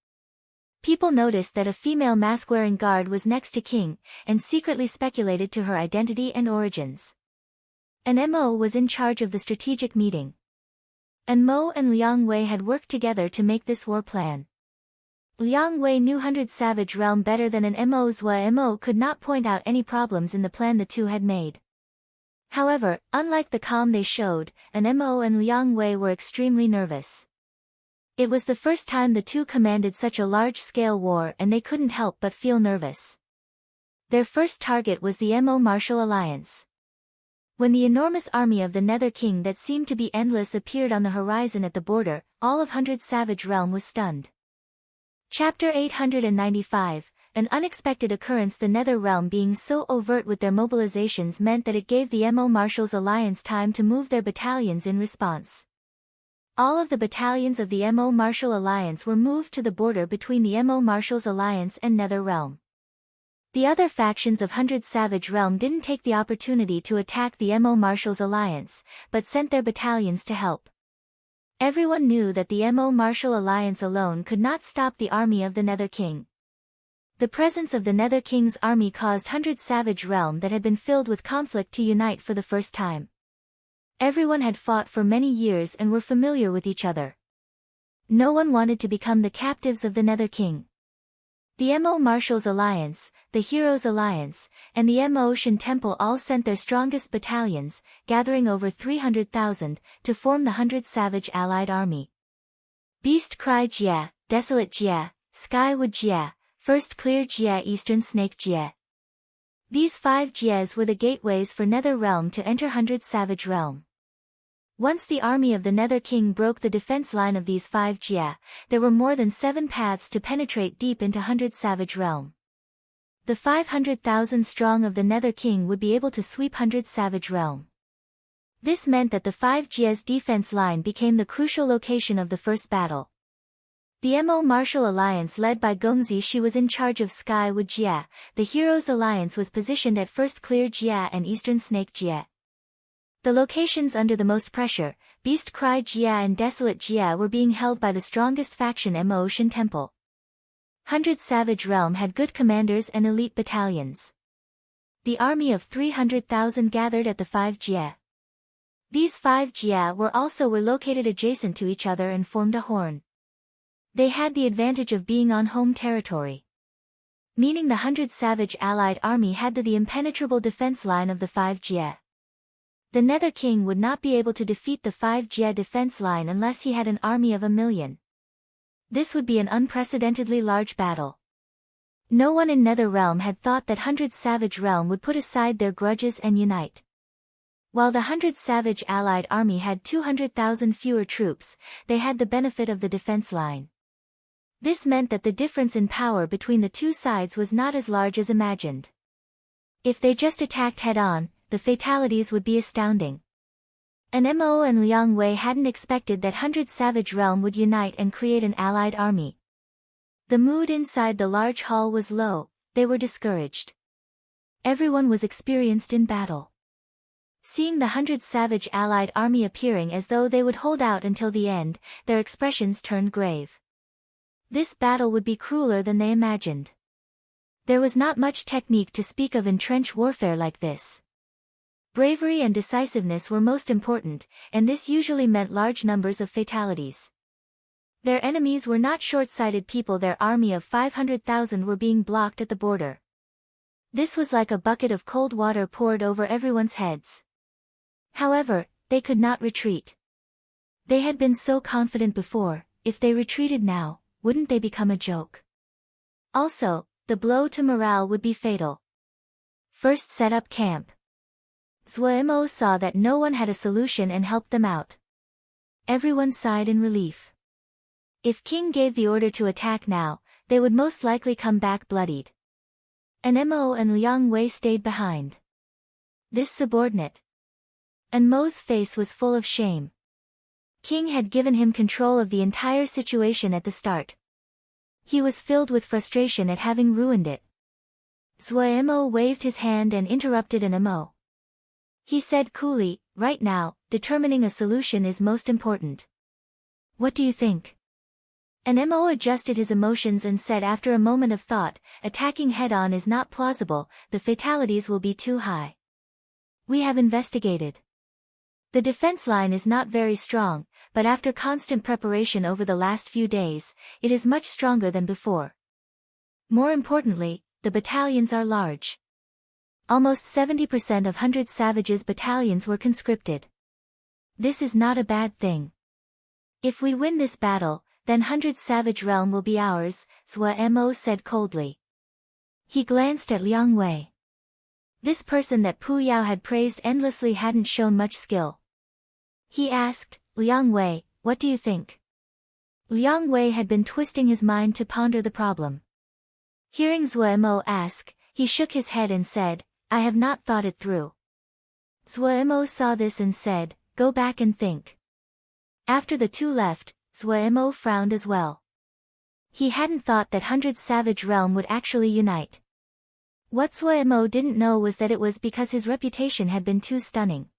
People noticed that a female mask-wearing guard was next to King, and secretly speculated to her identity and origins. An Mo was in charge of the strategic meeting. An Mo and Liang Wei had worked together to make this war plan. Liang Wei knew 100 Savage Realm better than an Mo. Zhuo could not point out any problems in the plan the two had made. However, unlike the calm they showed, an Mo and Liang Wei were extremely nervous. It was the first time the two commanded such a large-scale war and they couldn't help but feel nervous. Their first target was the Mo Martial Alliance. When the enormous army of the Nether King that seemed to be endless appeared on the horizon at the border, all of 100 Savage Realm was stunned. Chapter 895, an unexpected occurrence. The Nether Realm being so overt with their mobilizations meant that it gave the Mo Martials Alliance time to move their battalions in response. All of the battalions of the Mo Martial Alliance were moved to the border between the Mo Martials Alliance and Nether Realm. The other factions of 100 Savage Realm didn't take the opportunity to attack the Mo Martials Alliance, but sent their battalions to help. Everyone knew that the Mo Martial Alliance alone could not stop the army of the Nether King. The presence of the Nether King's army caused 100 Savage Realm that had been filled with conflict to unite for the first time. Everyone had fought for many years and were familiar with each other. No one wanted to become the captives of the Nether King. The Mo Martials Alliance, the Heroes Alliance, and the Mo Shin Temple all sent their strongest battalions, gathering over 300,000, to form the 100 Savage Allied Army. Beast Cry Jia, Desolate Jia, Skywood Jia, First Clear Jia, Eastern Snake Jia. These 5 Jias were the gateways for Nether Realm to enter 100 Savage Realm. Once the army of the Nether King broke the defense line of these 5 Jia, there were more than 7 paths to penetrate deep into 100 Savage Realm. The 500,000 strong of the Nether King would be able to sweep 100 Savage Realm. This meant that the 5 Jia's defense line became the crucial location of the first battle. The Mo Martial Alliance led by Gongzi Shi was in charge of Skywood Jia, the Heroes Alliance was positioned at First Clear Jia and Eastern Snake Jia. The locations under the most pressure, Beast Cry Jia and Desolate Jia, were being held by the strongest faction Mo Shin Temple. 100 Savage Realm had good commanders and elite battalions. The army of 300,000 gathered at the 5 Jia. These 5 Jia were located adjacent to each other and formed a horn. They had the advantage of being on home territory. Meaning the 100 Savage Allied Army had the impenetrable defense line of the 5 Jia. The Nether King would not be able to defeat the 5 Jia defense line unless he had an army of 1,000,000. This would be an unprecedentedly large battle. No one in Nether Realm had thought that 100 Savage Realm would put aside their grudges and unite. While the 100 Savage Allied Army had 200,000 fewer troops, they had the benefit of the defense line. This meant that the difference in power between the two sides was not as large as imagined. If they just attacked head-on, the fatalities would be astounding. An Mo and Liang Wei hadn't expected that 100 Savage Realm would unite and create an allied army. The mood inside the large hall was low, they were discouraged. Everyone was experienced in battle. Seeing the 100 Savage Allied Army appearing as though they would hold out until the end, their expressions turned grave. This battle would be crueler than they imagined. There was not much technique to speak of in trench warfare like this. Bravery and decisiveness were most important, and this usually meant large numbers of fatalities. Their enemies were not short-sighted people. Their army of 500,000 were being blocked at the border. This was like a bucket of cold water poured over everyone's heads. However, they could not retreat. They had been so confident before, if they retreated now, wouldn't they become a joke? Also, the blow to morale would be fatal. First set up camp. Zhuo saw that no one had a solution and helped them out. Everyone sighed in relief. If King gave the order to attack now, they would most likely come back bloodied. And Mo and Liang Wei stayed behind. This subordinate. And Mo's face was full of shame. King had given him control of the entire situation at the start. He was filled with frustration at having ruined it. Zhuo Mo waved his hand and interrupted Mo. He said coolly, "Right now, determining a solution is most important. What do you think?" Mo adjusted his emotions and said after a moment of thought, "Attacking head-on is not plausible, the fatalities will be too high. We have investigated. The defense line is not very strong, but after constant preparation over the last few days, it is much stronger than before. More importantly, the battalions are large. Almost 70% of 100 Savages battalions were conscripted. This is not a bad thing. If we win this battle, then 100 Savage realm will be ours," Zhuo Mo said coldly. He glanced at Liang Wei. This person that Pu Yao had praised endlessly hadn't shown much skill. He asked, "Liang Wei, what do you think?" Liang Wei had been twisting his mind to ponder the problem. Hearing Zhuo Mo ask, he shook his head and said, "I have not thought it through." Zhuo Mo saw this and said, "Go back and think." After the two left, Zhuo Mo frowned as well. He hadn't thought that 100 Savage realm would actually unite. What Zhuo Mo didn't know was that it was because his reputation had been too stunning.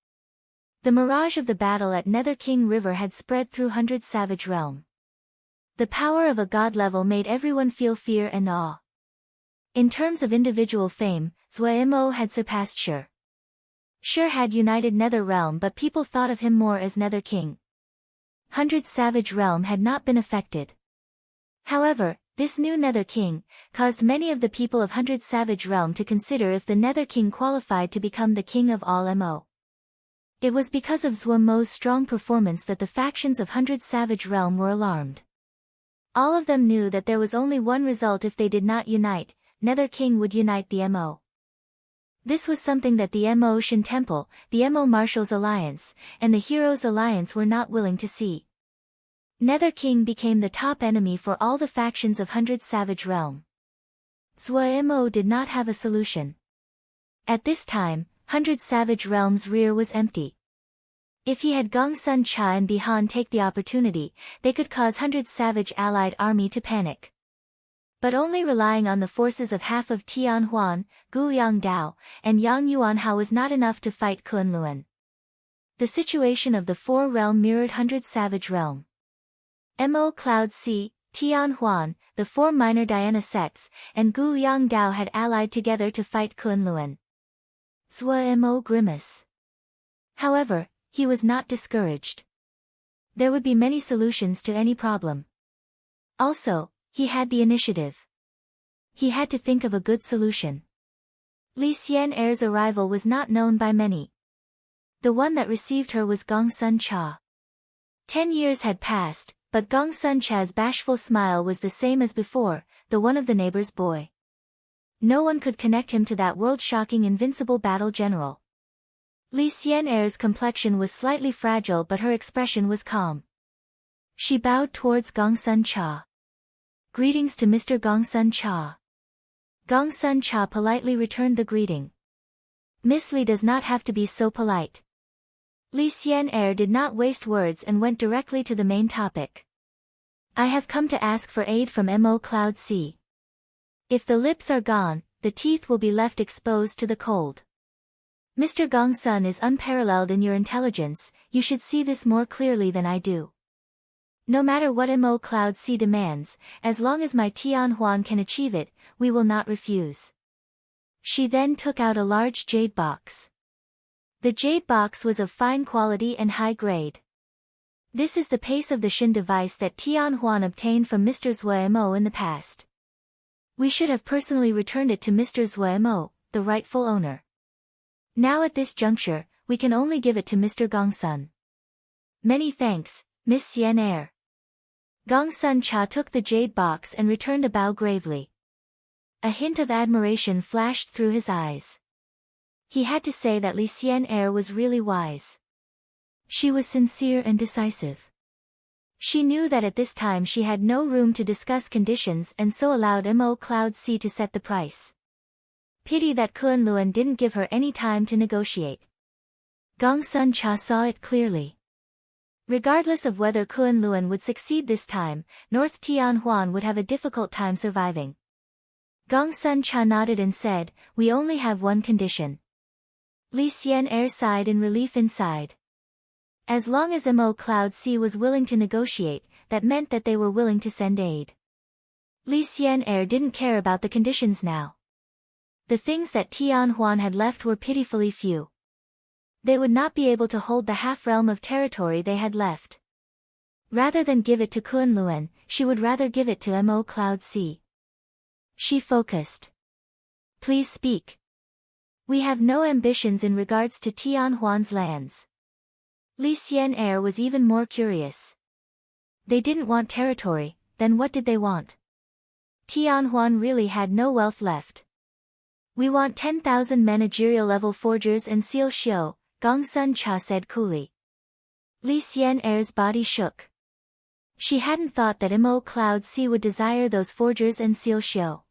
The mirage of the battle at Nether King River had spread through 100 Savage realm. The power of a god level made everyone feel fear and awe. In terms of individual fame, Zhuo Mo had surpassed Shi. Shi had united Nether realm, but people thought of him more as Nether King. 100 Savage realm had not been affected. However, this new Nether King caused many of the people of 100 Savage realm to consider if the Nether King qualified to become the king of all Mo. It was because of Zhuo Mo's strong performance that the factions of 100 Savage realm were alarmed. All of them knew that there was only one result if they did not unite: Nether King would unite the Mo. This was something that the Mo Shin Temple, the Mo Marshals Alliance, and the Heroes Alliance were not willing to see. Nether King became the top enemy for all the factions of 100 Savage realm. Zhuo Mo did not have a solution. At this time, 100 Savage realm's rear was empty. If he had Gongsun Cha and Bihan take the opportunity, they could cause 100 Savage allied army to panic. But only relying on the forces of half of Tianhuan, Guliang Dao, and Yang Yuanhao was not enough to fight Kunlun. The situation of the four realm mirrored 100 Savage realm. Mo Cloud Sea, Tianhuan, the four minor Diana sects, and Guliang Dao had allied together to fight Kunlun. Zhuo Mo grimaced. However, he was not discouraged. There would be many solutions to any problem. Also, he had the initiative. He had to think of a good solution. Li Xian'er's arrival was not known by many. The one that received her was Gongsun Cha. 10 years had passed, but Gongsun Cha's bashful smile was the same as before, the one of the neighbor's boy. No one could connect him to that world-shocking invincible battle general. Li Xian'er's complexion was slightly fragile, but her expression was calm. She bowed towards Gongsun Cha. "Greetings to Mr. Gongsun Cha." Gongsun Cha politely returned the greeting. "Miss Li does not have to be so polite." Li Xian'er did not waste words and went directly to the main topic. "I have come to ask for aid from Mo Cloud Sea. If the lips are gone, the teeth will be left exposed to the cold. Mr. Gongsun is unparalleled in your intelligence, you should see this more clearly than I do. No matter what Mo Cloud Sea demands, as long as my Tianhuan can achieve it, we will not refuse." She then took out a large jade box. The jade box was of fine quality and high grade. This is the pace of the Shin device that Tianhuan obtained from Mr. Zhuo Mo in the past. We should have personally returned it to Mr. Zhuo Mo, the rightful owner. Now at this juncture, we can only give it to Mr. Gongsun. Many thanks, Miss Xian'er. Gongsun Cha took the jade box and returned a bow gravely. A hint of admiration flashed through his eyes. He had to say that Li Xian'er was really wise. She was sincere and decisive. She knew that at this time she had no room to discuss conditions and so allowed Mo Cloud C to set the price. Pity that Kun Luan didn't give her any time to negotiate. Gong Sun Cha saw it clearly. Regardless of whether Kun Luan would succeed this time, North Tianhuan would have a difficult time surviving. Gong Sun Cha nodded and said, "We only have one condition." Li Xian'er sighed in relief inside. As long as Mo Cloud C was willing to negotiate, that meant that they were willing to send aid. Li Xian'er didn't care about the conditions now. The things that Tianhuan had left were pitifully few. They would not be able to hold the half-realm of territory they had left. Rather than give it to Kun Luan, she would rather give it to Mo Cloud C. She focused. "Please speak. We have no ambitions in regards to Tianhuan's lands." Li Xian'er was even more curious. They didn't want territory, then what did they want? Tianhuan really had no wealth left. "We want 10,000 managerial-level forgers and seal shio," Gong Sun Cha said coolly. Li Xian'er's body shook. She hadn't thought that Mo Cloud C would desire those forgers and seal shio.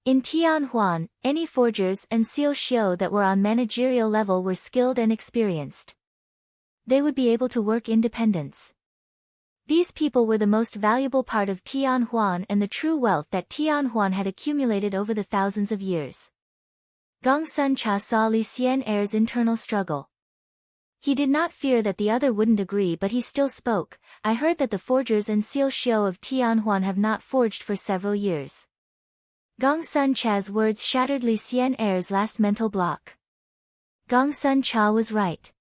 In Tianhuan, any forgers and seal shio that were on managerial level were skilled and experienced. They would be able to work independence. These people were the most valuable part of Tianhuan and the true wealth that Tianhuan had accumulated over the thousands of years. Gong Sun Cha saw Li Xian'er's internal struggle. He did not fear that the other wouldn't agree, but he still spoke. "I heard that the forgers and seal shio of Tianhuan have not forged for several years." Gong Sun Cha's words shattered Li Xian'er's last mental block. Gong Sun Cha was right.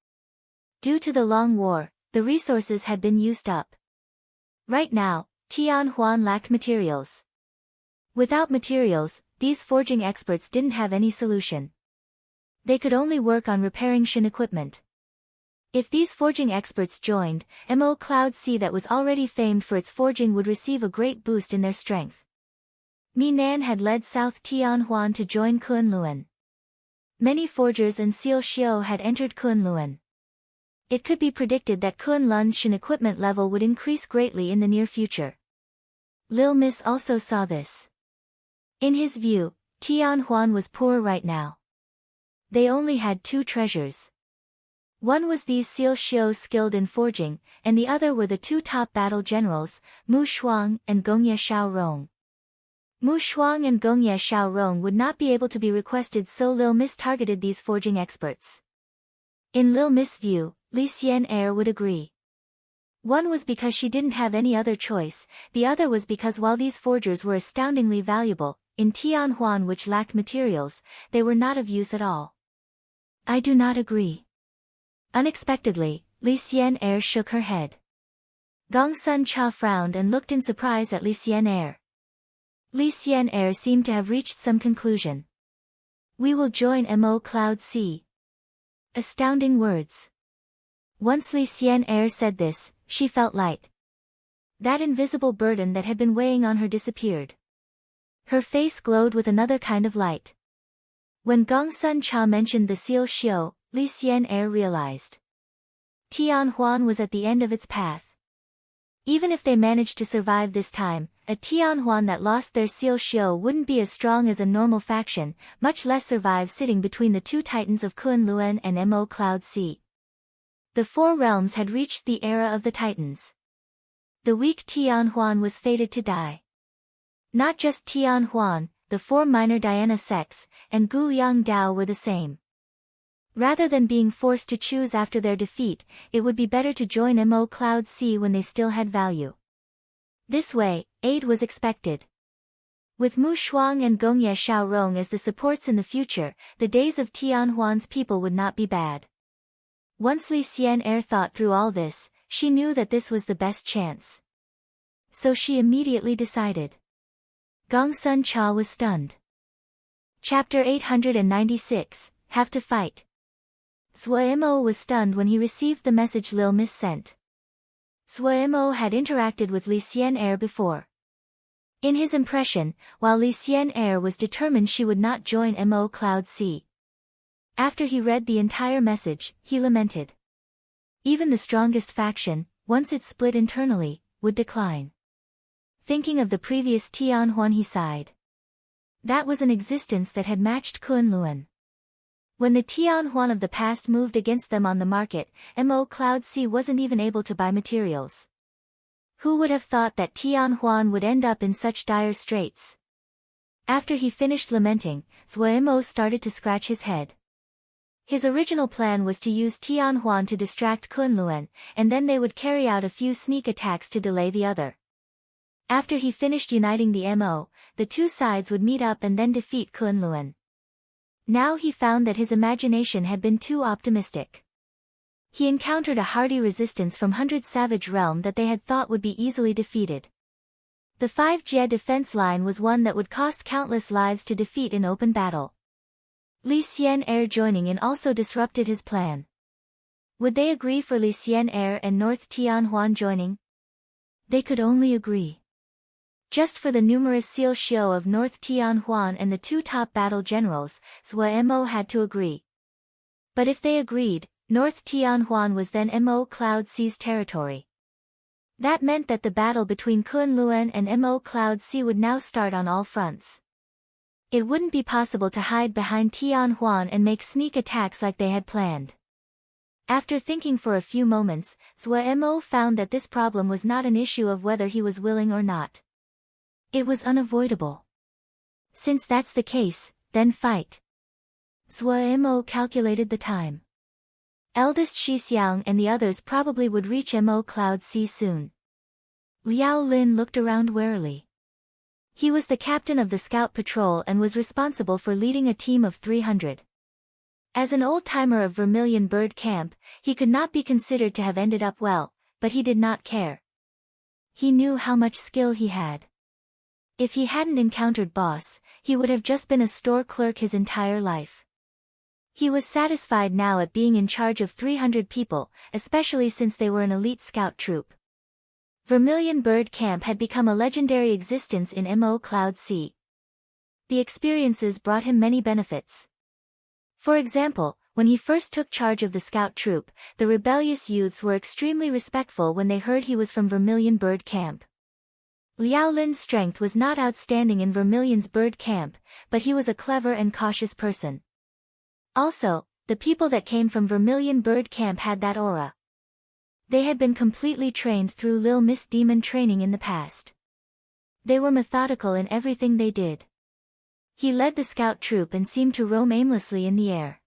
Due to the long war, the resources had been used up. Right now, Tianhuan lacked materials. Without materials, these forging experts didn't have any solution. They could only work on repairing Shin equipment. If these forging experts joined, Mo Cloud C that was already famed for its forging would receive a great boost in their strength. Mi Nan had led South Tianhuan to join Kun Luan. Many forgers and seal shio had entered Kun Luan. It could be predicted that Kun Lun's Shin equipment level would increase greatly in the near future. Lil Mis also saw this. In his view, Tianhuan was poor right now. They only had two treasures. One was these seal shio skilled in forging, and the other were the two top battle generals, Mu Shuang and Gongye Xiaorong. Mu Shuang and Gongye Xiaorong would not be able to be requested, so Lil Mis targeted these forging experts. In Lil Mis' view, Li Xian'er would agree. One was because she didn't have any other choice, the other was because while these forgers were astoundingly valuable, in Tianhuan which lacked materials, they were not of use at all. "I do not agree." Unexpectedly, Li Xian'er shook her head. Gong Sun Cha frowned and looked in surprise at Li Xian'er. Li Xian'er seemed to have reached some conclusion. "We will join Mo Cloud C." Astounding words. Once Li Xian'er said this, she felt light. That invisible burden that had been weighing on her disappeared. Her face glowed with another kind of light. When Gong Sun Cha mentioned the seal shio, Li Xian'er realized. Tianhuan was at the end of its path. Even if they managed to survive this time, a Tianhuan that lost their seal shio wouldn't be as strong as a normal faction, much less survive sitting between the two titans of Kun Luan and Mo Cloud C. The four realms had reached the era of the titans. The weak Tianhuan was fated to die. Not just Tianhuan, the four minor Diana sects, and Guliang Dao were the same. Rather than being forced to choose after their defeat, it would be better to join Mo Cloud C when they still had value. This way, aid was expected. With Mu Shuang and Gongye Xiaorong as the supports in the future, the days of Tianhuan's people would not be bad. Once Li Xian'er thought through all this, she knew that this was the best chance. So she immediately decided. Gong Sun Cha was stunned. Chapter 896, Have to Fight. Suemo was stunned when he received the message Lil Mis sent. Suemo had interacted with Li Xian'er before. In his impression, while Li Xian'er was determined she would not join Mo Cloud C. After he read the entire message, he lamented. Even the strongest faction, once it split internally, would decline. Thinking of the previous Tianhuan, he sighed. That was an existence that had matched Kunlun. When the Tianhuan of the past moved against them on the market, Mo Cloud C wasn't even able to buy materials. Who would have thought that Tianhuan would end up in such dire straits? After he finished lamenting, Mo started to scratch his head. His original plan was to use Tianhuan to distract Kunlun, and then they would carry out a few sneak attacks to delay the other. After he finished uniting the Mo, the two sides would meet up and then defeat Kunlun. Now he found that his imagination had been too optimistic. He encountered a hardy resistance from 100 Savage Realm that they had thought would be easily defeated. The 5 Jie defense line was one that would cost countless lives to defeat in open battle. Li Xian Air joining in also disrupted his plan. Would they agree for Li Xian Air and North Tianhuan joining? They could only agree. Just for the numerous Seal Xiao of North Tianhuan and the 2 top battle generals, Mo had to agree. But if they agreed, North Tianhuan was then Mo Cloud C's territory. That meant that the battle between Kunlun and Mo Cloud C would now start on all fronts. It wouldn't be possible to hide behind Tianhuan and make sneak attacks like they had planned. After thinking for a few moments, Mo found that this problem was not an issue of whether he was willing or not. It was unavoidable. Since that's the case, then fight. Mo calculated the time. Eldest Shixiang and the others probably would reach Mo Cloud C soon. Liao Lin looked around warily. He was the captain of the scout patrol and was responsible for leading a team of 300. As an old-timer of Vermilion Bird Camp, he could not be considered to have ended up well, but he did not care. He knew how much skill he had. If he hadn't encountered Boss, he would have just been a store clerk his entire life. He was satisfied now at being in charge of 300 people, especially since they were an elite scout troop. Vermilion Bird Camp had become a legendary existence in Mo Cloud C. The experiences brought him many benefits. For example, when he first took charge of the scout troop, the rebellious youths were extremely respectful when they heard he was from Vermilion Bird Camp. Liao Lin's strength was not outstanding in Vermilion's bird camp, but he was a clever and cautious person. Also, the people that came from Vermilion Bird Camp had that aura. They had been completely trained through Lil Miss Demon training in the past. They were methodical in everything they did. He led the scout troop and seemed to roam aimlessly in the air.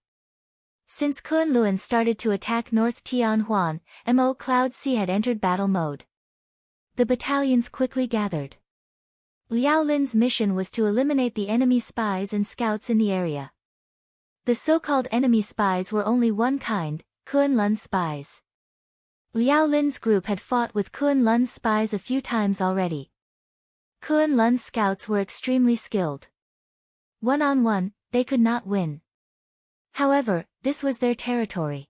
Since Kunlun started to attack North Tianhuan, Mo Cloud C had entered battle mode. The battalions quickly gathered. Liao Lin's mission was to eliminate the enemy spies and scouts in the area. The so-called enemy spies were only one kind, Kunlun spies. Liao Lin's group had fought with Kunlun's spies a few times already. Kunlun's scouts were extremely skilled. One-on-one, they could not win. However, this was their territory.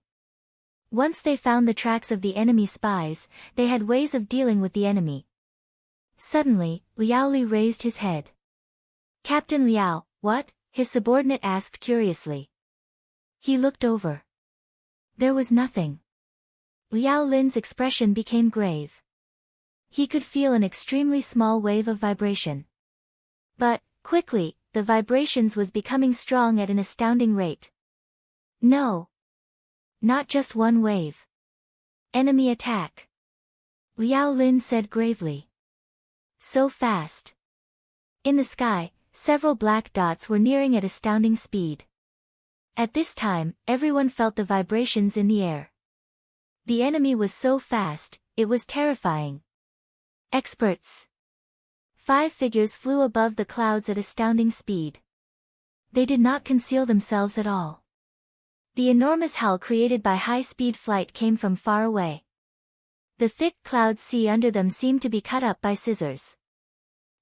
Once they found the tracks of the enemy spies, they had ways of dealing with the enemy. Suddenly, Liao Li raised his head. Captain Liao, what? His subordinate asked curiously. He looked over. There was nothing. Liao Lin's expression became grave. He could feel an extremely small wave of vibration. But, quickly, the vibrations was becoming strong at an astounding rate. No. Not just one wave. Enemy attack. Liao Lin said gravely. So fast. In the sky, several black dots were nearing at astounding speed. At this time, everyone felt the vibrations in the air. The enemy was so fast, it was terrifying. Experts. 5 figures flew above the clouds at astounding speed. They did not conceal themselves at all. The enormous hull created by high-speed flight came from far away. The thick cloud sea under them seemed to be cut up by scissors.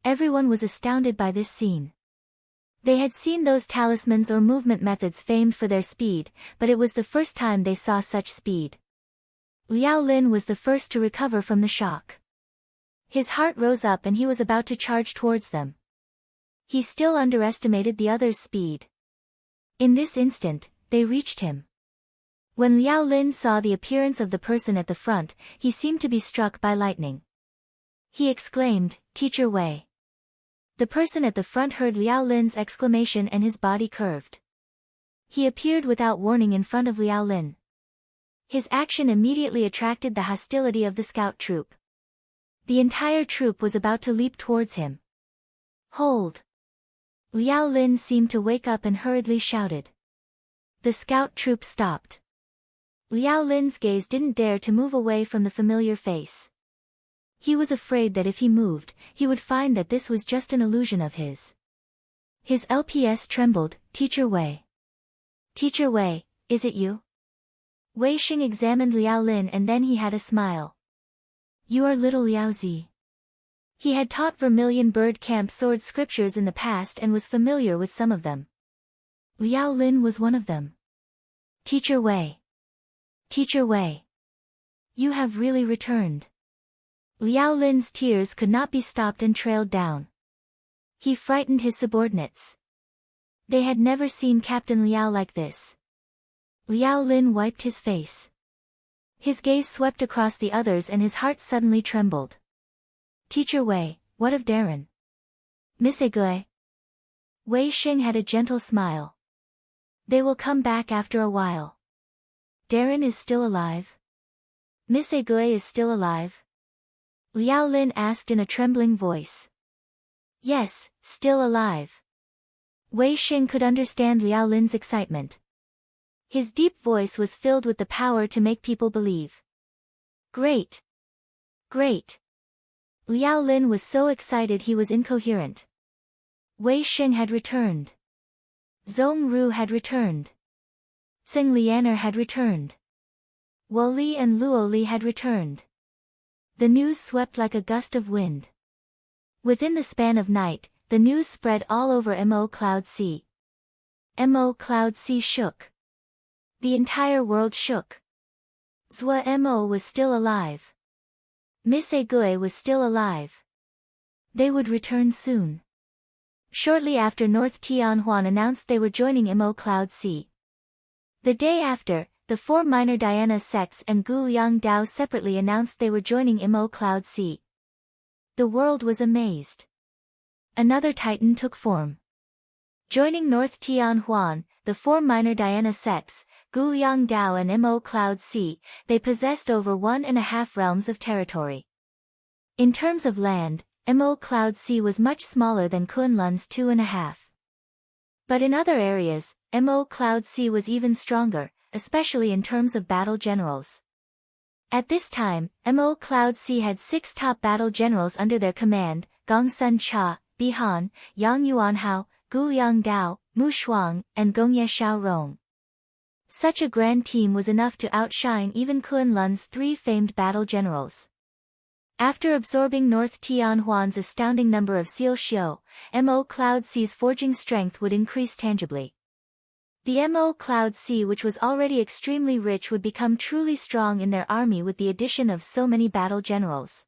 Everyone was astounded by this scene. They had seen those talismans or movement methods famed for their speed, but it was the first time they saw such speed. Liao Lin was the first to recover from the shock. His heart rose up and he was about to charge towards them. He still underestimated the others' speed. In this instant, they reached him. When Liao Lin saw the appearance of the person at the front, he seemed to be struck by lightning. He exclaimed, "Teacher Wei." The person at the front heard Liao Lin's exclamation and his body curved. He appeared without warning in front of Liao Lin. His action immediately attracted the hostility of the scout troop. The entire troop was about to leap towards him. "Hold!" Liao Lin seemed to wake up and hurriedly shouted. The scout troop stopped. Liao Lin's gaze didn't dare to move away from the familiar face. He was afraid that if he moved, he would find that this was just an illusion of his. His LPS trembled. "Teacher Wei. Teacher Wei, is it you?" Wei Xing examined Liao Lin and then he had a smile. "You are little Liao Zi." He had taught Vermilion Bird Camp sword scriptures in the past and was familiar with some of them. Liao Lin was one of them. "Teacher Wei. Teacher Wei. You have really returned." Liao Lin's tears could not be stopped and trailed down. He frightened his subordinates. They had never seen Captain Liao like this. Liao Lin wiped his face. His gaze swept across the others and his heart suddenly trembled. "Teacher Wei, what of Darren? Miss Egui?" Wei Xing had a gentle smile. "They will come back after a while." "Darren is still alive? Miss Egui is still alive?" Liao Lin asked in a trembling voice. "Yes, still alive." Wei Xing could understand Liao Lin's excitement. His deep voice was filled with the power to make people believe. "Great! Great!" Liao Lin was so excited he was incoherent. Wei Xing had returned. Zhong Ru had returned. Tsing Lianer had returned. Wu Li and Luo Li had returned. The news swept like a gust of wind. Within the span of night, the news spread all over Mo Cloud Sea. Mo Cloud Sea shook. The entire world shook. Zhua Mo was still alive. Miss Egui was still alive. They would return soon. Shortly after, North Tianhuan announced they were joining Mo Cloud Sea. The day after, the four minor Diana sects and Gu Liang Dao separately announced they were joining Mo Cloud Sea. The world was amazed. Another titan took form. Joining North Tianhuan, the four minor Diana sects, Gu Liang Dao and Mo Cloud Sea, they possessed over 1.5 realms of territory. In terms of land, Mo Cloud Sea was much smaller than Kunlun's 2.5. But in other areas, Mo Cloud Sea was even stronger, especially in terms of battle generals. At this time, Mo Cloud Sea had 6 top battle generals under their command: Gong Sun Cha, Bi Han, Yang Yuanhao, Gu Liang Dao, Mu Shuang, and Gongye Xiao Rong. Such a grand team was enough to outshine even Kunlun's 3 famed battle generals. After absorbing North Tianhuan's astounding number of Seal Xiu, Mo Cloud Sea's forging strength would increase tangibly. The Mo Cloud Sea, which was already extremely rich, would become truly strong in their army with the addition of so many battle generals.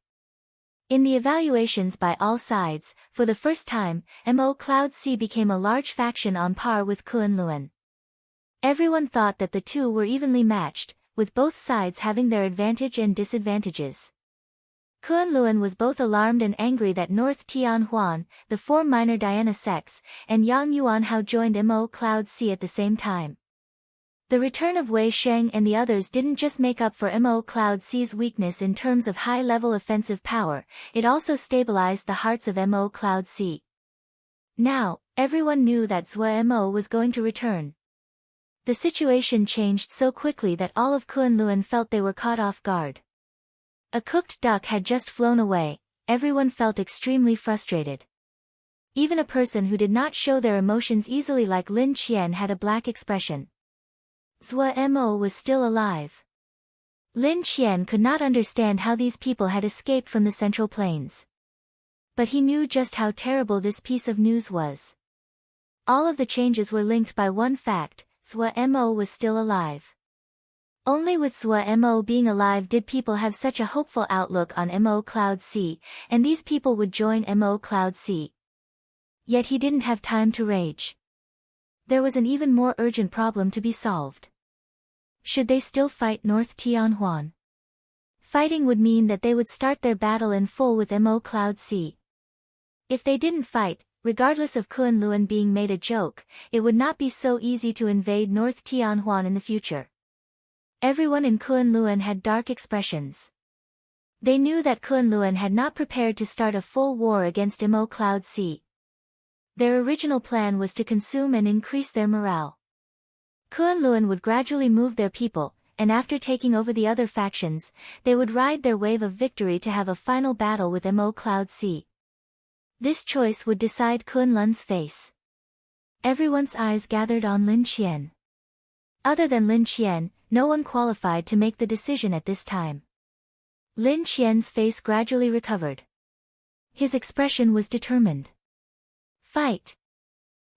In the evaluations by all sides, for the first time, Mo Cloud Sea became a large faction on par with Kunlun. Everyone thought that the two were evenly matched, with both sides having their advantage and disadvantages. Kunlun was both alarmed and angry that North Tianhuan, the 4 minor Diana sects, and Yang Yuanhao joined Mo Cloud Sea at the same time. The return of Wei Sheng and the others didn't just make up for Mo Cloud Sea's weakness in terms of high-level offensive power, it also stabilized the hearts of Mo Cloud Sea. Now, everyone knew that Zhua Mo was going to return. The situation changed so quickly that all of Kunlun felt they were caught off guard. A cooked duck had just flown away, everyone felt extremely frustrated. Even a person who did not show their emotions easily like Lin Qian had a black expression. Zhua Mo was still alive. Lin Qian could not understand how these people had escaped from the Central Plains. But he knew just how terrible this piece of news was. All of the changes were linked by one fact: Zhua Mo was still alive. Only with Zhua Mo being alive did people have such a hopeful outlook on Mo Cloud Sea, and these people would join Mo Cloud Sea. Yet he didn't have time to rage. There was an even more urgent problem to be solved. Should they still fight North Tianhuan? Fighting would mean that they would start their battle in full with Mo Cloud Sea. If they didn't fight, regardless of Kunlun being made a joke, it would not be so easy to invade North Tianhuan in the future. Everyone in Kunlun had dark expressions. They knew that Kunlun had not prepared to start a full war against Mo Cloud Sea. Their original plan was to consume and increase their morale. Kunlun would gradually move their people, and after taking over the other factions, they would ride their wave of victory to have a final battle with Mo Cloud Sea. This choice would decide Kunlun's face. Everyone's eyes gathered on Lin Qian. Other than Lin Qian, no one qualified to make the decision at this time. Lin Qian's face gradually recovered. His expression was determined. Fight.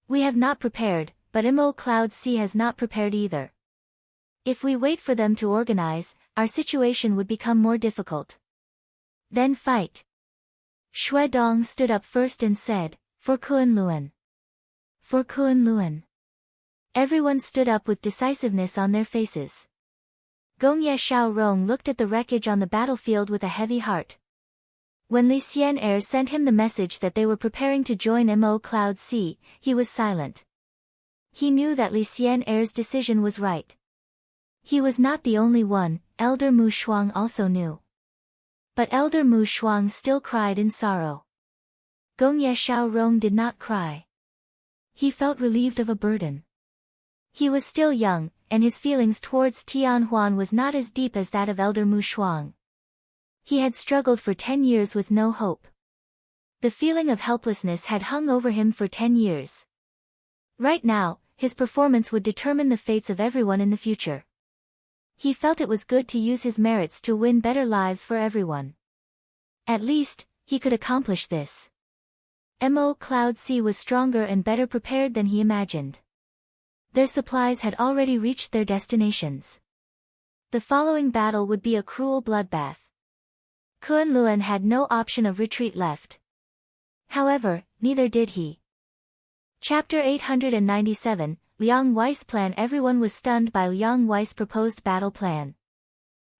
We have not prepared, but Mo Cloud Sea has not prepared either. If we wait for them to organize, our situation would become more difficult. Then fight. Xue Dong stood up first and said, "For Kunlun." For Kunlun. Everyone stood up with decisiveness on their faces. Gongye Xiaorong looked at the wreckage on the battlefield with a heavy heart. When Li Xian'er sent him the message that they were preparing to join Mo Cloud Sea, he was silent. He knew that Li Xian'er's decision was right. He was not the only one, Elder Mu Shuang also knew. But Elder Mu Shuang still cried in sorrow. Gongye Xiaorong did not cry. He felt relieved of a burden. He was still young, and his feelings towards Tianhuan was not as deep as that of Elder Mu Shuang. He had struggled for 10 years with no hope. The feeling of helplessness had hung over him for 10 years. Right now, his performance would determine the fates of everyone in the future. He felt it was good to use his merits to win better lives for everyone. At least, he could accomplish this. Mo Cloud Sea was stronger and better prepared than he imagined. Their supplies had already reached their destinations. The following battle would be a cruel bloodbath. Kunlun had no option of retreat left. However, neither did he. Chapter 897, Liang Wei's plan. Everyone was stunned by Liang Wei's proposed battle plan.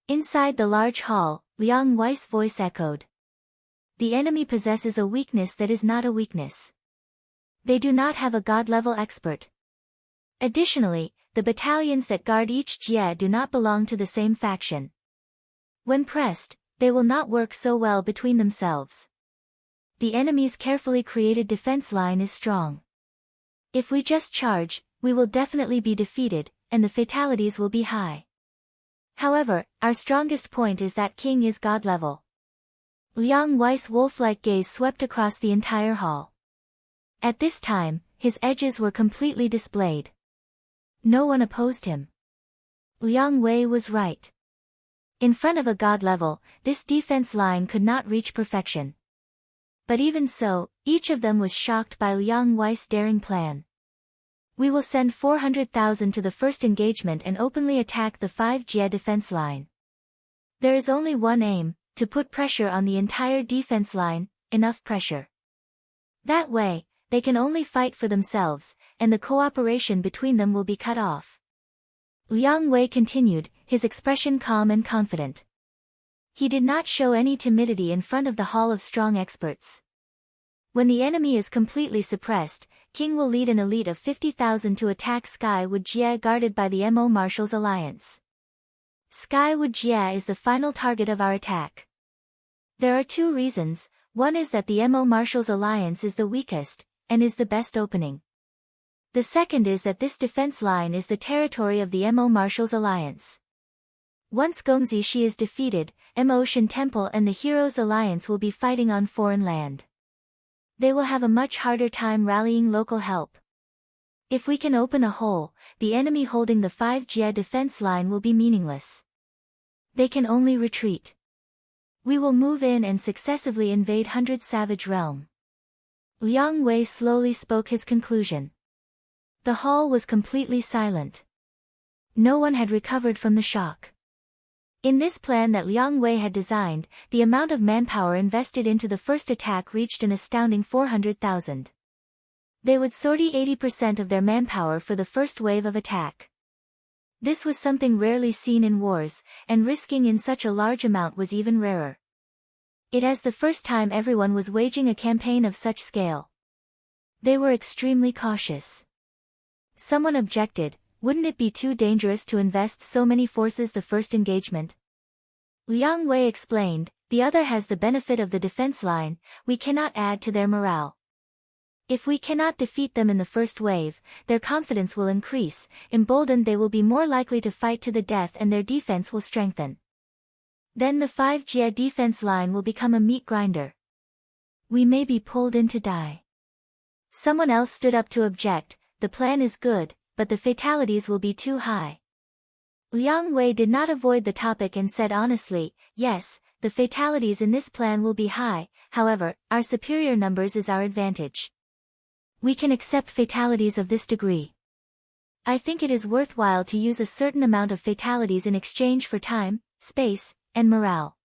Inside the large hall, Liang Wei's voice echoed. The enemy possesses a weakness that is not a weakness. They do not have a god-level expert. Additionally, the battalions that guard each jie do not belong to the same faction. When pressed, they will not work so well between themselves. The enemy's carefully created defense line is strong. If we just charge, we will definitely be defeated, and the fatalities will be high. However, our strongest point is that King is god level. Liang Wei's wolf-like gaze swept across the entire hall. At this time, his edges were completely displayed. No one opposed him. Liang Wei was right. In front of a god level, this defense line could not reach perfection. But even so, each of them was shocked by Liang Wei's daring plan. We will send 400,000 to the first engagement and openly attack the 5 jie defense line. There is only one aim, to put pressure on the entire defense line, enough pressure. That way, they can only fight for themselves, and the cooperation between them will be cut off. Liang Wei continued, his expression calm and confident. He did not show any timidity in front of the hall of strong experts. When the enemy is completely suppressed, King will lead an elite of 50,000 to attack Skywood Jie guarded by the Mo Marshals Alliance. Skywood Jie is the final target of our attack. There are 2 reasons. One is that the Mo Marshals Alliance is the weakest, and is the best opening. The second is that this defense line is the territory of the Mo Marshals Alliance. Once Gongzi Shi is defeated, Mo Shen Temple and the Heroes Alliance will be fighting on foreign land. They will have a much harder time rallying local help. If we can open a hole, the enemy holding the 5 jie defense line will be meaningless. They can only retreat. We will move in and successively invade 100 Savage Realm. Liang Wei slowly spoke his conclusion. The hall was completely silent. No one had recovered from the shock. In this plan that Liang Wei had designed, the amount of manpower invested into the first attack reached an astounding 400,000. They would sortie 80% of their manpower for the first wave of attack. This was something rarely seen in wars, and risking in such a large amount was even rarer. It was the first time everyone was waging a campaign of such scale. They were extremely cautious. Someone objected, wouldn't it be too dangerous to invest so many forces the first engagement? Liang Wei explained, the other has the benefit of the defense line, we cannot add to their morale. If we cannot defeat them in the first wave, their confidence will increase, emboldened they will be more likely to fight to the death and their defense will strengthen. Then the 5 Jie defense line will become a meat grinder. We may be pulled in to die. Someone else stood up to object, the plan is good, but the fatalities will be too high. Liang Wei did not avoid the topic and said honestly, yes, the fatalities in this plan will be high, however, our superior numbers is our advantage. We can accept fatalities of this degree. I think it is worthwhile to use a certain amount of fatalities in exchange for time, space, and morale.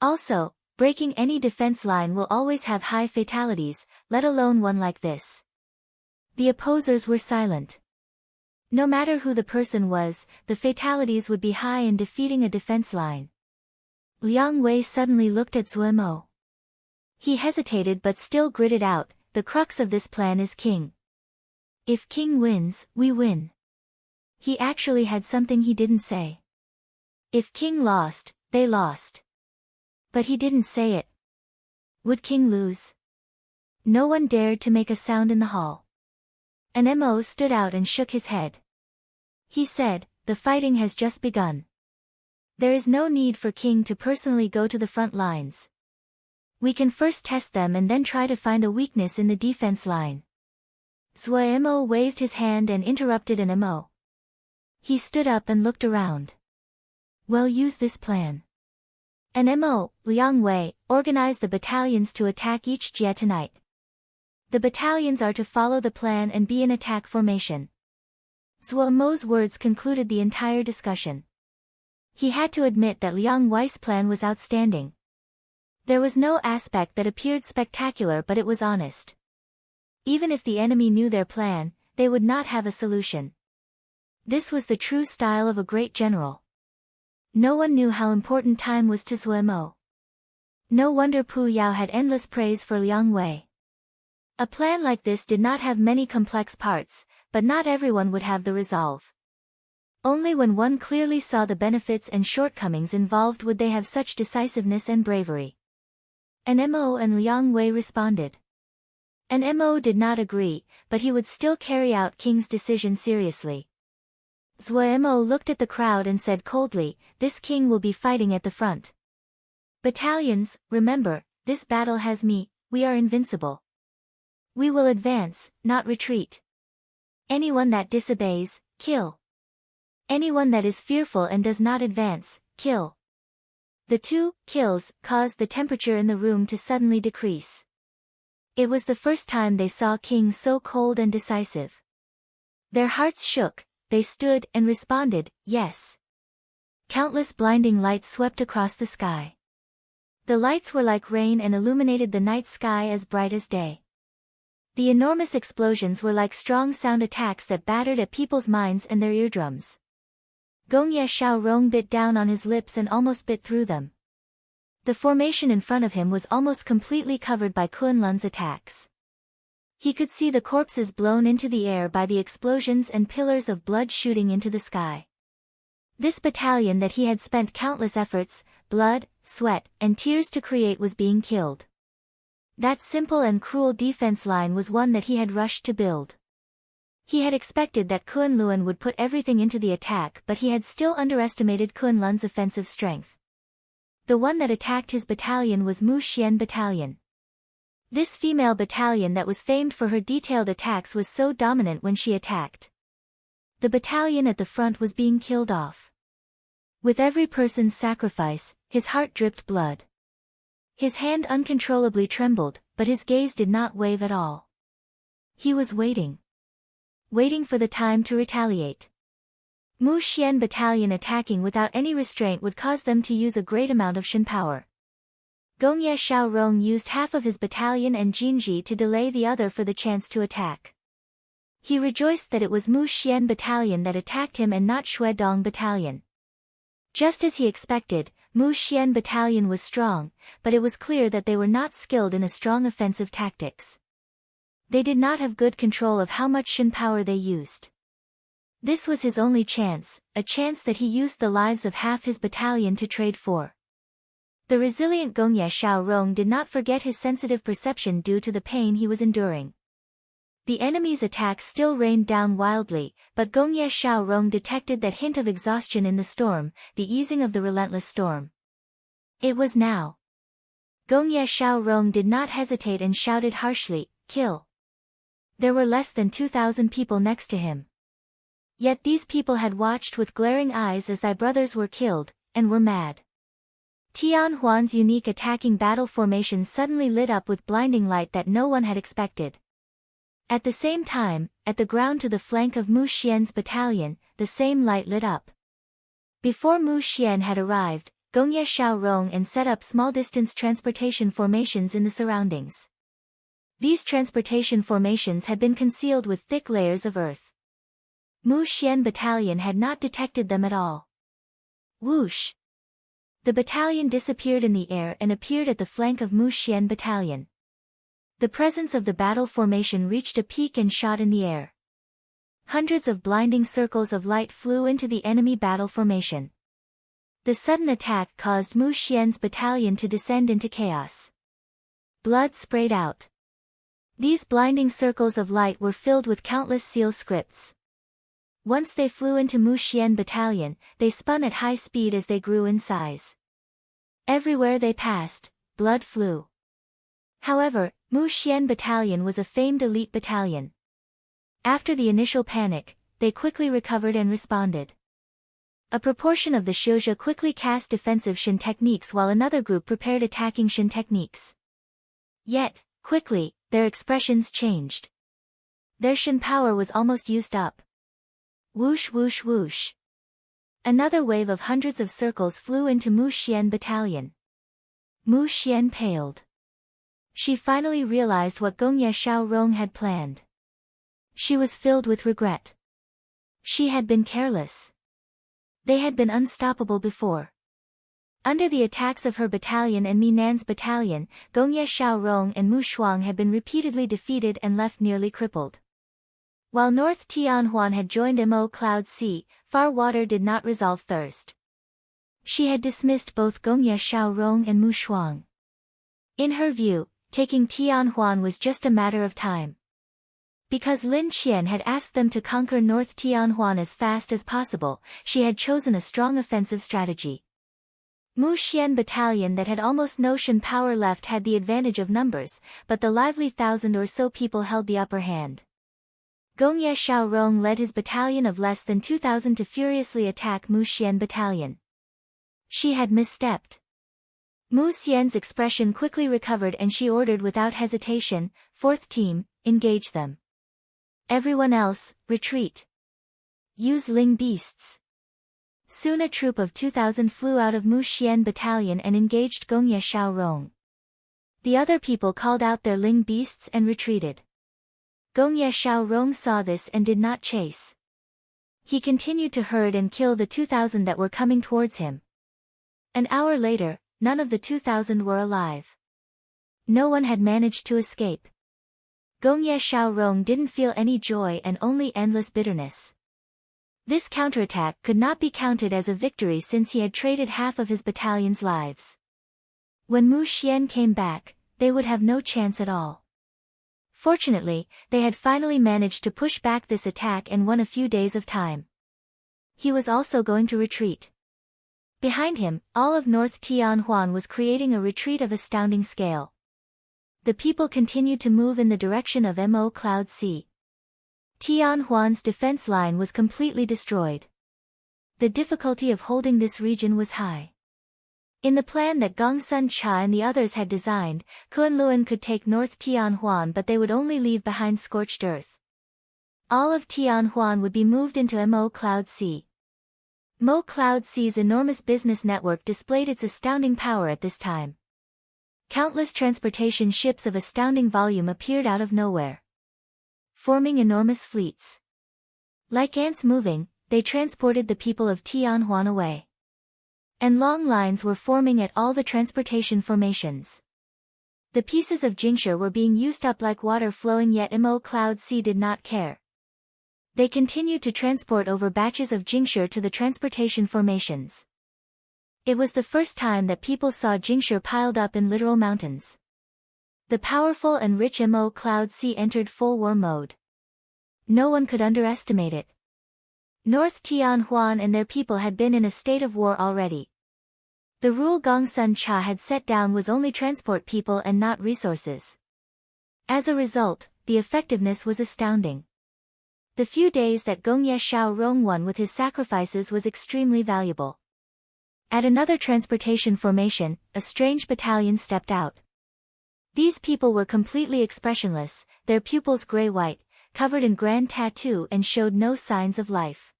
Also, breaking any defense line will always have high fatalities, let alone one like this. The opposers were silent. No matter who the person was, the fatalities would be high in defeating a defense line. Liang Wei suddenly looked at Zhuo Mo. He hesitated but still gritted out, the crux of this plan is King. If King wins, we win. He actually had something he didn't say. If King lost, they lost. But he didn't say it. Would King lose? No one dared to make a sound in the hall. An Mo stood out and shook his head. He said, the fighting has just begun. There is no need for King to personally go to the front lines. We can first test them and then try to find a weakness in the defense line. Zhuo Mo waved his hand and interrupted an Mo. He stood up and looked around. Well, use this plan. An Mo, Liang Wei, organize the battalions to attack each Jie tonight. The battalions are to follow the plan and be in attack formation. Zhuo Mo's words concluded the entire discussion. He had to admit that Liang Wei's plan was outstanding. There was no aspect that appeared spectacular, but it was honest. Even if the enemy knew their plan, they would not have a solution. This was the true style of a great general. No one knew how important time was to Zhuo Mo. No wonder Pu Yao had endless praise for Liang Wei. A plan like this did not have many complex parts, but not everyone would have the resolve. Only when one clearly saw the benefits and shortcomings involved would they have such decisiveness and bravery. An Mo and Liang Wei responded. An Mo did not agree, but he would still carry out King's decision seriously. Zhuo Mo looked at the crowd and said coldly, this King will be fighting at the front. Battalions, remember, this battle has me, we are invincible. We will advance, not retreat. Anyone that disobeys, kill. Anyone that is fearful and does not advance, kill. The 2 kills caused the temperature in the room to suddenly decrease. It was the first time they saw King so cold and decisive. Their hearts shook, they stood and responded, yes. Countless blinding lights swept across the sky. The lights were like rain and illuminated the night sky as bright as day. The enormous explosions were like strong sound attacks that battered at people's minds and their eardrums. Gongye Xiaorong bit down on his lips and almost bit through them. The formation in front of him was almost completely covered by Kunlun's attacks. He could see the corpses blown into the air by the explosions and pillars of blood shooting into the sky. This battalion that he had spent countless efforts, blood, sweat, and tears to create was being killed. That simple and cruel defense line was one that he had rushed to build. He had expected that Kunlun would put everything into the attack, but he had still underestimated Kunlun's offensive strength. The one that attacked his battalion was Mu Xian Battalion. This female battalion that was famed for her detailed attacks was so dominant when she attacked. The battalion at the front was being killed off. With every person's sacrifice, his heart dripped blood. His hand uncontrollably trembled, but his gaze did not wave at all. He was waiting. Waiting for the time to retaliate. Mu Xian Battalion attacking without any restraint would cause them to use a great amount of Shen power. Gongye Xiaorong used half of his battalion and Jinji to delay the other for the chance to attack. He rejoiced that it was Mu Xian battalion that attacked him and not Xue Dong battalion. Just as he expected, Mu Xian battalion was strong, but it was clear that they were not skilled in a strong offensive tactics. They did not have good control of how much Shin power they used. This was his only chance, a chance that he used the lives of half his battalion to trade for. The resilient Gongye Xiaorong did not forget his sensitive perception due to the pain he was enduring. The enemy's attack still rained down wildly, but Gongye Xiaorong detected that hint of exhaustion in the storm, the easing of the relentless storm. It was now. Gongye Xiaorong did not hesitate and shouted harshly, "Kill!" There were less than 2,000 people next to him. Yet these people had watched with glaring eyes as thy brothers were killed, and were mad. Tian Huan's unique attacking battle formation suddenly lit up with blinding light that no one had expected. At the same time, at the ground to the flank of Mu Xian's battalion, the same light lit up. Before Mu Xian had arrived, Gongye Xiaorong and set up small-distance transportation formations in the surroundings. These transportation formations had been concealed with thick layers of earth. Mu Xian battalion had not detected them at all. Whoosh! The battalion disappeared in the air and appeared at the flank of Mu Xian battalion. The presence of the battle formation reached a peak and shot in the air. Hundreds of blinding circles of light flew into the enemy battle formation. The sudden attack caused Mu Xian's battalion to descend into chaos. Blood sprayed out. These blinding circles of light were filled with countless seal scripts. Once they flew into Mu Xian battalion, they spun at high speed as they grew in size. Everywhere they passed, blood flew. However, Mu Xian battalion was a famed elite battalion. After the initial panic, they quickly recovered and responded. A proportion of the Xiuzhe quickly cast defensive Shin techniques while another group prepared attacking Shin techniques. Yet, quickly, their expressions changed. Their Shin power was almost used up. Whoosh whoosh whoosh. Another wave of hundreds of circles flew into Mu Xian battalion. Mu Xian paled. She finally realized what Gongye Xiaorong had planned. She was filled with regret. She had been careless. They had been unstoppable before. Under the attacks of her battalion and Minan's battalion, Gongye Xiaorong and Mu Shuang had been repeatedly defeated and left nearly crippled. While North Tianhuan had joined Mo Cloud Sea, Far Water did not resolve thirst. She had dismissed both Gongye Xiaorong and Mu Shuang. In her view, taking Tianhuan was just a matter of time. Because Lin Qian had asked them to conquer North Tianhuan as fast as possible, she had chosen a strong offensive strategy. Mu Xian battalion that had almost no Shin power left had the advantage of numbers, but the lively 1,000 or so people held the upper hand. Gongye Xiaorong led his battalion of less than 2,000 to furiously attack Mu Xian battalion. She had misstepped. Mu Xian's expression quickly recovered and she ordered without hesitation, "Fourth team, engage them. Everyone else, retreat. Use Ling beasts." Soon a troop of 2,000 flew out of Mu Xian battalion and engaged Gongye Xiaorong. The other people called out their Ling beasts and retreated. Gongye Xiaorong saw this and did not chase. He continued to herd and kill the 2,000 that were coming towards him. An hour later, none of the 2,000 were alive. No one had managed to escape. Gongye Xiaorong didn't feel any joy and only endless bitterness. This counterattack could not be counted as a victory since he had traded half of his battalion's lives. When Mu Xian came back, they would have no chance at all. Fortunately, they had finally managed to push back this attack and won a few days of time. He was also going to retreat. Behind him, all of North Tianhuan was creating a retreat of astounding scale. The people continued to move in the direction of Mo Cloud Sea. Tianhuan's defense line was completely destroyed. The difficulty of holding this region was high. In the plan that Gong Sun Cha and the others had designed, Kunlun could take North Tianhuan but they would only leave behind scorched earth. All of Tianhuan would be moved into Mo Cloud Sea. Mo Cloud Sea's enormous business network displayed its astounding power at this time. Countless transportation ships of astounding volume appeared out of nowhere. forming enormous fleets. Like ants moving, they transported the people of Tianhuan away. And long lines were forming at all the transportation formations. The pieces of Jingshi were being used up like water flowing, yet Mo Cloud Sea did not care. They continued to transport over batches of Jingshi to the transportation formations. It was the first time that people saw Jingshi piled up in literal mountains. The powerful and rich Mo Cloud Sea entered full war mode. No one could underestimate it. North Tianhuan and their people had been in a state of war already. The rule Gongsun Cha had set down was only transport people and not resources. As a result, the effectiveness was astounding. The few days that Gongye Shao Rong won with his sacrifices was extremely valuable. At another transportation formation, a strange battalion stepped out. These people were completely expressionless, their pupils gray-white, covered in grand tattoo, and showed no signs of life.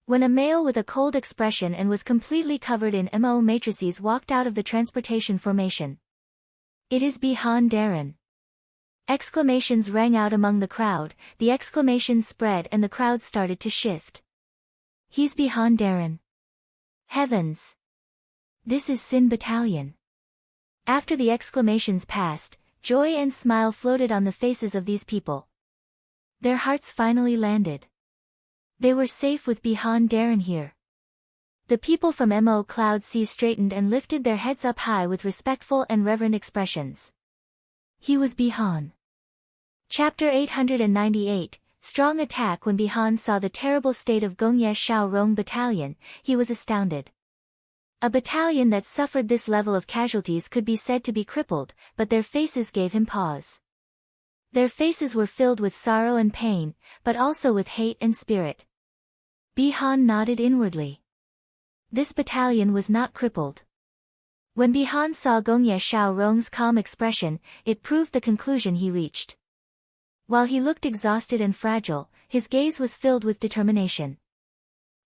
When a male with a cold expression and was completely covered in Mo matrices walked out of the transportation formation. "It is Bihan Darren." Exclamations rang out among the crowd, the exclamations spread and the crowd started to shift. "He's Bihan Darren. Heavens! This is Sin Battalion." After the exclamations passed, joy and smile floated on the faces of these people. Their hearts finally landed. They were safe with Bihan Darren here. The people from Mo Cloud Sea straightened and lifted their heads up high with respectful and reverent expressions. He was Bihan. Chapter 898, Strong Attack. When Bihan saw the terrible state of Gongye Shao Rong Battalion, he was astounded. A battalion that suffered this level of casualties could be said to be crippled, but their faces gave him pause. Their faces were filled with sorrow and pain, but also with hate and spirit. Bihan nodded inwardly. This battalion was not crippled. When Bihan saw Gongye Shao Rong's calm expression, it proved the conclusion he reached. While he looked exhausted and fragile, his gaze was filled with determination.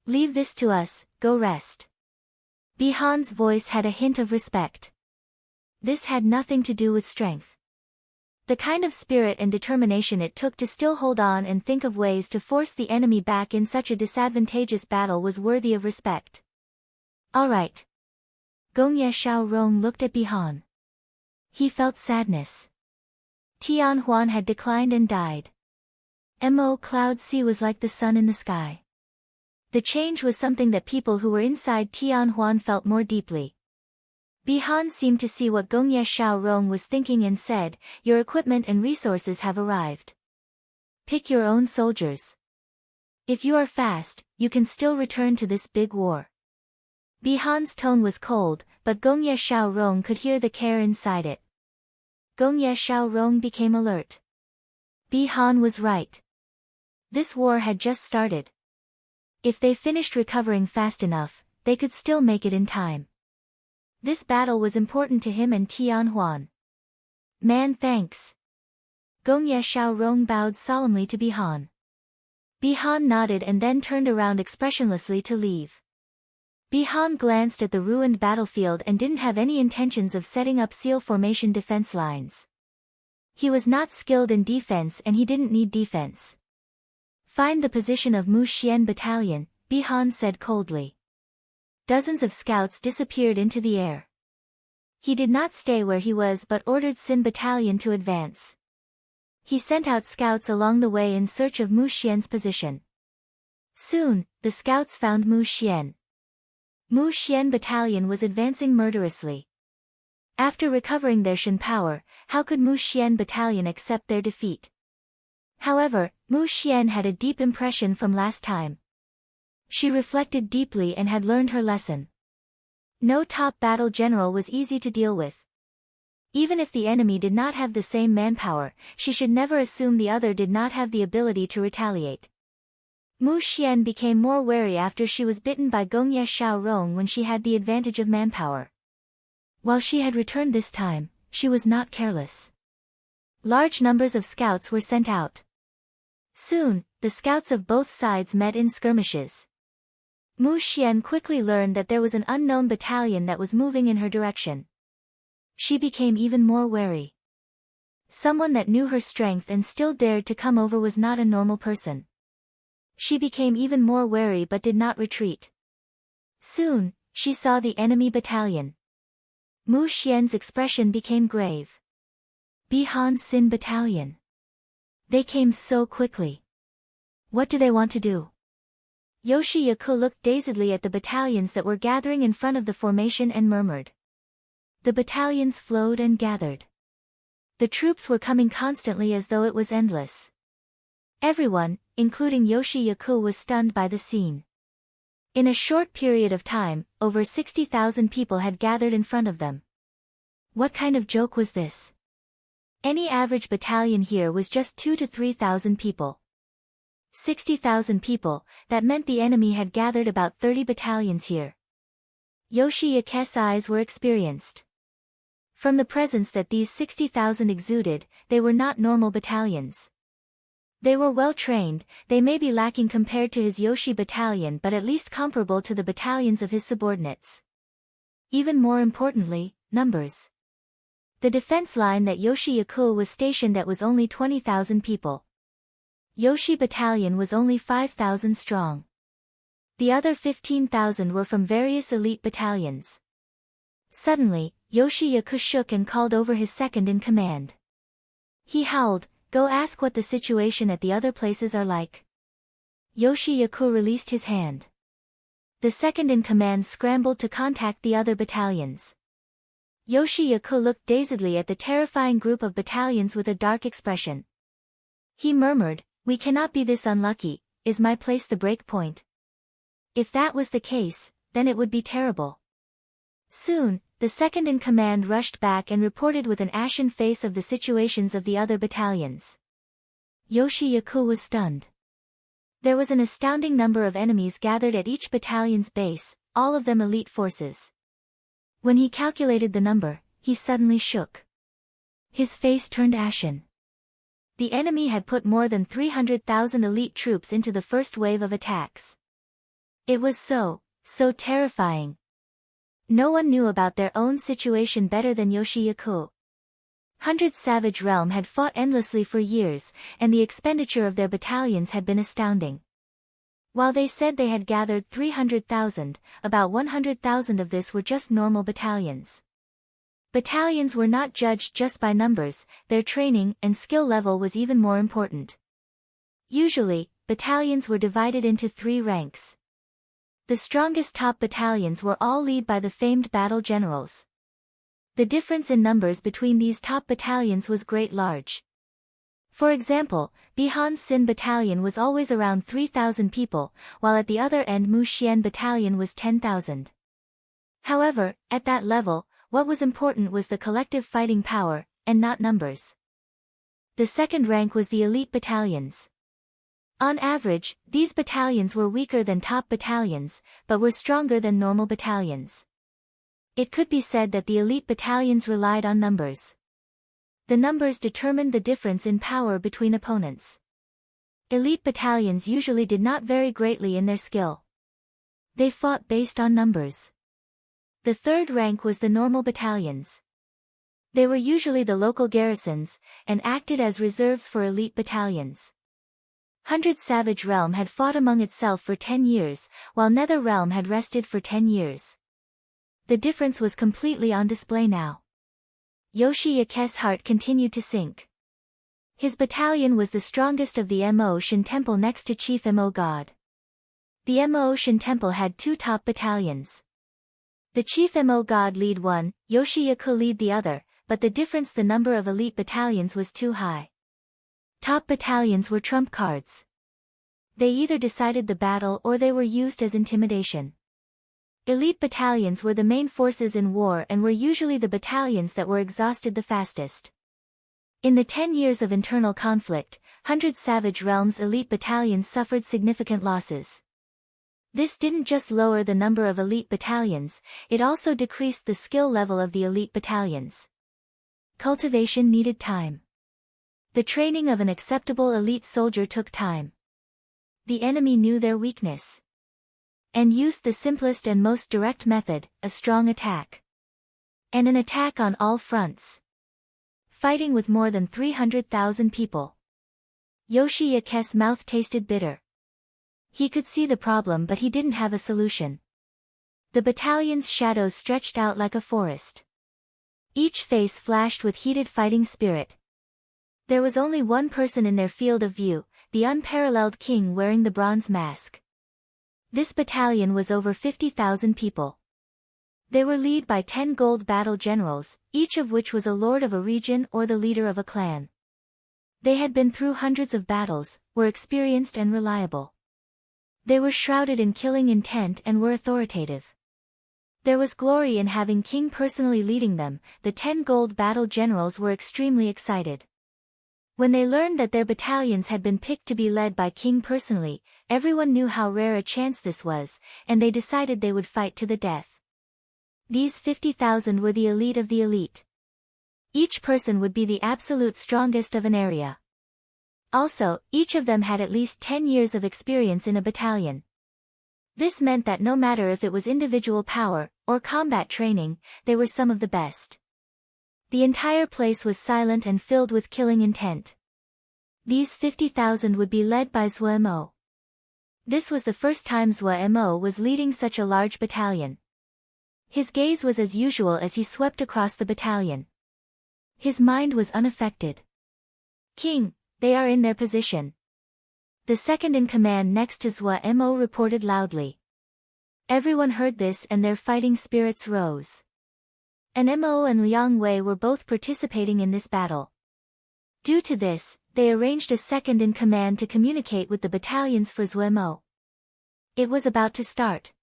"Leave this to us, go rest." Bihan's voice had a hint of respect. This had nothing to do with strength. The kind of spirit and determination it took to still hold on and think of ways to force the enemy back in such a disadvantageous battle was worthy of respect. "All right." Gongye Shao Rong looked at Bihan. He felt sadness. Tianhuan had declined and died. Mo Cloud Sea was like the sun in the sky. The change was something that people who were inside Tianhuan felt more deeply. Bihan seemed to see what Gongye Shao Rong was thinking and said, "Your equipment and resources have arrived. Pick your own soldiers. If you are fast, you can still return to this big war." Bihan's tone was cold, but Gongye Shao Rong could hear the care inside it. Gongye Shao Rong became alert. Bihan was right. This war had just started. If they finished recovering fast enough, they could still make it in time. This battle was important to him and Tianhuan. "Man, thanks." Gongye Shao Rong bowed solemnly to Bihan. Bihan nodded and then turned around expressionlessly to leave. Bihan glanced at the ruined battlefield and didn't have any intentions of setting up seal formation defense lines. He was not skilled in defense and he didn't need defense. "Find the position of Mu Xian Battalion," Bihan said coldly. Dozens of scouts disappeared into the air. He did not stay where he was but ordered Sin Battalion to advance. He sent out scouts along the way in search of Mu Xian's position. Soon, the scouts found Mu Xian. Mu Xian Battalion was advancing murderously. After recovering their Shen power, how could Mu Xian Battalion accept their defeat? However, Mu Xian had a deep impression from last time. She reflected deeply and had learned her lesson. No top battle general was easy to deal with. Even if the enemy did not have the same manpower, she should never assume the other did not have the ability to retaliate. Mu Xian became more wary after she was bitten by Gongye Shao Rong when she had the advantage of manpower. While she had returned this time, she was not careless. Large numbers of scouts were sent out. Soon, the scouts of both sides met in skirmishes. Mu Xian quickly learned that there was an unknown battalion that was moving in her direction. She became even more wary. Someone that knew her strength and still dared to come over was not a normal person. She became even more wary but did not retreat. Soon, she saw the enemy battalion. Mu Xian's expression became grave. Bihan Xin battalion. They came so quickly. What do they want to do? Yoshi Yaku looked dazedly at the battalions that were gathering in front of the formation and murmured. The battalions flowed and gathered. The troops were coming constantly as though it was endless. Everyone, including Yoshi Yaku, was stunned by the scene. In a short period of time, over 60,000 people had gathered in front of them. What kind of joke was this? Any average battalion here was just 2,000 to 3,000 people. 60,000 people, that meant the enemy had gathered about 30 battalions here. Yoshi Yaku's eyes were experienced. From the presence that these 60,000 exuded, they were not normal battalions. They were well trained, they may be lacking compared to his Yoshi battalion but at least comparable to the battalions of his subordinates. Even more importantly, numbers. The defense line that Yoshi Yaku was stationed at was only 20,000 people. Yoshi battalion was only 5,000 strong. The other 15,000 were from various elite battalions. Suddenly, Yoshi Yaku shook and called over his second in command. He howled, "Go ask what the situation at the other places are like." Yoshi Yaku released his hand. The second in command scrambled to contact the other battalions. Yoshi Yaku looked dazedly at the terrifying group of battalions with a dark expression. He murmured, "We cannot be this unlucky, is my place the break point?" If that was the case, then it would be terrible. Soon, the second in command rushed back and reported with an ashen face of the situations of the other battalions. Yoshi Yaku was stunned. There was an astounding number of enemies gathered at each battalion's base, all of them elite forces. When he calculated the number, he suddenly shook. His face turned ashen. The enemy had put more than 300,000 elite troops into the first wave of attacks. It was so terrifying. No one knew about their own situation better than Yoshi Yaku. 100 Savage Realm had fought endlessly for years, and the expenditure of their battalions had been astounding. While they said they had gathered 300,000, about 100,000 of this were just normal battalions. Battalions were not judged just by numbers, their training and skill level was even more important. Usually, battalions were divided into 3 ranks. The strongest top battalions were all led by the famed battle generals. The difference in numbers between these top battalions was large. For example, Bihan Xin battalion was always around 3,000 people, while at the other end Mu Xian battalion was 10,000. However, at that level, what was important was the collective fighting power, and not numbers. The second rank was the elite battalions. On average, these battalions were weaker than top battalions, but were stronger than normal battalions. It could be said that the elite battalions relied on numbers. The numbers determined the difference in power between opponents. Elite battalions usually did not vary greatly in their skill. They fought based on numbers. The third rank was the normal battalions. They were usually the local garrisons, and acted as reserves for elite battalions. 100 Savage Realm had fought among itself for 10 years, while Nether Realm had rested for 10 years. The difference was completely on display now. Yoshi Yaku's heart continued to sink. His battalion was the strongest of the Mo Shin Temple next to Chief Mo God. The Mo Shin Temple had 2 top battalions. The Chief Mo God lead one, Yoshi Yaku lead the other, but the number of elite battalions was too high. Top battalions were trump cards. They either decided the battle or they were used as intimidation. Elite battalions were the main forces in war and were usually the battalions that were exhausted the fastest. In the 10 years of internal conflict, 100 Savage Realms elite battalions suffered significant losses. This didn't just lower the number of elite battalions, it also decreased the skill level of the elite battalions. Cultivation needed time. The training of an acceptable elite soldier took time. The enemy knew their weakness and used the simplest and most direct method, a strong attack. And an attack on all fronts. fighting with more than 300,000 people. Yoshi-Yake's mouth tasted bitter. He could see the problem, but he didn't have a solution. The battalion's shadows stretched out like a forest. Each face flashed with heated fighting spirit. There was only one person in their field of view, the unparalleled king wearing the bronze mask. This battalion was over 50,000 people. They were led by 10 gold battle generals, each of which was a lord of a region or the leader of a clan. They had been through hundreds of battles, were experienced and reliable. They were shrouded in killing intent and were authoritative. There was glory in having King personally leading them. The 10 gold battle generals were extremely excited. When they learned that their battalions had been picked to be led by King personally, everyone knew how rare a chance this was, and they decided they would fight to the death. These 50,000 were the elite of the elite. Each person would be the absolute strongest of an area. Also, each of them had at least 10 years of experience in a battalion. This meant that no matter if it was individual power, or combat training, they were some of the best. The entire place was silent and filled with killing intent. These 50,000 would be led by Zhuemo. This was the first time Zhuemo was leading such a large battalion. His gaze was as usual as he swept across the battalion. His mind was unaffected. King, they are in their position. The second in command next to Zhuemo reported loudly. Everyone heard this and their fighting spirits rose. And Mo and Liang Wei were both participating in this battle. Due to this, they arranged a second in command to communicate with the battalions for Zhuemo. It was about to start.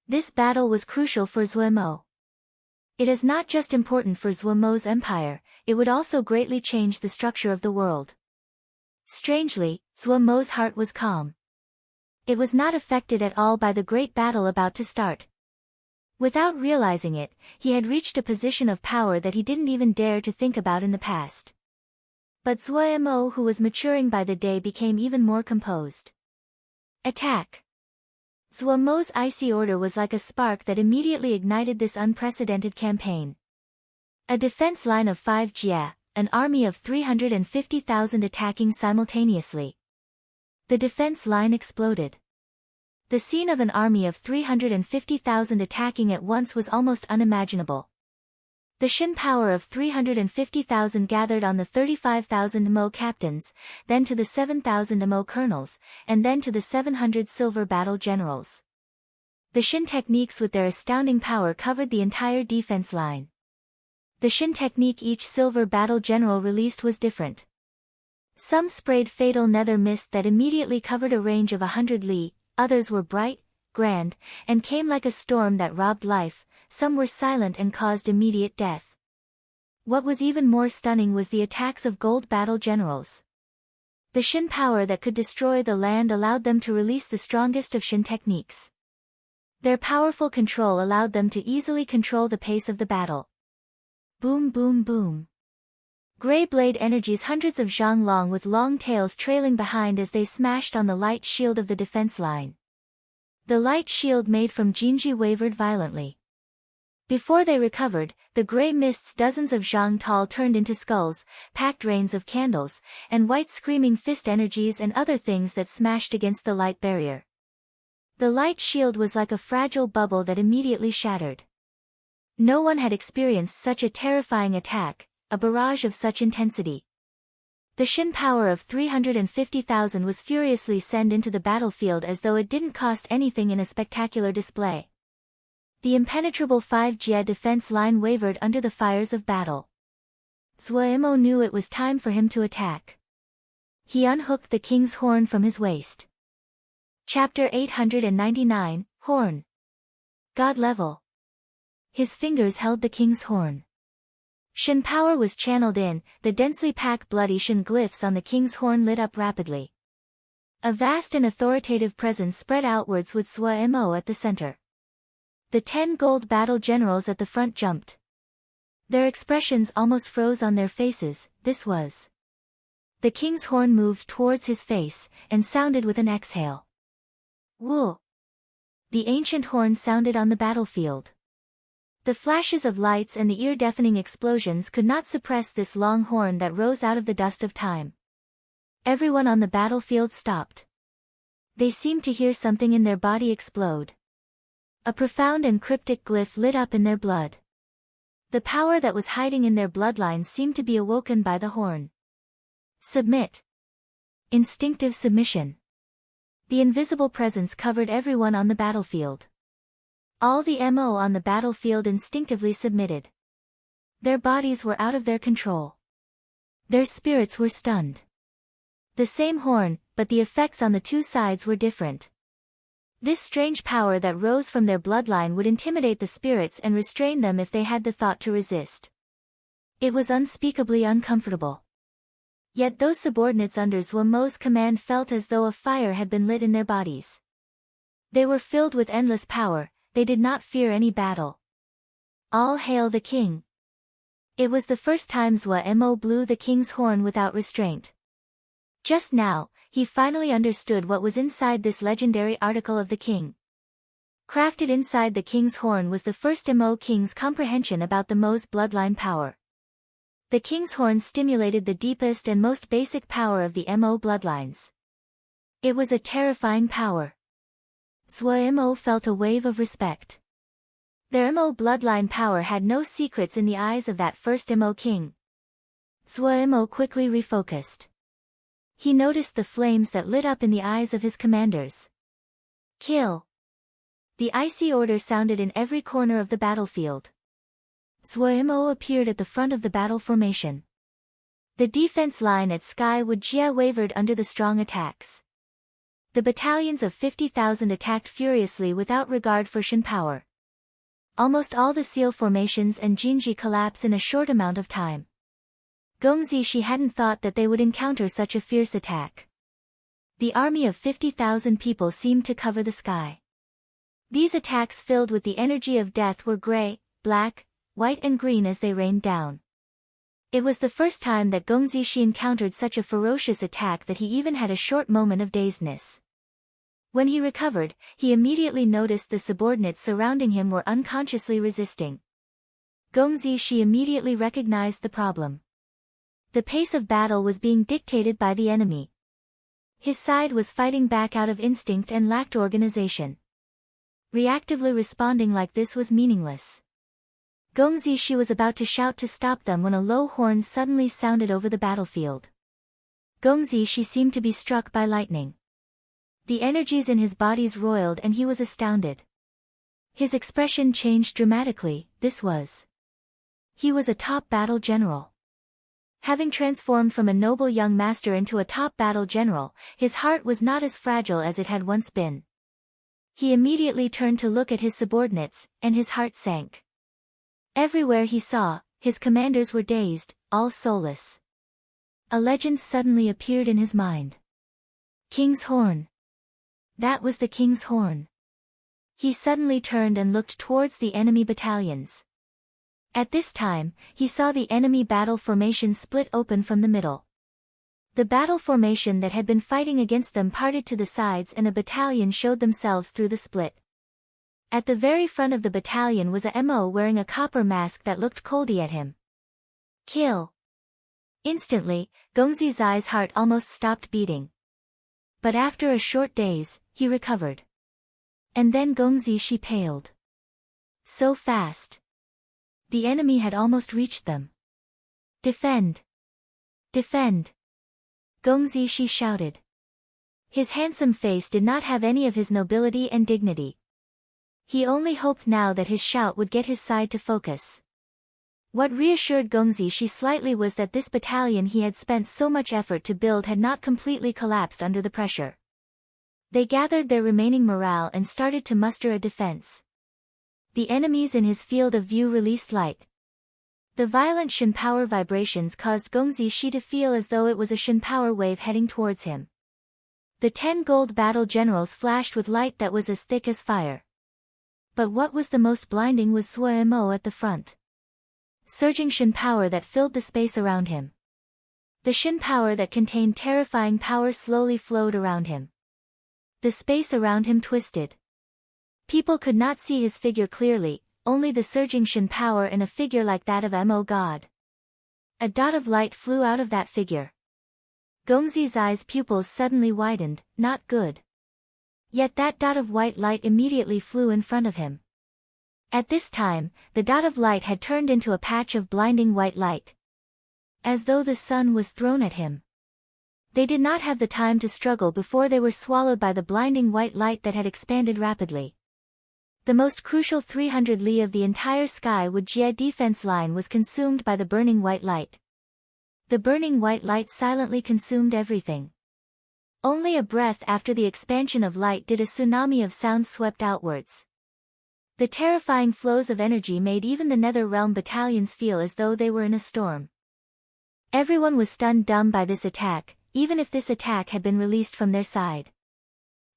This battle was crucial for Zhuemo. It is not just important for Zhuemo's empire, it would also greatly change the structure of the world. Strangely, Zhuemo's heart was calm. It was not affected at all by the great battle about to start. Without realizing it, he had reached a position of power that he didn't even dare to think about in the past. But Zhuemo, who was maturing by the day, became even more composed. Attack! Zhuemo's icy order was like a spark that immediately ignited this unprecedented campaign. A defense line of 5 jia, an army of 350,000 attacking simultaneously. The defense line exploded. The scene of an army of 350,000 attacking at once was almost unimaginable. The Shin power of 350,000 gathered on the 35,000 Mo captains, then to the 7,000 Mo colonels, and then to the 700 silver battle generals. The Shin techniques with their astounding power covered the entire defense line. The Shin technique each silver battle general released was different. Some sprayed fatal nether mist that immediately covered a range of 100 li, others were bright, grand, and came like a storm that robbed life. Some were silent and caused immediate death. What was even more stunning was the attacks of gold battle generals. The Shin power that could destroy the land allowed them to release the strongest of Shin techniques. Their powerful control allowed them to easily control the pace of the battle. Boom boom boom. Gray blade energies, hundreds of zhang long with long tails trailing behind as they smashed on the light shield of the defense line. The light shield made from Jinji wavered violently. Before they recovered, the gray mists, dozens of zhang tall, turned into skulls, packed rains of candles, and white screaming fist energies and other things that smashed against the light barrier. The light shield was like a fragile bubble that immediately shattered. No one had experienced such a terrifying attack, a barrage of such intensity. The Shin power of 350,000 was furiously sent into the battlefield as though it didn't cost anything in a spectacular display. The impenetrable 5 jia defense line wavered under the fires of battle. Zhuemo knew it was time for him to attack. He unhooked the king's horn from his waist. Chapter 899, Horn. God level. His fingers held the king's horn. Shin power was channeled in, the densely packed bloody Shin glyphs on the king's horn lit up rapidly. A vast and authoritative presence spread outwards with Zhuemo at the center. The 10 gold battle generals at the front jumped. Their expressions almost froze on their faces. This was. The king's horn moved towards his face, and sounded with an exhale. Woo! The ancient horn sounded on the battlefield. The flashes of lights and the ear-deafening explosions could not suppress this long horn that rose out of the dust of time. Everyone on the battlefield stopped. They seemed to hear something in their body explode. A profound and cryptic glyph lit up in their blood. The power that was hiding in their bloodlines seemed to be awoken by the horn. Submit. Instinctive submission. The invisible presence covered everyone on the battlefield. All the MO on the battlefield instinctively submitted. Their bodies were out of their control. Their spirits were stunned. The same horn, but the effects on the two sides were different. This strange power that rose from their bloodline would intimidate the spirits and restrain them if they had the thought to resist. It was unspeakably uncomfortable. Yet those subordinates under Zhuo Mo's command felt as though a fire had been lit in their bodies. They were filled with endless power. They did not fear any battle. All hail the king. It was the first time Zhuo Mo blew the king's horn without restraint. Just now, he finally understood what was inside this legendary article of the king. Crafted inside the king's horn was the first Mo king's comprehension about the Mo's bloodline power. The king's horn stimulated the deepest and most basic power of the Mo bloodlines. It was a terrifying power. Zhuo Mo felt a wave of respect. Their Mo bloodline power had no secrets in the eyes of that first Mo king. Zhuo Mo quickly refocused. He noticed the flames that lit up in the eyes of his commanders. Kill! The icy order sounded in every corner of the battlefield. Zhuo Mo appeared at the front of the battle formation. The defense line at Skywood Jia wavered under the strong attacks. The battalions of 50,000 attacked furiously without regard for Shin power. Almost all the seal formations and Jinji collapse in a short amount of time. Gongzi hadn't thought that they would encounter such a fierce attack. The army of 50,000 people seemed to cover the sky. These attacks filled with the energy of death were gray, black, white and green as they rained down. It was the first time that Gongzi encountered such a ferocious attack that he even had a short moment of dazedness. When he recovered, he immediately noticed the subordinates surrounding him were unconsciously resisting. Gongzi immediately recognized the problem. The pace of battle was being dictated by the enemy. His side was fighting back out of instinct and lacked organization. Reactively responding like this was meaningless. Gongzi was about to shout to stop them when a low horn suddenly sounded over the battlefield. Gongzi seemed to be struck by lightning. The energies in his bodies roiled and he was astounded. His expression changed dramatically. He was a top battle general. Having transformed from a noble young master into a top battle general, his heart was not as fragile as it had once been. He immediately turned to look at his subordinates, and his heart sank. Everywhere he saw, his commanders were dazed, all soulless. A legend suddenly appeared in his mind. King's horn. That was the king's horn. He suddenly turned and looked towards the enemy battalions. At this time, he saw the enemy battle formation split open from the middle. The battle formation that had been fighting against them parted to the sides and a battalion showed themselves through the split. At the very front of the battalion was a Mo wearing a copper mask that looked coldly at him. Kill! Instantly, Gongzi's heart almost stopped beating. But after a short daze, he recovered. And then Gongzi paled. So fast. The enemy had almost reached them. Defend! Defend! Gongzi shouted. His handsome face did not have any of his nobility and dignity. He only hoped now that his shout would get his side to focus. What reassured Gongzi slightly was that this battalion he had spent so much effort to build had not completely collapsed under the pressure. They gathered their remaining morale and started to muster a defense. The enemies in his field of view released light. The violent Shin power vibrations caused Gongzi to feel as though it was a Shin power wave heading towards him. The 10 gold battle generals flashed with light that was as thick as fire. But what was the most blinding was Zhuo Mo at the front. Surging Shin power that filled the space around him. The Shin power that contained terrifying power slowly flowed around him. The space around him twisted. People could not see his figure clearly, only the surging Shin power in a figure like that of Mo God. A dot of light flew out of that figure. Gongzi's eyes pupils suddenly widened, not good. Yet that dot of white light immediately flew in front of him. At this time, the dot of light had turned into a patch of blinding white light. As though the sun was thrown at him. They did not have the time to struggle before they were swallowed by the blinding white light that had expanded rapidly. The most crucial 300 li of the entire sky with Jie defense line was consumed by the burning white light. The burning white light silently consumed everything. Only a breath after the expansion of light did a tsunami of sound swept outwards. The terrifying flows of energy made even the Nether Realm battalions feel as though they were in a storm. Everyone was stunned dumb by this attack, even if this attack had been released from their side.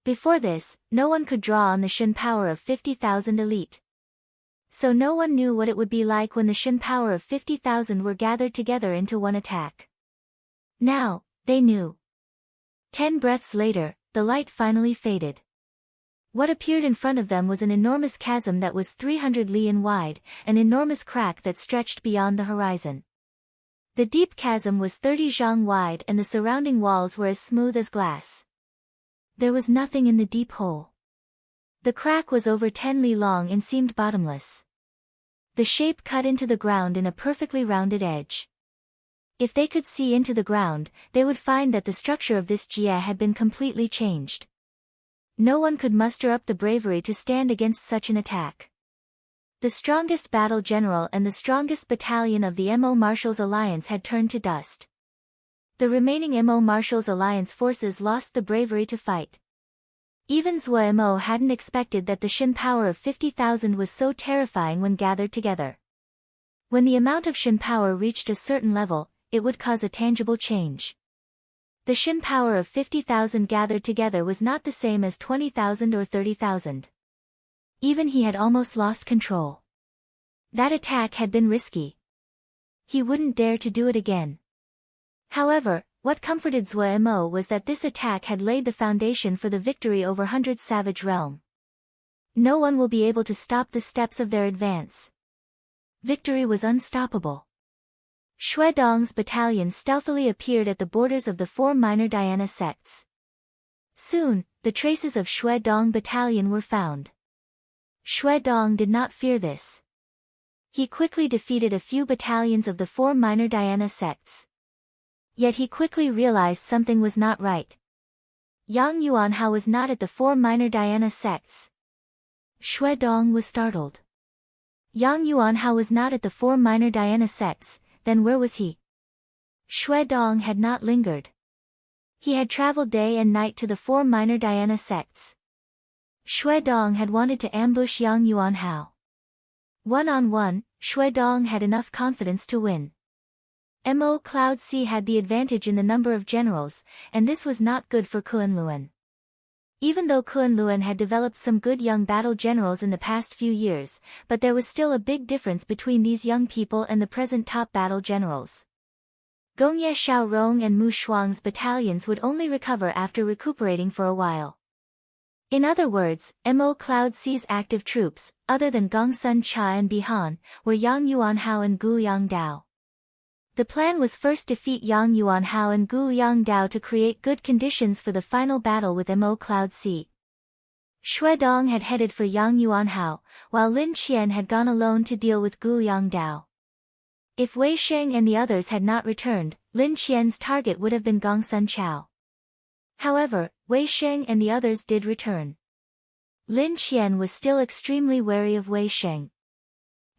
Before this, no one could draw on the Shin power of 50,000 elite. So no one knew what it would be like when the Shin power of 50,000 were gathered together into one attack. Now, they knew. 10 breaths later, the light finally faded. What appeared in front of them was an enormous chasm that was 300 li in wide, an enormous crack that stretched beyond the horizon. The deep chasm was 30 zhang wide and the surrounding walls were as smooth as glass. There was nothing in the deep hole. The crack was over 10 li long and seemed bottomless. The shape cut into the ground in a perfectly rounded edge. If they could see into the ground, they would find that the structure of this jia had been completely changed. No one could muster up the bravery to stand against such an attack. The strongest battle general and the strongest battalion of the Mo Marshals Alliance had turned to dust. The remaining Mo Marshals Alliance forces lost the bravery to fight. Even Zhou Mo hadn't expected that the Shin power of 50,000 was so terrifying when gathered together. When the amount of Shin power reached a certain level, it would cause a tangible change. The Shin power of 50,000 gathered together was not the same as 20,000 or 30,000. Even he had almost lost control. That attack had been risky. He wouldn't dare to do it again. However, what comforted Zhou Mo was that this attack had laid the foundation for the victory over Hundred Savage Realm. No one will be able to stop the steps of their advance. Victory was unstoppable. Shui Dong's battalion stealthily appeared at the borders of the 4 minor Dhyana sects. Soon, the traces of Shui Dong battalion were found. Shui Dong did not fear this. He quickly defeated a few battalions of the 4 minor Dhyana sects. Yet he quickly realized something was not right. Yang Yuanhao was not at the 4 minor Dhyana sects. Shui Dong was startled. Yang Yuanhao was not at the 4 minor Dhyana sects. Then where was he? Shui Dong had not lingered. He had traveled day and night to the 4 minor Dhyana sects. Shui Dong had wanted to ambush Yang Yuanhao. One-on-one, Shui Dong had enough confidence to win. Mo Cloud Sea had the advantage in the number of generals, and this was not good for Kunlun. Even though Kunlun had developed some good young battle generals in the past few years, but there was still a big difference between these young people and the present top battle generals. Gongye Xiaorong and Mu Shuang's battalions would only recover after recuperating for a while. In other words, Mo Cloud Sea's active troops, other than Gongsun Cha and Bihan, were Yang Yuanhao and Guliang Dao. The plan was first defeat Yang Yuanhao and Guliang Dao to create good conditions for the final battle with Mo Cloud Sea. Shui Dong had headed for Yang Yuanhao, while Lin Qian had gone alone to deal with Guliang Dao. If Wei Sheng and the others had not returned, Lin Qian's target would have been Gongsun Chao. However, Wei Sheng and the others did return. Lin Qian was still extremely wary of Wei Sheng.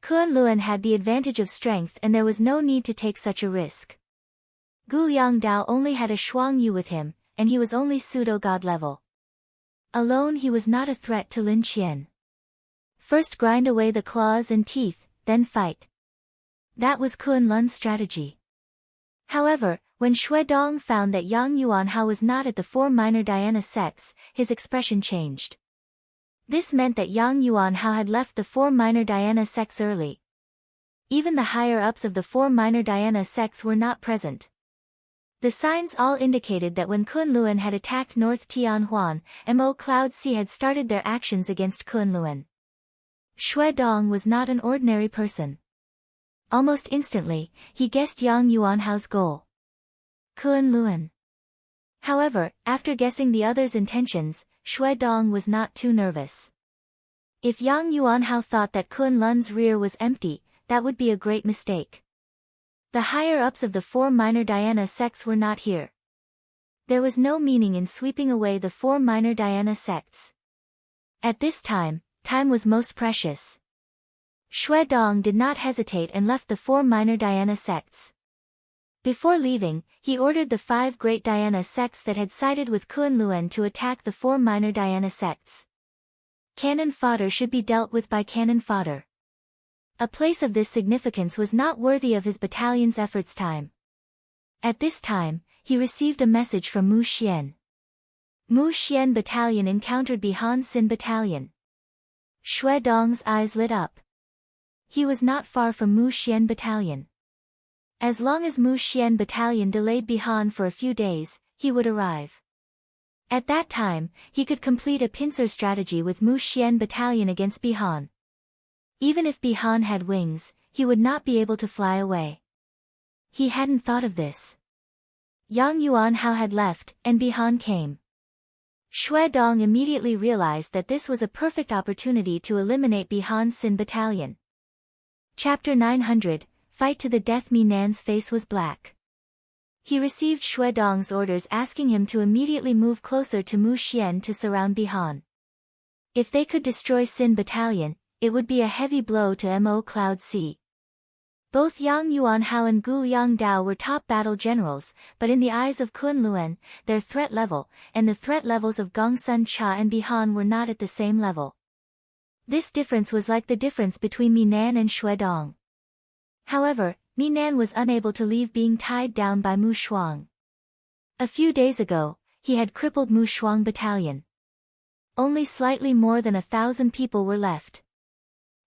Kunlun had the advantage of strength and there was no need to take such a risk. Guliang Dao only had a Shuang Yu with him, and he was only pseudo-god level. Alone he was not a threat to Lin Qian. First grind away the claws and teeth, then fight. That was Kunlun's strategy. However, when Shui Dong found that Yang Yuanhao was not at the 4 minor Dhyana sects, his expression changed. This meant that Yang Yuanhao had left the 4 minor Dhyana sects early. Even the higher-ups of the 4 minor Dhyana sects were not present. The signs all indicated that when Kunlun had attacked North Tianhuan, Mo Cloud Sea had started their actions against Kunlun. Xue Dong was not an ordinary person. Almost instantly, he guessed Yang Yuanhao's goal. Kun Luan. However, after guessing the other's intentions, Xue Dong was not too nervous. If Yang Yuanhao thought that Kun Lun's rear was empty, that would be a great mistake. The higher-ups of the 4 minor dhyana sects were not here. There was no meaning in sweeping away the 4 minor dhyana sects. At this time, time was most precious. Xue Dong did not hesitate and left the 4 minor dhyana sects. Before leaving, he ordered the 5 great dhyana sects that had sided with Kun Luan to attack the 4 minor dhyana sects. Cannon fodder should be dealt with by cannon fodder. A place of this significance was not worthy of his battalion's efforts time. At this time, he received a message from Mu Xian. Mu Xian battalion encountered Bihan Xin battalion. Xue Dong's eyes lit up. He was not far from Mu Xian battalion. As long as Mu Xian battalion delayed Bihan for a few days, he would arrive. At that time, he could complete a pincer strategy with Mu Xian battalion against Bihan. Even if Bihan had wings, he would not be able to fly away. He hadn't thought of this. Yang Yuanhao had left, and Bihan came. Xue Dong immediately realized that this was a perfect opportunity to eliminate Bihan Xin battalion. Chapter 900, Fight to the Death. Minan's face was black. He received Xue Dong's orders asking him to immediately move closer to Mu Xian to surround Bihan. If they could destroy Xin battalion, it would be a heavy blow to Mo Cloud Sea. Both Yang Yuanhao and Gu Yangdao were top battle generals, but in the eyes of Kun Luan, their threat level, and the threat levels of Gongsun Cha and Bihan were not at the same level. This difference was like the difference between Minan and Xue Dong. However, Minan was unable to leave being tied down by Mu Shuang. A few days ago, he had crippled Mu Shuang battalion. Only slightly more than 1,000 people were left.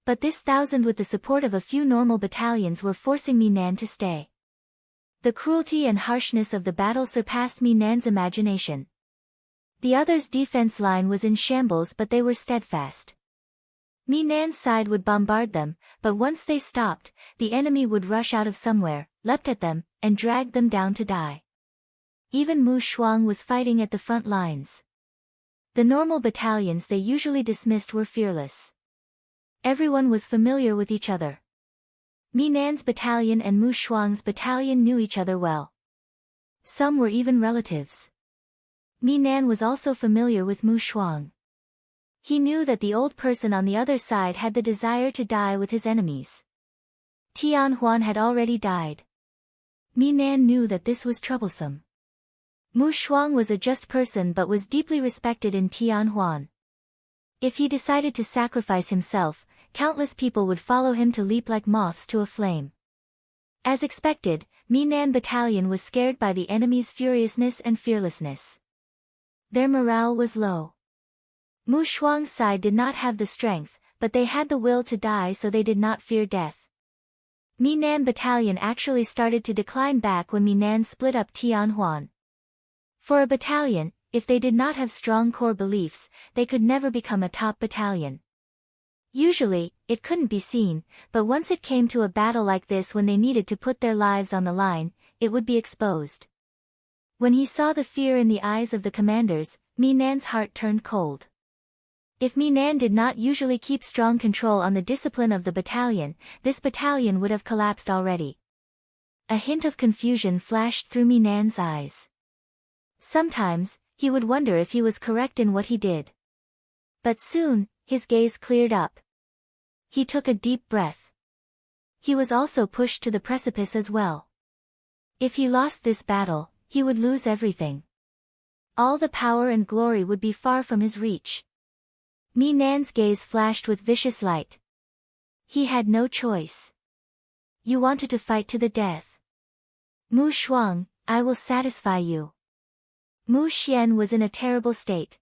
But this 1,000 with the support of a few normal battalions were forcing Minan to stay. The cruelty and harshness of the battle surpassed Minan's imagination. The others' defense line was in shambles, but they were steadfast. Minan's side would bombard them, but once they stopped, the enemy would rush out of somewhere, leapt at them, and dragged them down to die. Even Mu Shuang was fighting at the front lines. The normal battalions they usually dismissed were fearless. Everyone was familiar with each other. Minan's battalion and Mu Shuang's battalion knew each other well. Some were even relatives. Minan was also familiar with Mu Shuang. He knew that the old person on the other side had the desire to die with his enemies. Tian Huan had already died. Minan knew that this was troublesome. Mu Shuang was a just person but was deeply respected in Tian Huan. If he decided to sacrifice himself, countless people would follow him to leap like moths to a flame. As expected, Minan battalion was scared by the enemy's furiousness and fearlessness. Their morale was low. Mu Shuang's side did not have the strength, but they had the will to die, so they did not fear death. Minan battalion actually started to decline back when Minan split up Tian Huan. For a battalion, if they did not have strong core beliefs, they could never become a top battalion. Usually, it couldn't be seen, but once it came to a battle like this when they needed to put their lives on the line, it would be exposed. When he saw the fear in the eyes of the commanders, Minan's heart turned cold. If Minan did not usually keep strong control on the discipline of the battalion, this battalion would have collapsed already. A hint of confusion flashed through Minan's eyes. Sometimes, he would wonder if he was correct in what he did. But soon, his gaze cleared up. He took a deep breath. He was also pushed to the precipice as well. If he lost this battle, he would lose everything. All the power and glory would be far from his reach. Minan's gaze flashed with vicious light. He had no choice. You wanted to fight to the death. Mu Shuang, I will satisfy you. Mu Xian was in a terrible state.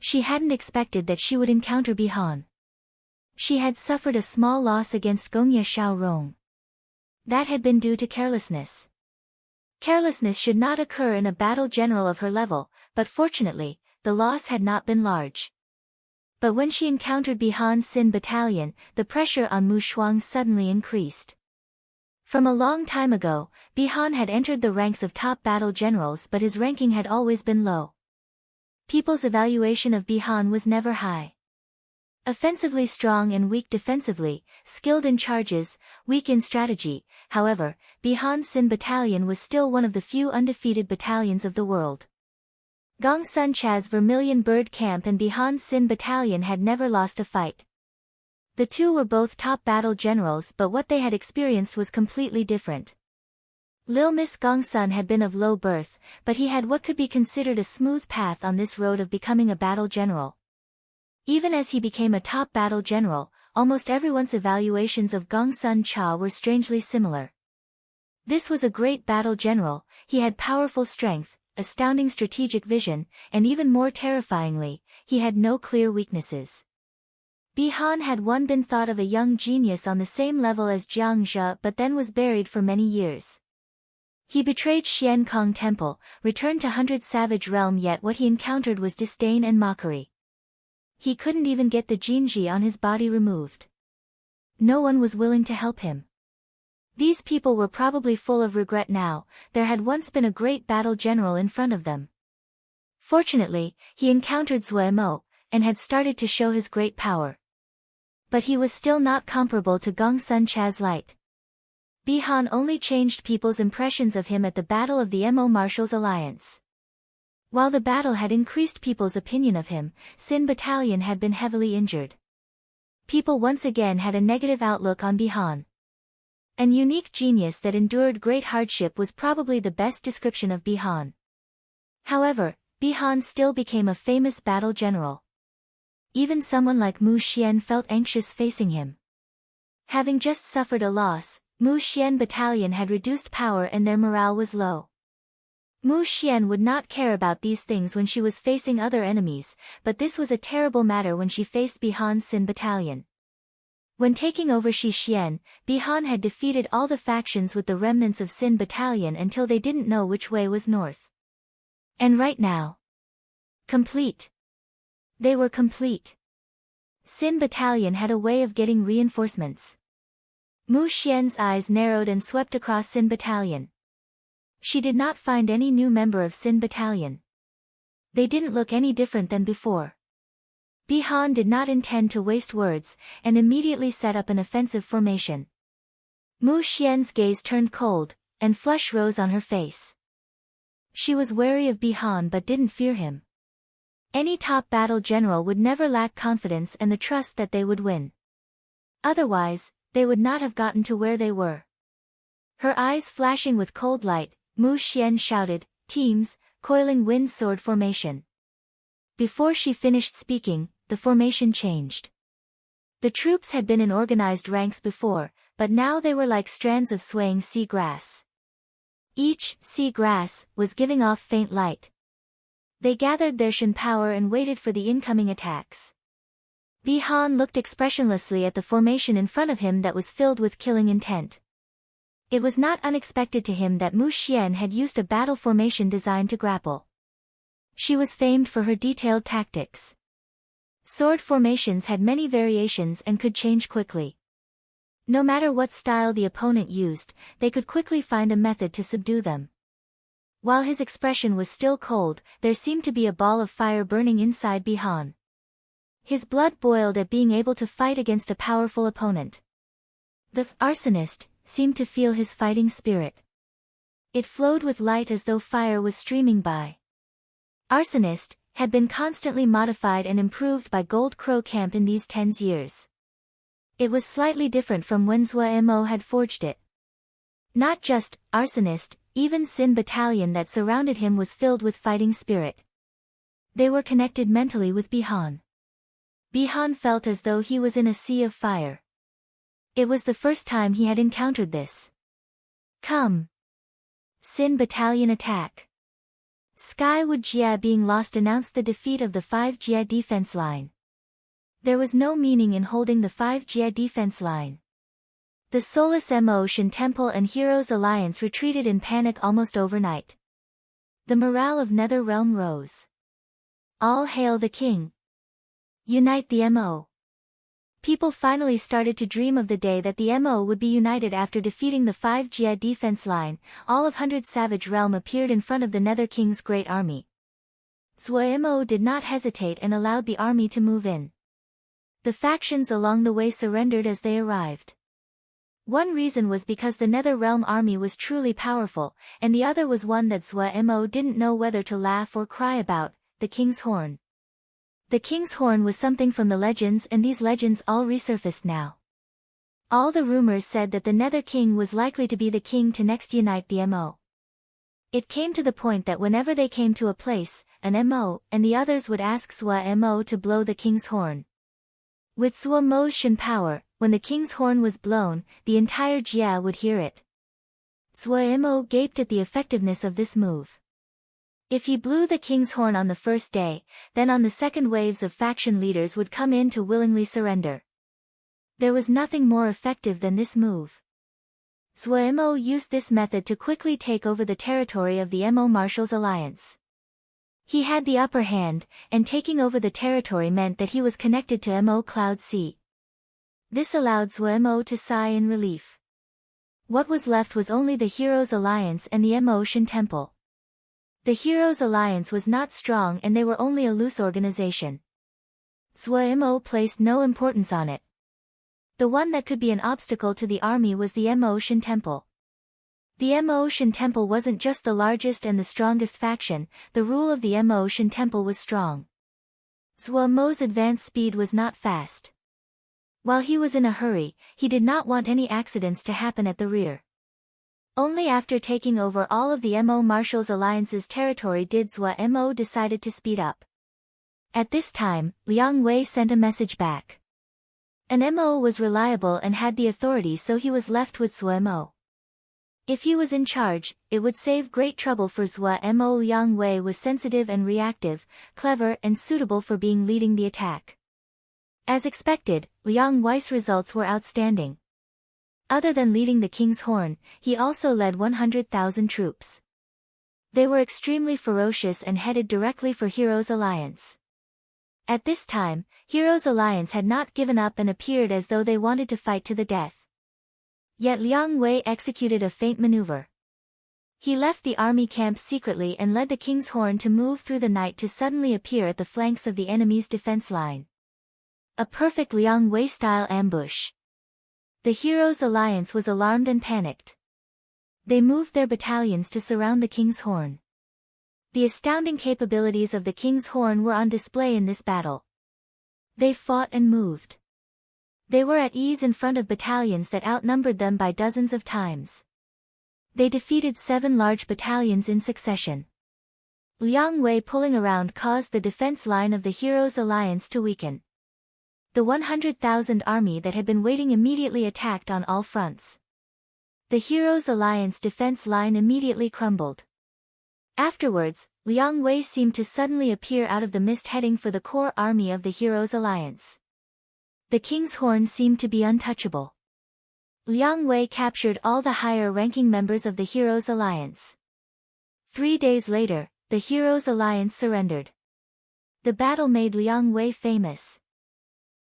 She hadn't expected that she would encounter Bihan. She had suffered a small loss against Gongye Xiaorong. That had been due to carelessness. Carelessness should not occur in a battle general of her level, but fortunately, the loss had not been large. But when she encountered Bihan's Sin battalion, the pressure on Mu Shuang suddenly increased. From a long time ago, Bihan had entered the ranks of top battle generals, but his ranking had always been low. People's evaluation of Bihan was never high. Offensively strong and weak defensively, skilled in charges, weak in strategy. However, Bihan's Sin battalion was still one of the few undefeated battalions of the world. Gongsun Cha's Vermilion Bird Camp and Bihan's Sin battalion had never lost a fight. The two were both top battle generals, but what they had experienced was completely different. Lil Miss Gongsun had been of low birth, but he had what could be considered a smooth path on this road of becoming a battle general. Even as he became a top battle general, almost everyone's evaluations of Gongsun Cha were strangely similar. This was a great battle general, he had powerful strength, astounding strategic vision, and even more terrifyingly, he had no clear weaknesses. Bihan had once been thought of a young genius on the same level as Jiang Zhe, but then was buried for many years. He betrayed Xian Kong Temple, returned to Hundred Savage Realm, yet what he encountered was disdain and mockery. He couldn't even get the Jinji on his body removed. No one was willing to help him. These people were probably full of regret now. There had once been a great battle general in front of them. Fortunately, he encountered Zue Mo, and had started to show his great power. But he was still not comparable to Gongsun Cha's light. Bihan only changed people's impressions of him at the Battle of the Mo Marshals Alliance. While the battle had increased people's opinion of him, Sin battalion had been heavily injured. People once again had a negative outlook on Bihan. An unique genius that endured great hardship was probably the best description of Bihan. However, Bihan still became a famous battle general. Even someone like Mu Xian felt anxious facing him. Having just suffered a loss, Mu Xian battalion had reduced power and their morale was low. Mu Xian would not care about these things when she was facing other enemies, but this was a terrible matter when she faced Bihan's Sin battalion. When taking over Xixian, Bihan had defeated all the factions with the remnants of Sin battalion until they didn't know which way was north. And right now, complete. They were complete. Sin battalion had a way of getting reinforcements. Mu Xian's eyes narrowed and swept across Sin battalion. She did not find any new member of Sin battalion. They didn't look any different than before. Bihan did not intend to waste words, and immediately set up an offensive formation. Mu Xian's gaze turned cold, and flush rose on her face. She was wary of Bihan but didn't fear him. Any top battle general would never lack confidence and the trust that they would win. Otherwise, they would not have gotten to where they were. Her eyes flashing with cold light, Mu Xian shouted, "Teams, coiling wind sword formation." Before she finished speaking, the formation changed. The troops had been in organized ranks before, but now they were like strands of swaying sea grass. Each sea grass was giving off faint light. They gathered their Shen power and waited for the incoming attacks. Bihan looked expressionlessly at the formation in front of him that was filled with killing intent. It was not unexpected to him that Mu Xian had used a battle formation designed to grapple. She was famed for her detailed tactics. Sword formations had many variations and could change quickly. No matter what style the opponent used, they could quickly find a method to subdue them. While his expression was still cold, there seemed to be a ball of fire burning inside Bihan. His blood boiled at being able to fight against a powerful opponent. The arsonist seemed to feel his fighting spirit. It flowed with light as though fire was streaming by. Arsonist had been constantly modified and improved by Gold Crow Camp in these 10 years. It was slightly different from when Zue Mo had forged it. Not just arsonist, even Sin battalion that surrounded him was filled with fighting spirit. They were connected mentally with Bihan. Bihan felt as though he was in a sea of fire. It was the first time he had encountered this. Come! Sin battalion attack! Skywood Jia being lost announced the defeat of the 5 Jia defense line. There was no meaning in holding the 5 Jia defense line. The Soulless Mo Shen Temple and Heroes Alliance retreated in panic almost overnight. The morale of Nether Realm rose. All hail the king! Unite the MO. People finally started to dream of the day that the MO would be united after defeating the 5 Jia defense line. All of 100 Savage Realm appeared in front of the Nether King's great army. Zhuo Mo did not hesitate and allowed the army to move in. The factions along the way surrendered as they arrived. One reason was because the Nether Realm army was truly powerful, and the other was one that Zhuo Mo didn't know whether to laugh or cry about: the King's Horn. The King's Horn was something from the legends, and these legends all resurfaced now. All the rumors said that the Nether King was likely to be the king to next unite the MO. It came to the point that whenever they came to a place, an MO, and the others would ask Zhuo Mo to blow the King's Horn. With Zhuo Mo's Shen power, when the King's Horn was blown, the entire Jia would hear it. Zhuo Mo gaped at the effectiveness of this move. If he blew the King's Horn on the first day, then on the second waves of faction leaders would come in to willingly surrender. There was nothing more effective than this move. Zhuo Mo used this method to quickly take over the territory of the MO Marshals Alliance. He had the upper hand, and taking over the territory meant that he was connected to MO Cloud Sea. This allowed Zhuo Mo to sigh in relief. What was left was only the Heroes Alliance and the MO Shen Temple. The Heroes Alliance was not strong and they were only a loose organization. Zhuo Mo placed no importance on it. The one that could be an obstacle to the army was the MO Shen Temple. The MO Shen Temple wasn't just the largest and the strongest faction, the rule of the MO Shen Temple was strong. Zhuo Mo's advance speed was not fast. While he was in a hurry, he did not want any accidents to happen at the rear. Only after taking over all of the MO Marshals Alliance's territory did Zhuo Mo decided to speed up. At this time, Liang Wei sent a message back. An MO was reliable and had the authority, so he was left with Zhuo Mo. If he was in charge, it would save great trouble for Zhuo Mo. Liang Wei was sensitive and reactive, clever and suitable for being leading the attack. As expected, Liang Wei's results were outstanding. Other than leading the King's Horn, he also led 100,000 troops. They were extremely ferocious and headed directly for Heroes Alliance. At this time, Heroes Alliance had not given up and appeared as though they wanted to fight to the death. Yet Liang Wei executed a feint maneuver. He left the army camp secretly and led the King's Horn to move through the night to suddenly appear at the flanks of the enemy's defense line. A perfect Liang Wei-style ambush. The Heroes Alliance was alarmed and panicked. They moved their battalions to surround the King's Horn. The astounding capabilities of the King's Horn were on display in this battle. They fought and moved. They were at ease in front of battalions that outnumbered them by dozens of times. They defeated 7 large battalions in succession. Liang Wei pulling around caused the defense line of the Heroes Alliance to weaken. The 100,000 army that had been waiting immediately attacked on all fronts. The Heroes Alliance defense line immediately crumbled. Afterwards, Liang Wei seemed to suddenly appear out of the mist heading for the core army of the Heroes Alliance. The King's Horn seemed to be untouchable. Liang Wei captured all the higher-ranking members of the Heroes Alliance. 3 days later, the Heroes Alliance surrendered. The battle made Liang Wei famous.